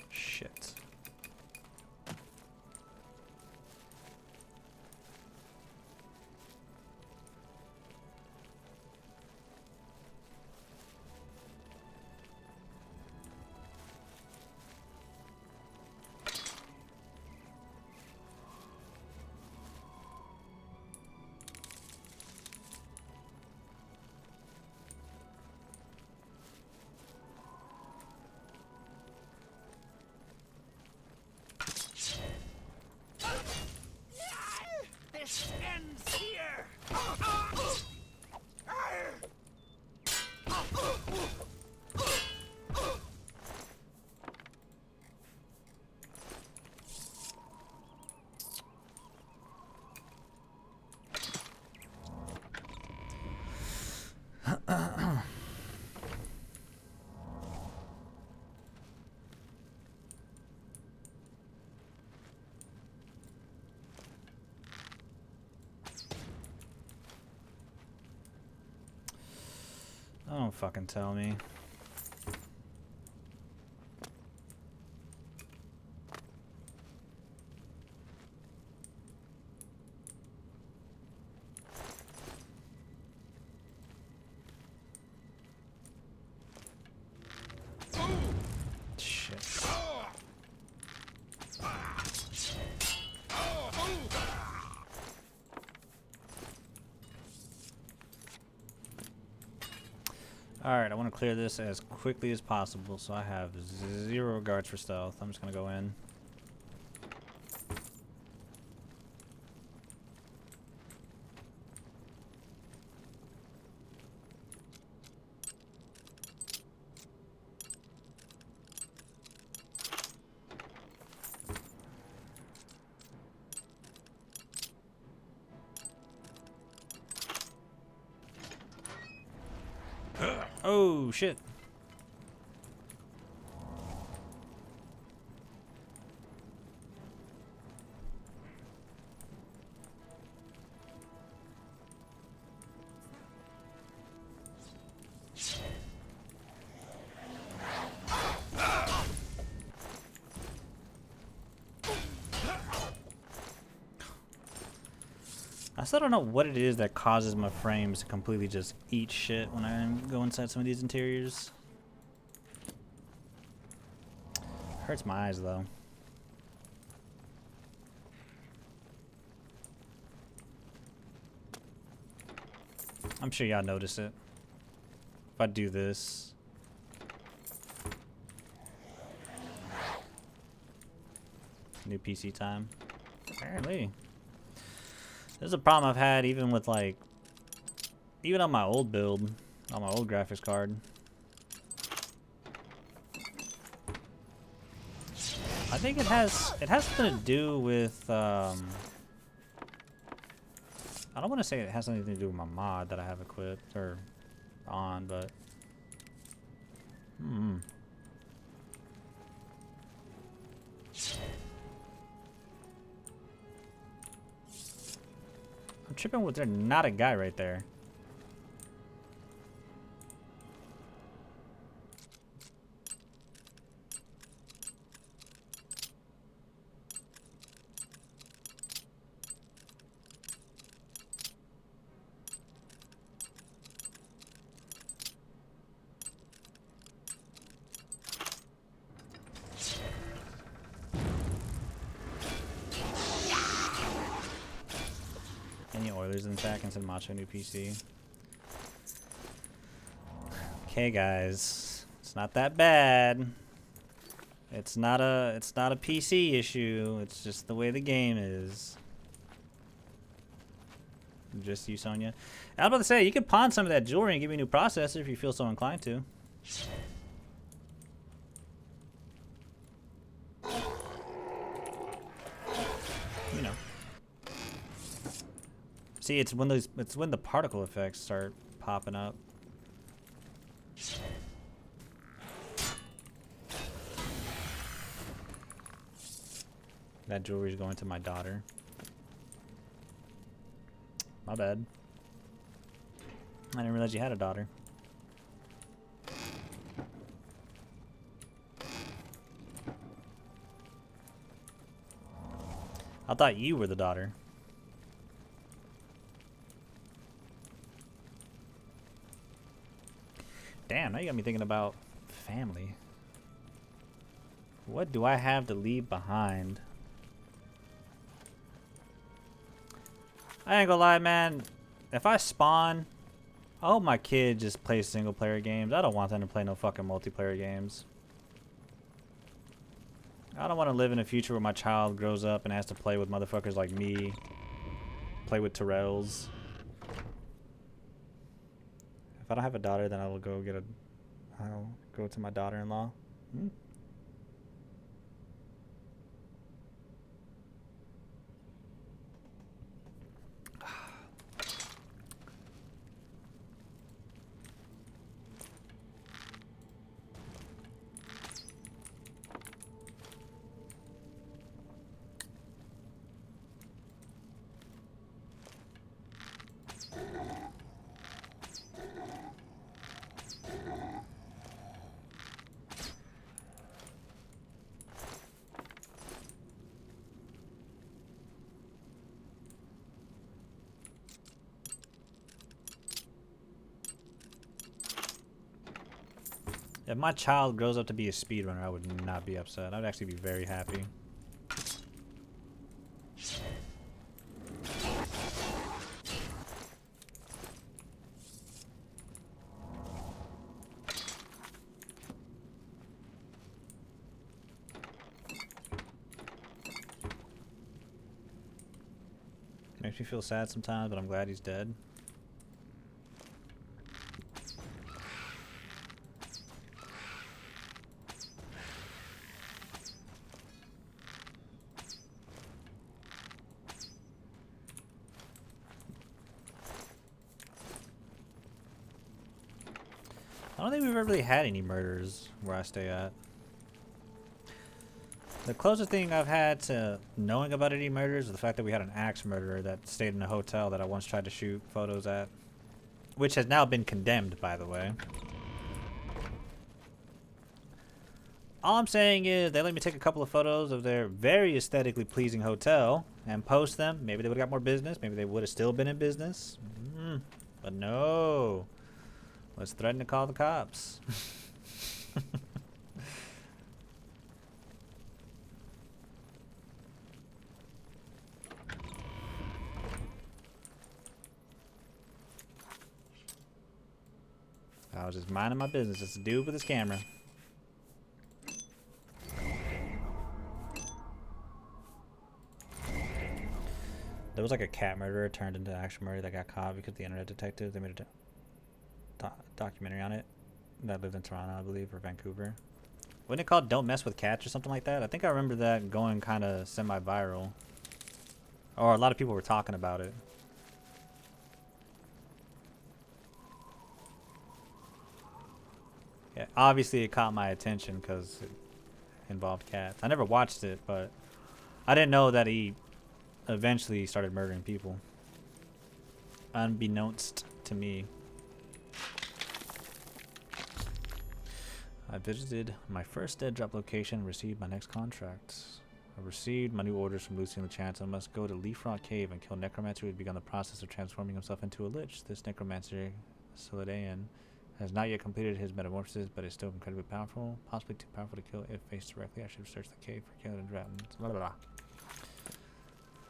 Shit. This ends here! Don't fucking tell me. Shit. Alright, I want to clear this as quickly as possible, so I have 0 regards for stealth. I'm just going to go in. Oh, shit. I still don't know what it is that causes my frames to completely just eat shit when I go inside some of these interiors. Hurts my eyes though. I'm sure y'all notice it. If I do this. New PC time. Apparently. This is a problem I've had even with like, even on my old build, on my old graphics card. I think it has something to do with, I don't want to say it has something to do with my mod that I have equipped or on, but, I'm tripping with there not a guy right there. Any Oilers in chat can send Macho a new PC. Okay, guys, it's not that bad. It's not a PC issue. It's just the way the game is. Just you, Sonya. I was about to say, you could pawn some of that jewelry and give me a new processor if you feel so inclined to. You know. See, it's when the particle effects start popping up. That jewelry's going to my daughter. My bad. I didn't realize you had a daughter. I thought you were the daughter. Damn, now you got me thinking about family. What do I have to leave behind? I ain't gonna lie, man. If I spawn, I hope my kid just plays single player games. I don't want them to play no fucking multiplayer games. I don't want to live in a future where my child grows up and has to play with motherfuckers like me. Play with Terrells. If I don't have a daughter, then I'll go to my daughter-in-law. If my child grows up to be a speedrunner, I would not be upset. I would actually be very happy. Makes me feel sad sometimes, but I'm glad he's dead. I don't think we've ever really had any murders where I stay at. The closest thing I've had to knowing about any murders is the fact that we had an axe murderer that stayed in a hotel that I once tried to shoot photos at. Which has now been condemned, by the way. All I'm saying is they let me take a couple of photos of their very aesthetically pleasing hotel and post them. Maybe they would have got more business. Maybe they would have still been in business. But no. Let's threaten to call the cops. I was just minding my business. It's a dude with his camera. There was like a cat murderer turned into action murder that got caught because the internet detectives, they made a documentary on it that lived in Toronto, I believe, or Vancouver. Wasn't it called Don't Mess with Cats or something like that? I think I remember that going kind of semi-viral. Or a lot of people were talking about it. Yeah, obviously it caught my attention because it involved cats. I never watched it, but I didn't know that he eventually started murdering people. Unbeknownst to me. I visited my first dead drop location and received my next contract. I received my new orders from Lucy and LeChance. I must go to Leaf Rock Cave and kill Necromancer who had begun the process of transforming himself into a lich. This Necromancer, Solidaean, has not yet completed his metamorphosis, but is still incredibly powerful. Possibly too powerful to kill if faced directly. I should have searched the cave for killing and dragons. Blah, blah, blah.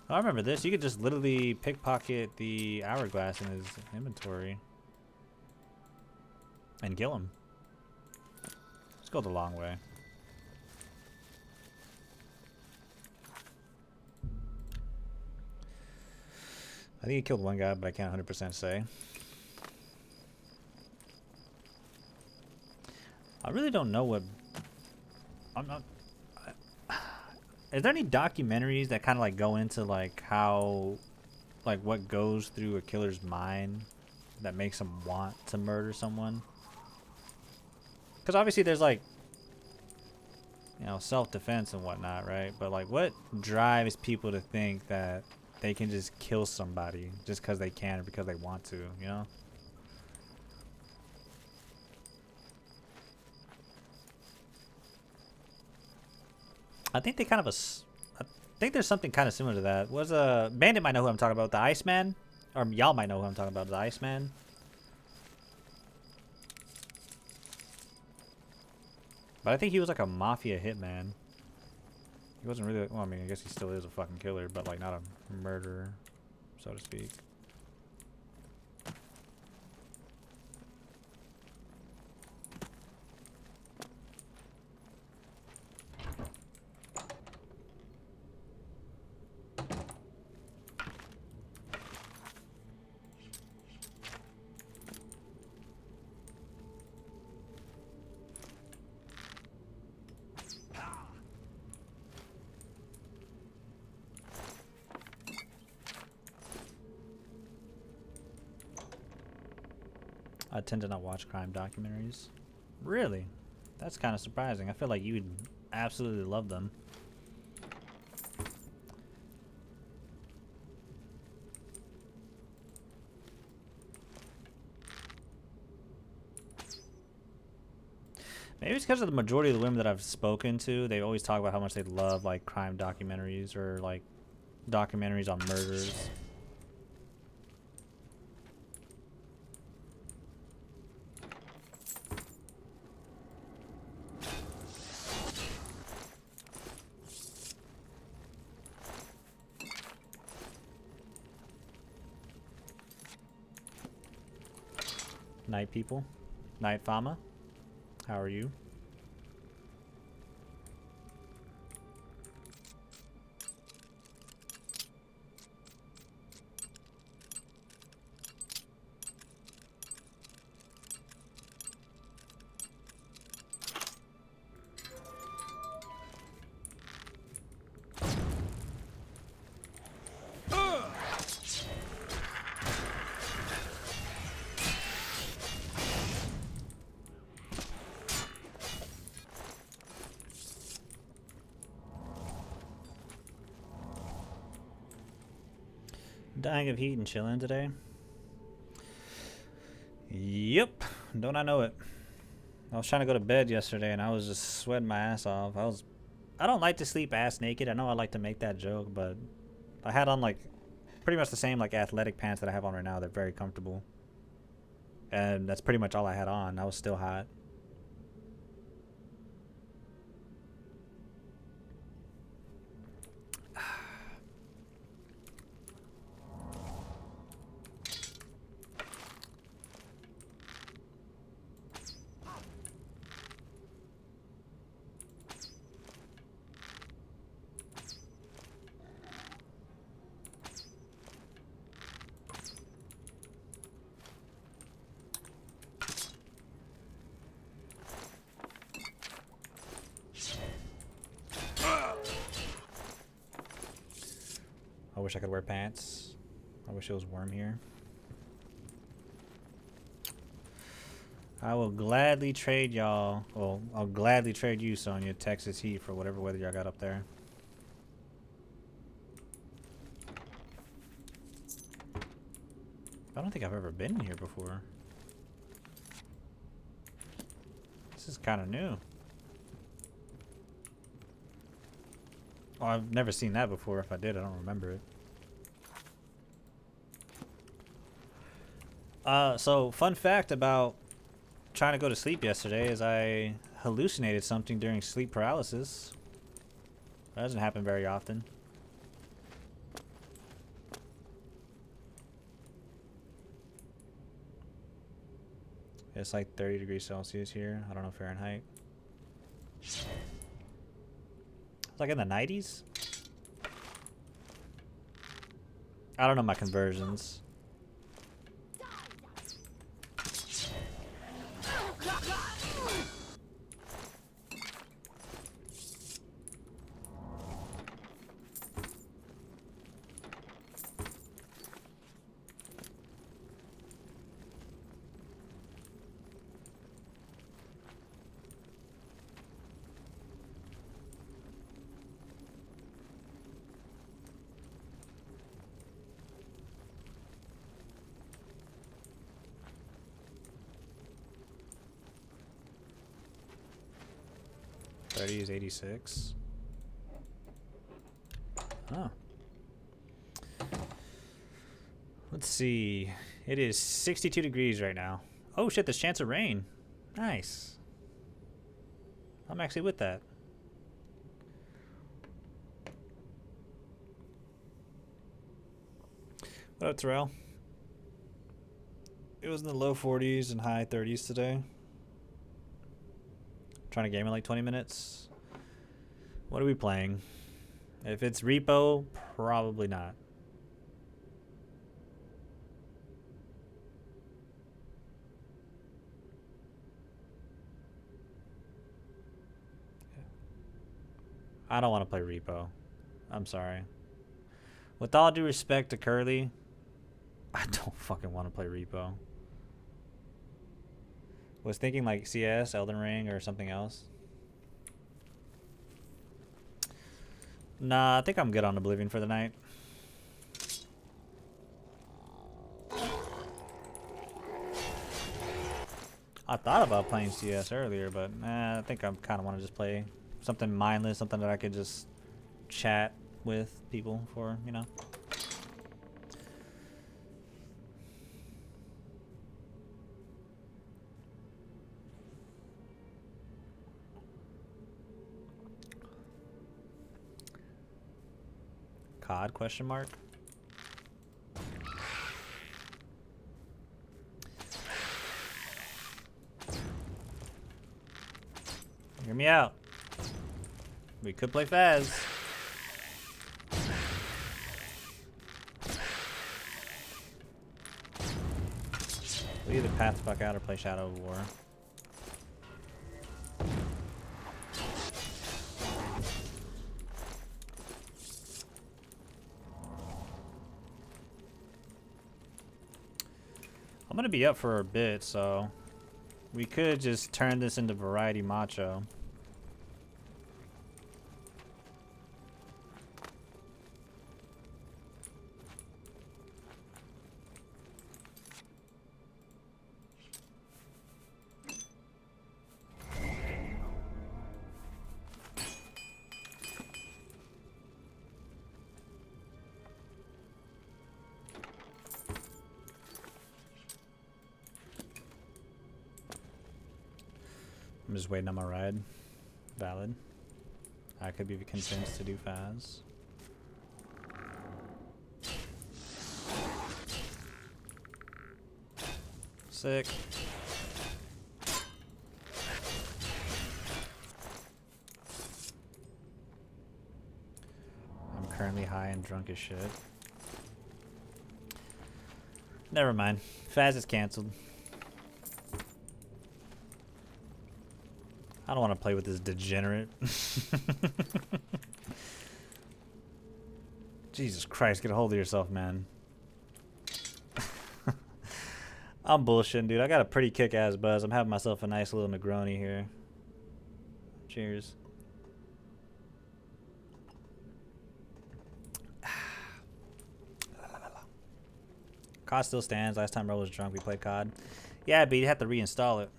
I remember this. You could just literally pickpocket the hourglass in his inventory. And kill him. Let's go the long way. I think he killed one guy, but I can't 100% say. I really don't know what... I'm not... Is there any documentaries that kind of like go into like how... like what goes through a killer's mind that makes him want to murder someone? Because obviously there's like... you know, self-defense and whatnot, right? But like what drives people to think that they can just kill somebody just because they can or because they want to, you know? I think they kind of I think there's something kind of similar to that. Was a Bandit might know who I'm talking about, the Iceman, or y'all might know who I'm talking about, the Iceman. But I think he was like a mafia hitman. He wasn't really, well, I mean, I guess he still is a fucking killer, but like not a murderer, so to speak. I tend to not watch crime documentaries. Really? That's kind of surprising. I feel like you would absolutely love them. Maybe it's because of the majority of the women that I've spoken to. They always talk about how much they love like crime documentaries or like documentaries on murders. Night people. Night Fama. How are you? Dying of heat and chilling today. Yep, don't I know it. I was trying to go to bed yesterday and I was just sweating my ass off. I don't like to sleep ass naked. I know I like to make that joke, but I had on like pretty much the same like athletic pants that I have on right now. They're very comfortable. And that's pretty much all I had on. I was still hot. I wish I could wear pants. I wish it was warm here. I will gladly trade y'all. Well, I'll gladly trade you, Sonya, Texas heat for whatever weather y'all got up there. I don't think I've ever been here before. This is kind of new. Oh, I've never seen that before. If I did, I don't remember it. So fun fact about trying to go to sleep yesterday is I hallucinated something during sleep paralysis. That doesn't happen very often. It's like 30 degrees Celsius here. I don't know Fahrenheit. It's like in the 90s? I don't know my conversions. Is 86. Oh. Let's see. It is 62 degrees right now. Oh shit, there's chance of rain. Nice. I'm actually with that. What up, Terrell? It was in the low 40s and high 30s today. Trying to game in like 20 minutes. What are we playing? If it's repo, probably not. I don't want to play repo. I'm sorry. With all due respect to Curly, I don't fucking want to play repo. Was thinking like CS, Elden Ring, or something else. Nah, I think I'm good on Oblivion for the night. I thought about playing CS earlier, but I think I kind of want to just play something mindless, something that I could just chat with people for, you know. COD question mark? Hear me out. We could play Faz. We either path the fuck out or play Shadow of War. I'm gonna be up for a bit, so we could just turn this into Variety Macho. I'm just waiting on my ride. Valid. I could be convinced to do Faz. Sick. I'm currently high and drunk as shit. Never mind. Faz is canceled. I don't want to play with this degenerate. Jesus Christ, get a hold of yourself, man. I'm bullshitting, dude. I got a pretty kick-ass buzz. I'm having myself a nice little Negroni here. Cheers. COD still stands. Last time Ro was drunk, we played COD. Yeah, but you'd have to reinstall it.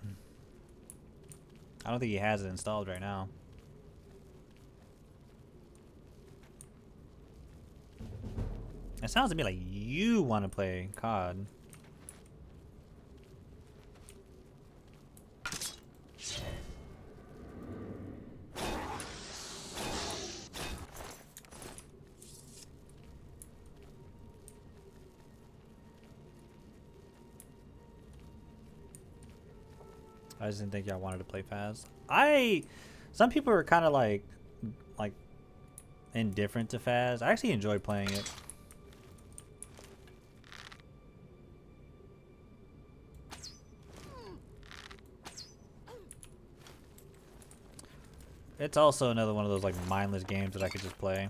I don't think he has it installed right now. It sounds to me like you want to play COD. I just didn't think y'all wanted to play fast. Some people are kind of like indifferent to Faz. I actually enjoy playing it. It's also another one of those like mindless games that I could just play.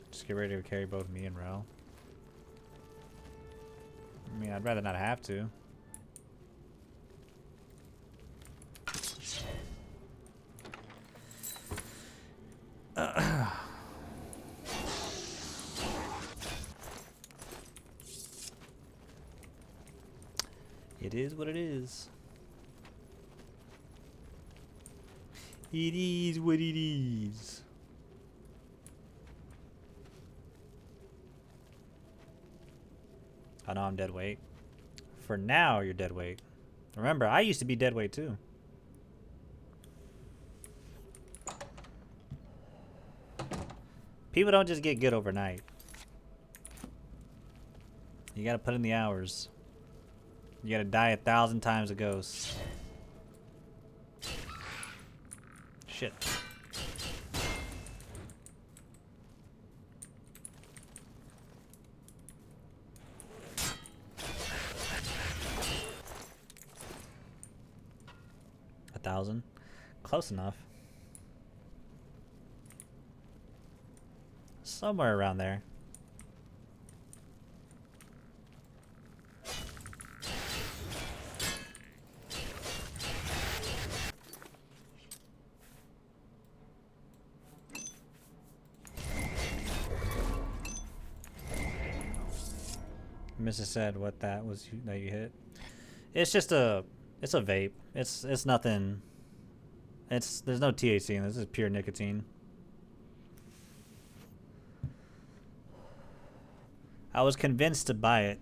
Just get ready to carry both me and Rel. I mean, I'd rather not have to. It is what it is. It is what it is. I know I'm dead weight. For now, you're dead weight. Remember, I used to be dead weight too. People don't just get good overnight. You gotta put in the hours. You gotta die 1,000 times a ghost. Shit. A 1,000? Close enough. Somewhere around there. Mrs. said what that was that you hit. It's just it's a vape. It's nothing. There's no THC in this. This is pure nicotine. I was convinced to buy it.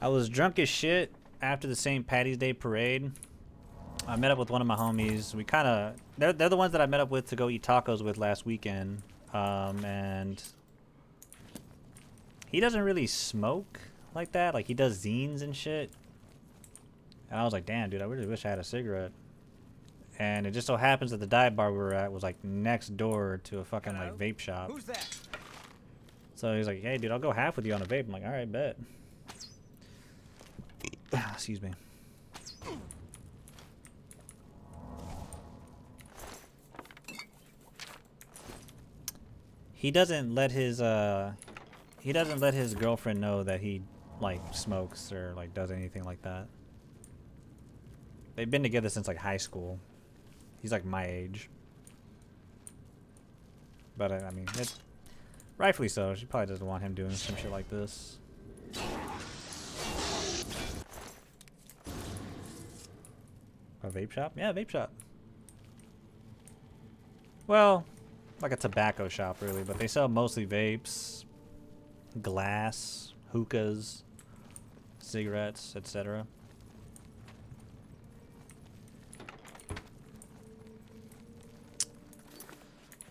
I was drunk as shit after the St. Patty's Day parade. I met up with one of my homies. We kind of they're the ones that I met up with to go eat tacos with last weekend. And he doesn't really smoke like that. Like, he does zines and shit. And I was like, damn, dude, I really wish I had a cigarette. And it just so happens that the dive bar we were at was like next door to a fucking like vape shop. Who's that? So he's like, hey, dude, I'll go half with you on a vape. I'm like, all right, bet. Excuse me. He doesn't let his girlfriend know that he like smokes or like does anything like that. They've been together since like high school. He's like my age. But I mean, it's rightfully so. She probably doesn't want him doing some shit like this. A vape shop? Yeah, vape shop. Well, like a tobacco shop really, but they sell mostly vapes, glass, hookahs, cigarettes, etc.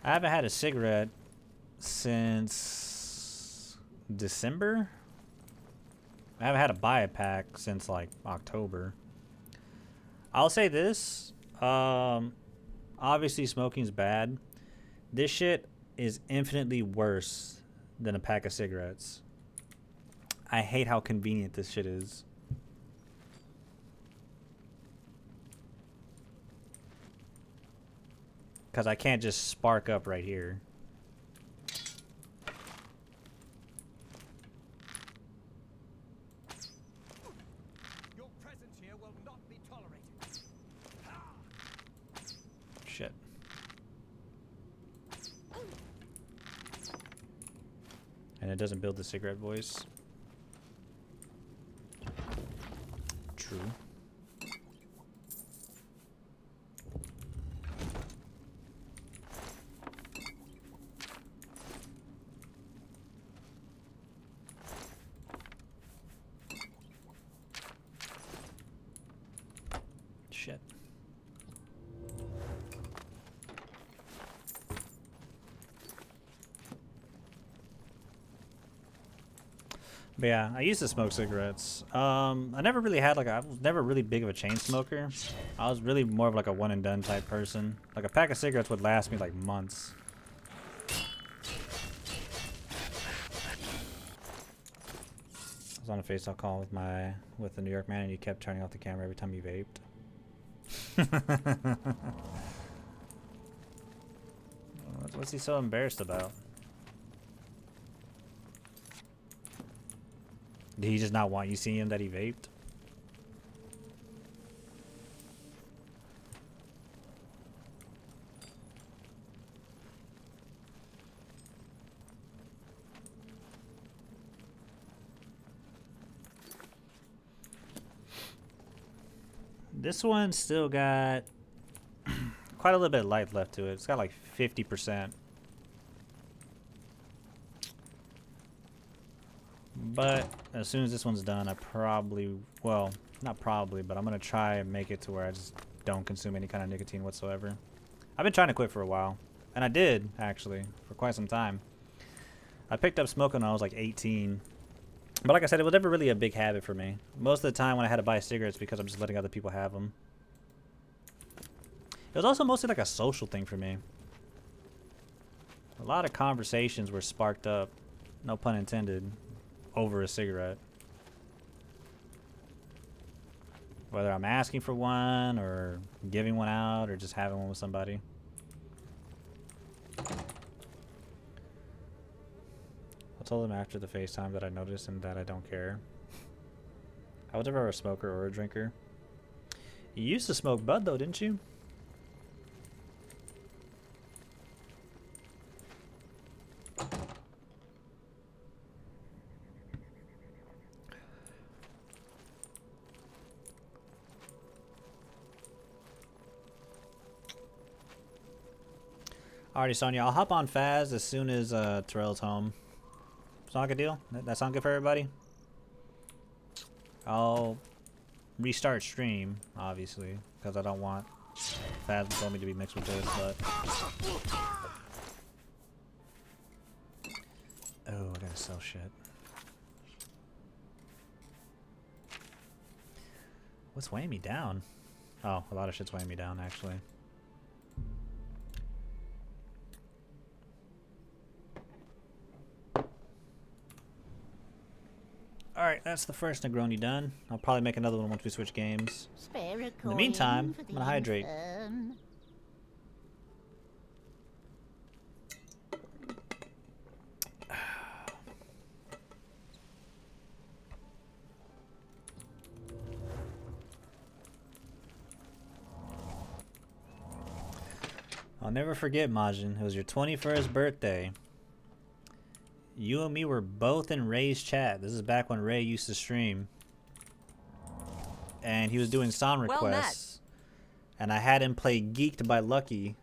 I haven't had a cigarette since December. I haven't had a buy a pack since like October. I'll say this, obviously smoking's bad. This shit is infinitely worse than a pack of cigarettes. I hate how convenient this shit is. Because I can't just spark up right here. Your presence here will not be tolerated. Shit. And it doesn't build the cigarette voice. True. Shit. But yeah, I used to smoke cigarettes. I never really had I was never really big of a chain smoker. I was really more of like a one and done type person. Like a pack of cigarettes would last me like months. I was on a FaceTime call with the New York man, and he kept turning off the camera every time he vaped. What's he so embarrassed about? Did he just not want you seeing him that he vaped? This one still got quite a little bit of life left to it. It's got like 50%. But as soon as this one's done, I probably, well, not probably, but I'm going to try and make it to where I just don't consume any kind of nicotine whatsoever. I've been trying to quit for a while. And I did, actually, for quite some time. I picked up smoking when I was like 18. But like I said, it was never really a big habit for me. Most of the time when I had to buy cigarettes because I'm just letting other people have them. It was also mostly like a social thing for me. A lot of conversations were sparked up, no pun intended, over a cigarette. Whether I'm asking for one, or giving one out, or just having one with somebody. I told him after the FaceTime that I noticed and that I don't care. I was never a smoker or a drinker. You used to smoke bud though, didn't you? Alrighty, Sonya, I'll hop on Faz as soon as Terrell's home. Sound like a deal? That sound good for everybody? I'll restart stream, obviously, because I don't want Faz told me to be mixed with this, but... Oh, I gotta sell shit. What's weighing me down? Oh, a lot of shit's weighing me down, actually. Alright, that's the first Negroni done. I'll probably make another one once we switch games. Spare a In the coin meantime, for I'm the gonna hydrate. infirm. I'll never forget, Majin. It was your 21st birthday. You and me were both in Ray's chat. This is back when Ray used to stream. And he was doing song requests. And I had him play Geeked by Lucky.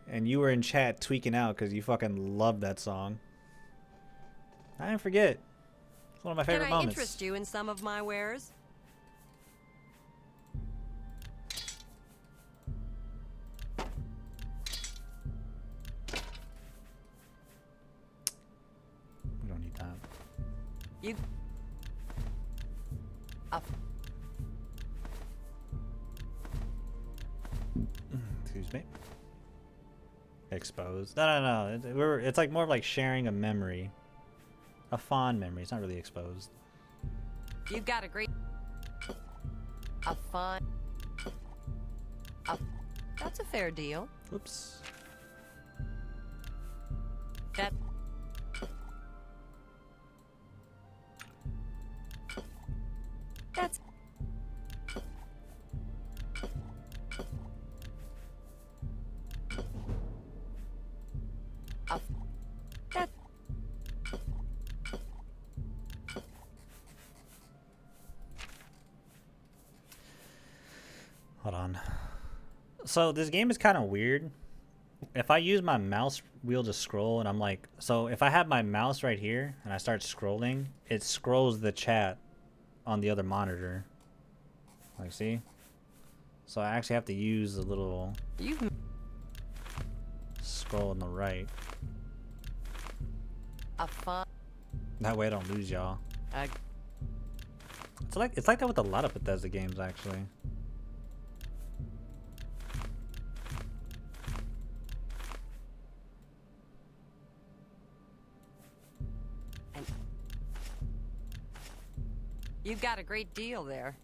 And you were in chat tweaking out because you fucking loved that song. I didn't forget. It's one of my favorite Can I moments. interest you in some of my wares? We don't need that. You... Excuse me. Exposed. No. It's like more of like sharing a memory. A fond memory. It's not really exposed. You've got a great... A fun... That's a fair deal. Oops. That... That's... That... Hold on. So this game is kind of weird. If I use my mouse wheel to scroll and I'm like, so if I have my mouse right here and I start scrolling, it scrolls the chat on the other monitor. Like, see? So I actually have to use the little scroll on the right. A fun... That way I don't lose y'all. It's like that with a lot of Bethesda games, actually. You've got a great deal there.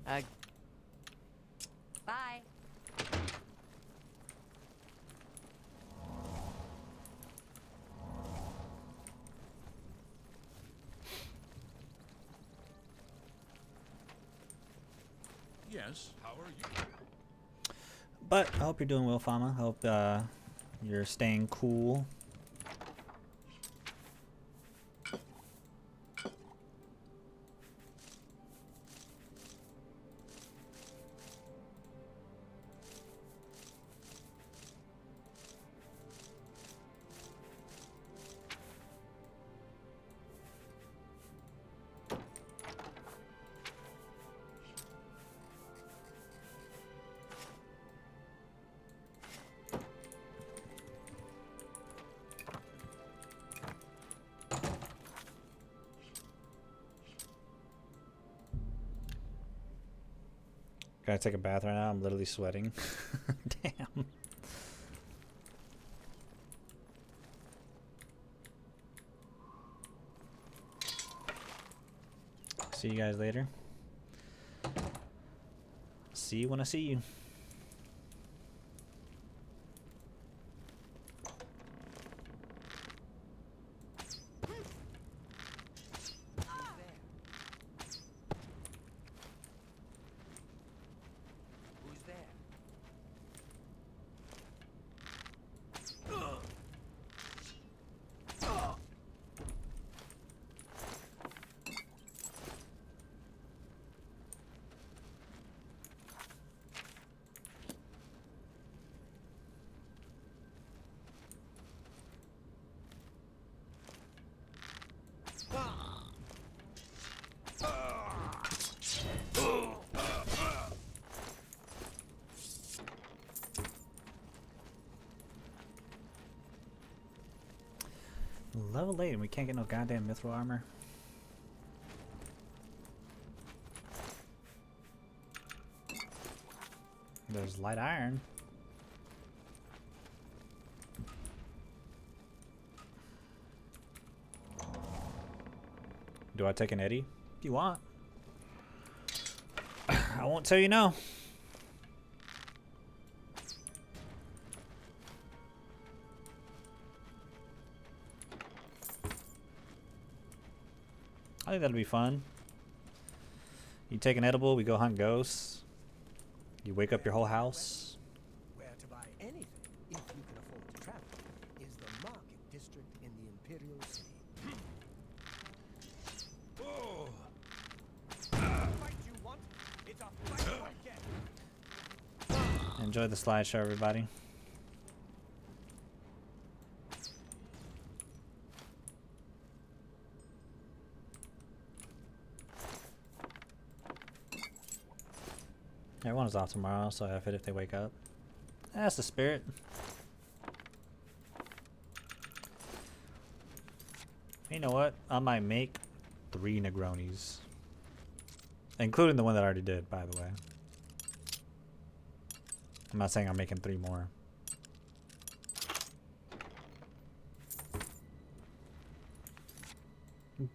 Bye. Yes. How are you? But I hope you're doing well, Fama. I hope you're staying cool. Gotta take a bath right now. I'm literally sweating. Damn. See you guys later. See you when I see you. Level 8 and we can't get no goddamn mithril armor. There's light iron. Do I take an Eddie? If you want. I won't tell you no. I think that'll be fun. You take an edible, we go hunt ghosts. You wake up your whole house. Where to buy anything, if you can afford to travel, is the market district in the Imperial City. Oh! Fight you want? It's a fight you get. Enjoy the slideshow, everybody. Everyone's off tomorrow, so I have it if they wake up. That's the spirit. You know what? I might make 3 Negronis. Including the one that I already did, by the way. I'm not saying I'm making 3 more.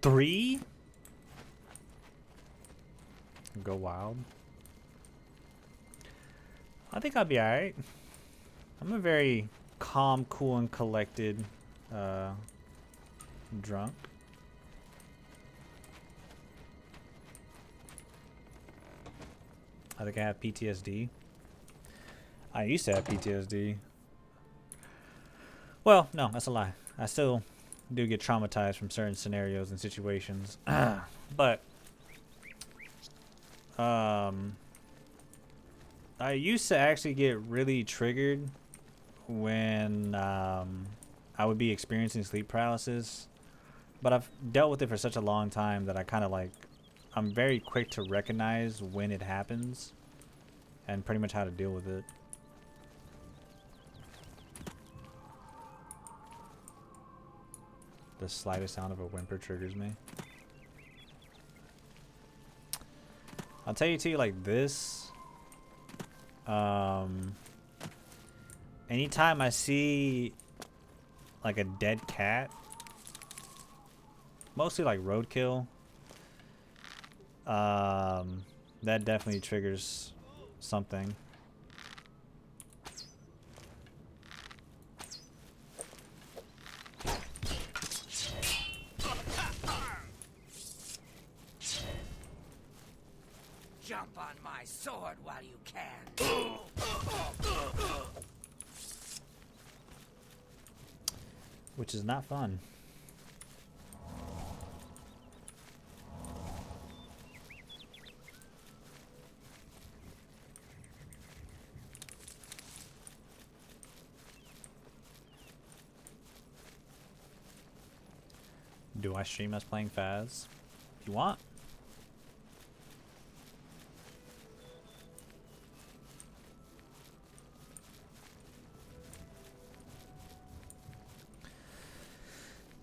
Three? Go wild. I think I'll be alright. I'm a very calm, cool, and collected drunk. I think I have PTSD. I used to have PTSD. Well, no, that's a lie. I still do get traumatized from certain scenarios and situations. But I used to actually get really triggered when I would be experiencing sleep paralysis, but I've dealt with it for such a long time that I kind of like, I'm very quick to recognize when it happens and pretty much how to deal with it. The slightest sound of a whimper triggers me. I'll tell you too, like this. Anytime I see like a dead cat, mostly like roadkill, that definitely triggers something. Jump on my sword while you can. Which is not fun. Do I stream us playing Faz? If you want.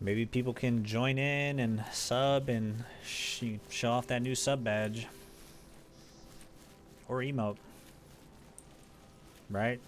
Maybe people can join in and sub and show off that new sub badge. Or emote. Right?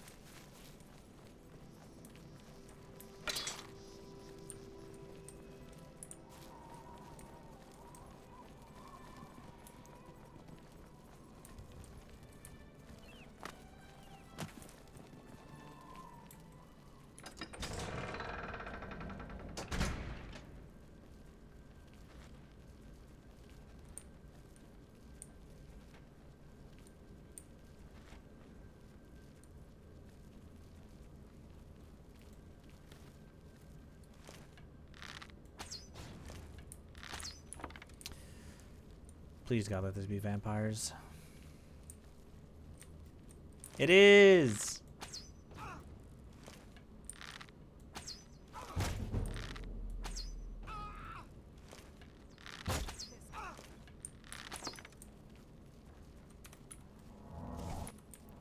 Please God, let this be vampires. It is!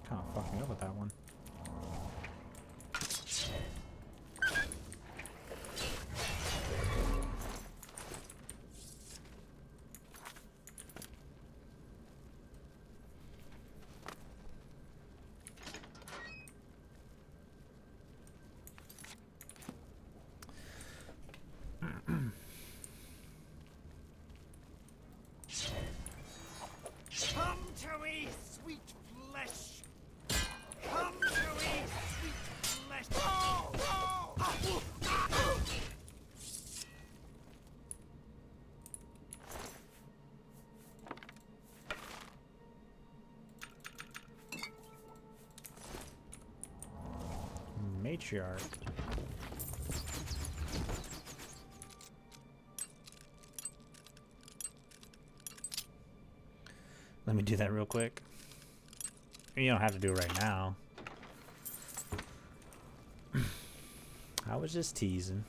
Kind of fucked me up with that one. Come to me, sweet flesh. Come to me, sweet flesh. Oh, oh, oh. Matriarch. Let me do that real quick. You don't have to do it right now. I was just teasing.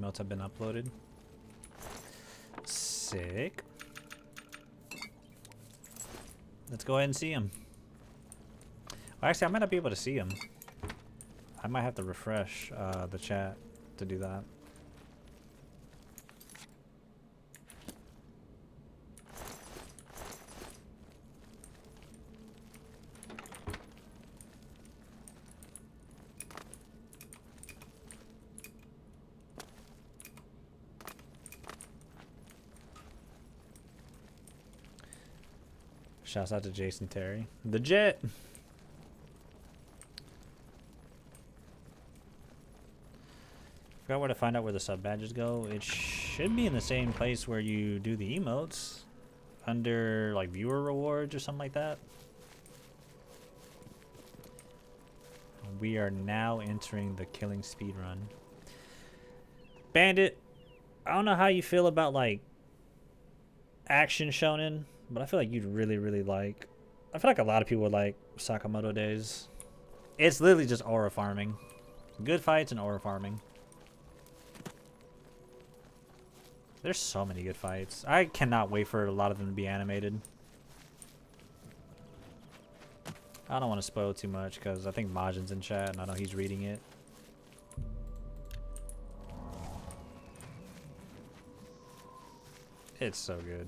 emotes have been uploaded. Sick. Let's go ahead and see him. Well, actually, I might not be able to see him. I might have to refresh the chat to do that. Shouts out to Jason Terry. The Jet! Forgot where to find out where the sub badges go. It should be in the same place where you do the emotes. Under, like, viewer rewards or something like that. We are now entering the killing speed run. Bandit, I don't know how you feel about, like, action shonen, but I feel like you'd really, really like... I feel like a lot of people would like Sakamoto Days. It's literally just aura farming. Good fights and aura farming. There's so many good fights. I cannot wait for a lot of them to be animated. I don't want to spoil too much because I think Majin's in chat and I know he's reading it. It's so good.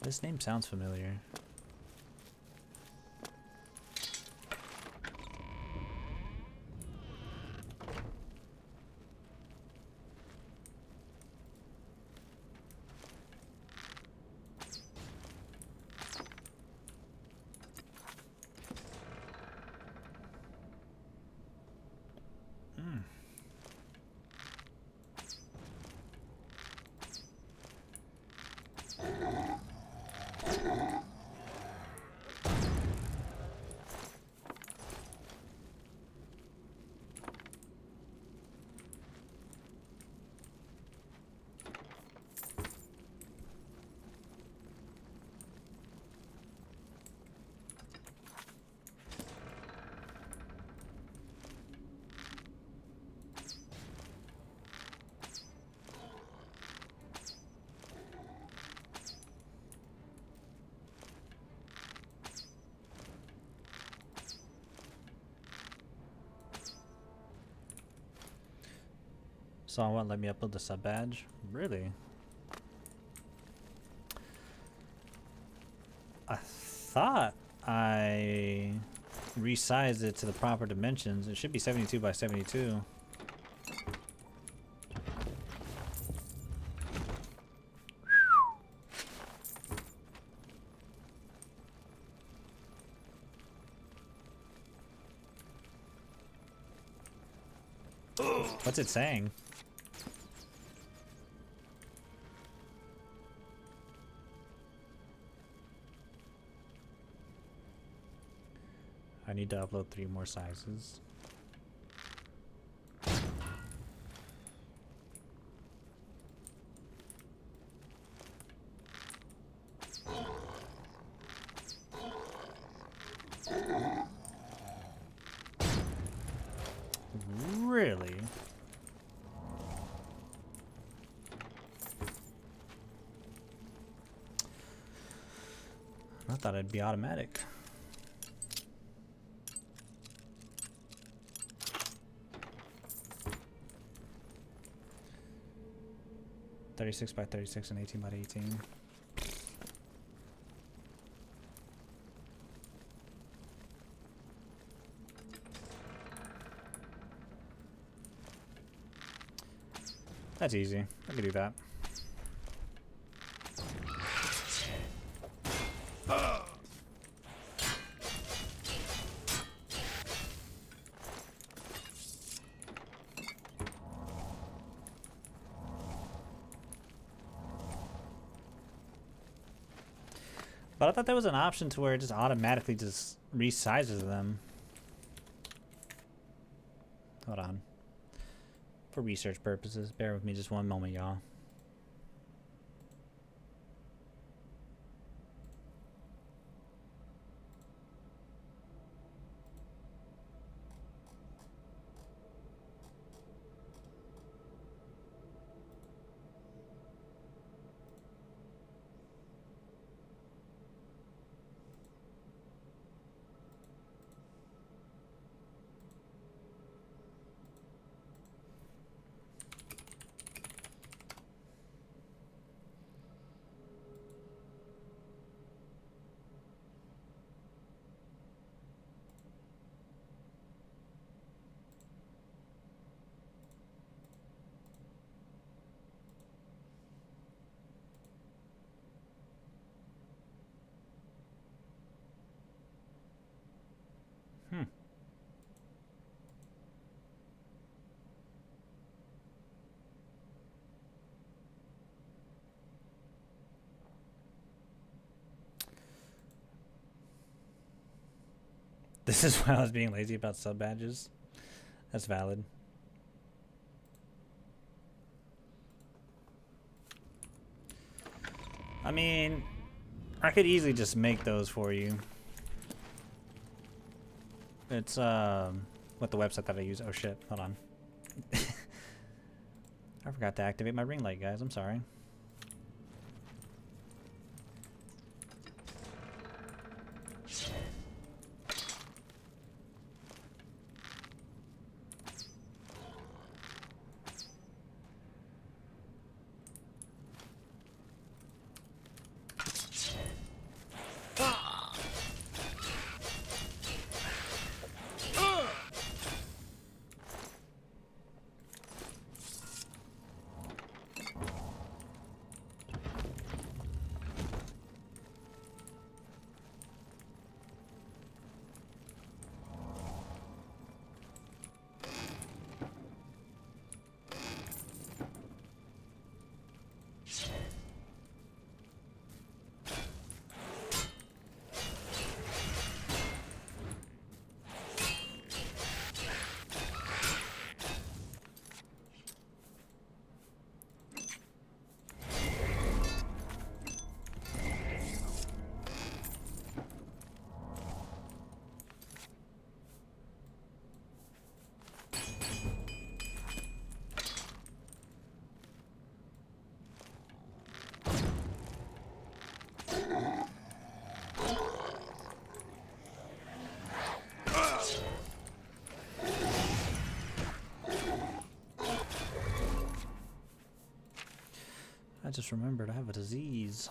This name sounds familiar. So it won't let me upload the sub badge? Really? I thought I resized it to the proper dimensions. It should be 72 by 72. What's it saying? I need to upload 3 more sizes. Really? I thought it'd be automatic. .36 by 36 and 18 by 18. That's easy. I can do that. But I thought there was an option to where it just automatically just resizes them. Hold on. For research purposes, bear with me just one moment, y'all. This is why I was being lazy about sub badges. That's valid. I mean, I could easily just make those for you. It's what the website that I use. Oh shit, hold on. I forgot to activate my ring light, guys. I'm sorry. I just remembered I have a disease.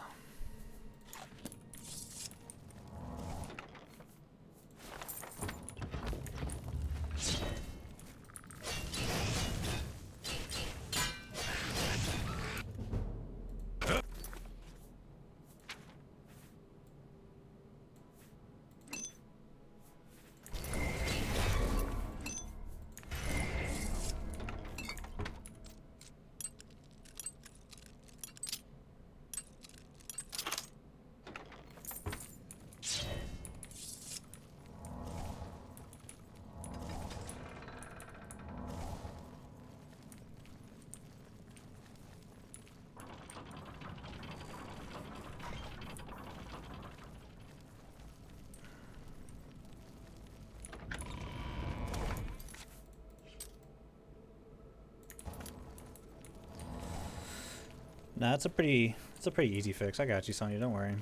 Nah, it's a pretty easy fix. I got you, Sonya. Don't worry.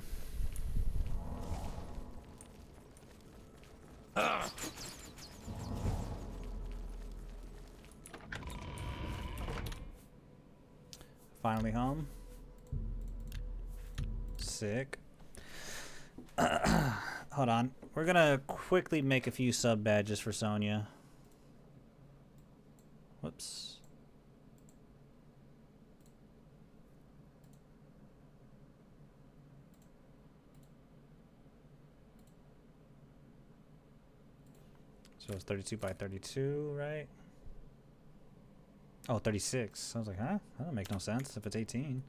Finally home. Sick. Hold on. We're gonna quickly make a few sub badges for Sonya. Whoops. So it's 32 by 32, right? Oh, 36. I was like, huh? That don't make no sense if it's 18.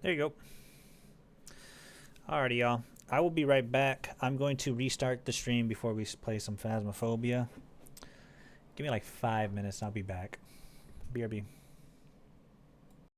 There you go. Alrighty, y'all. I will be right back. I'm going to restart the stream before we play some Phasmophobia. Give me like 5 minutes and I'll be back. BRB.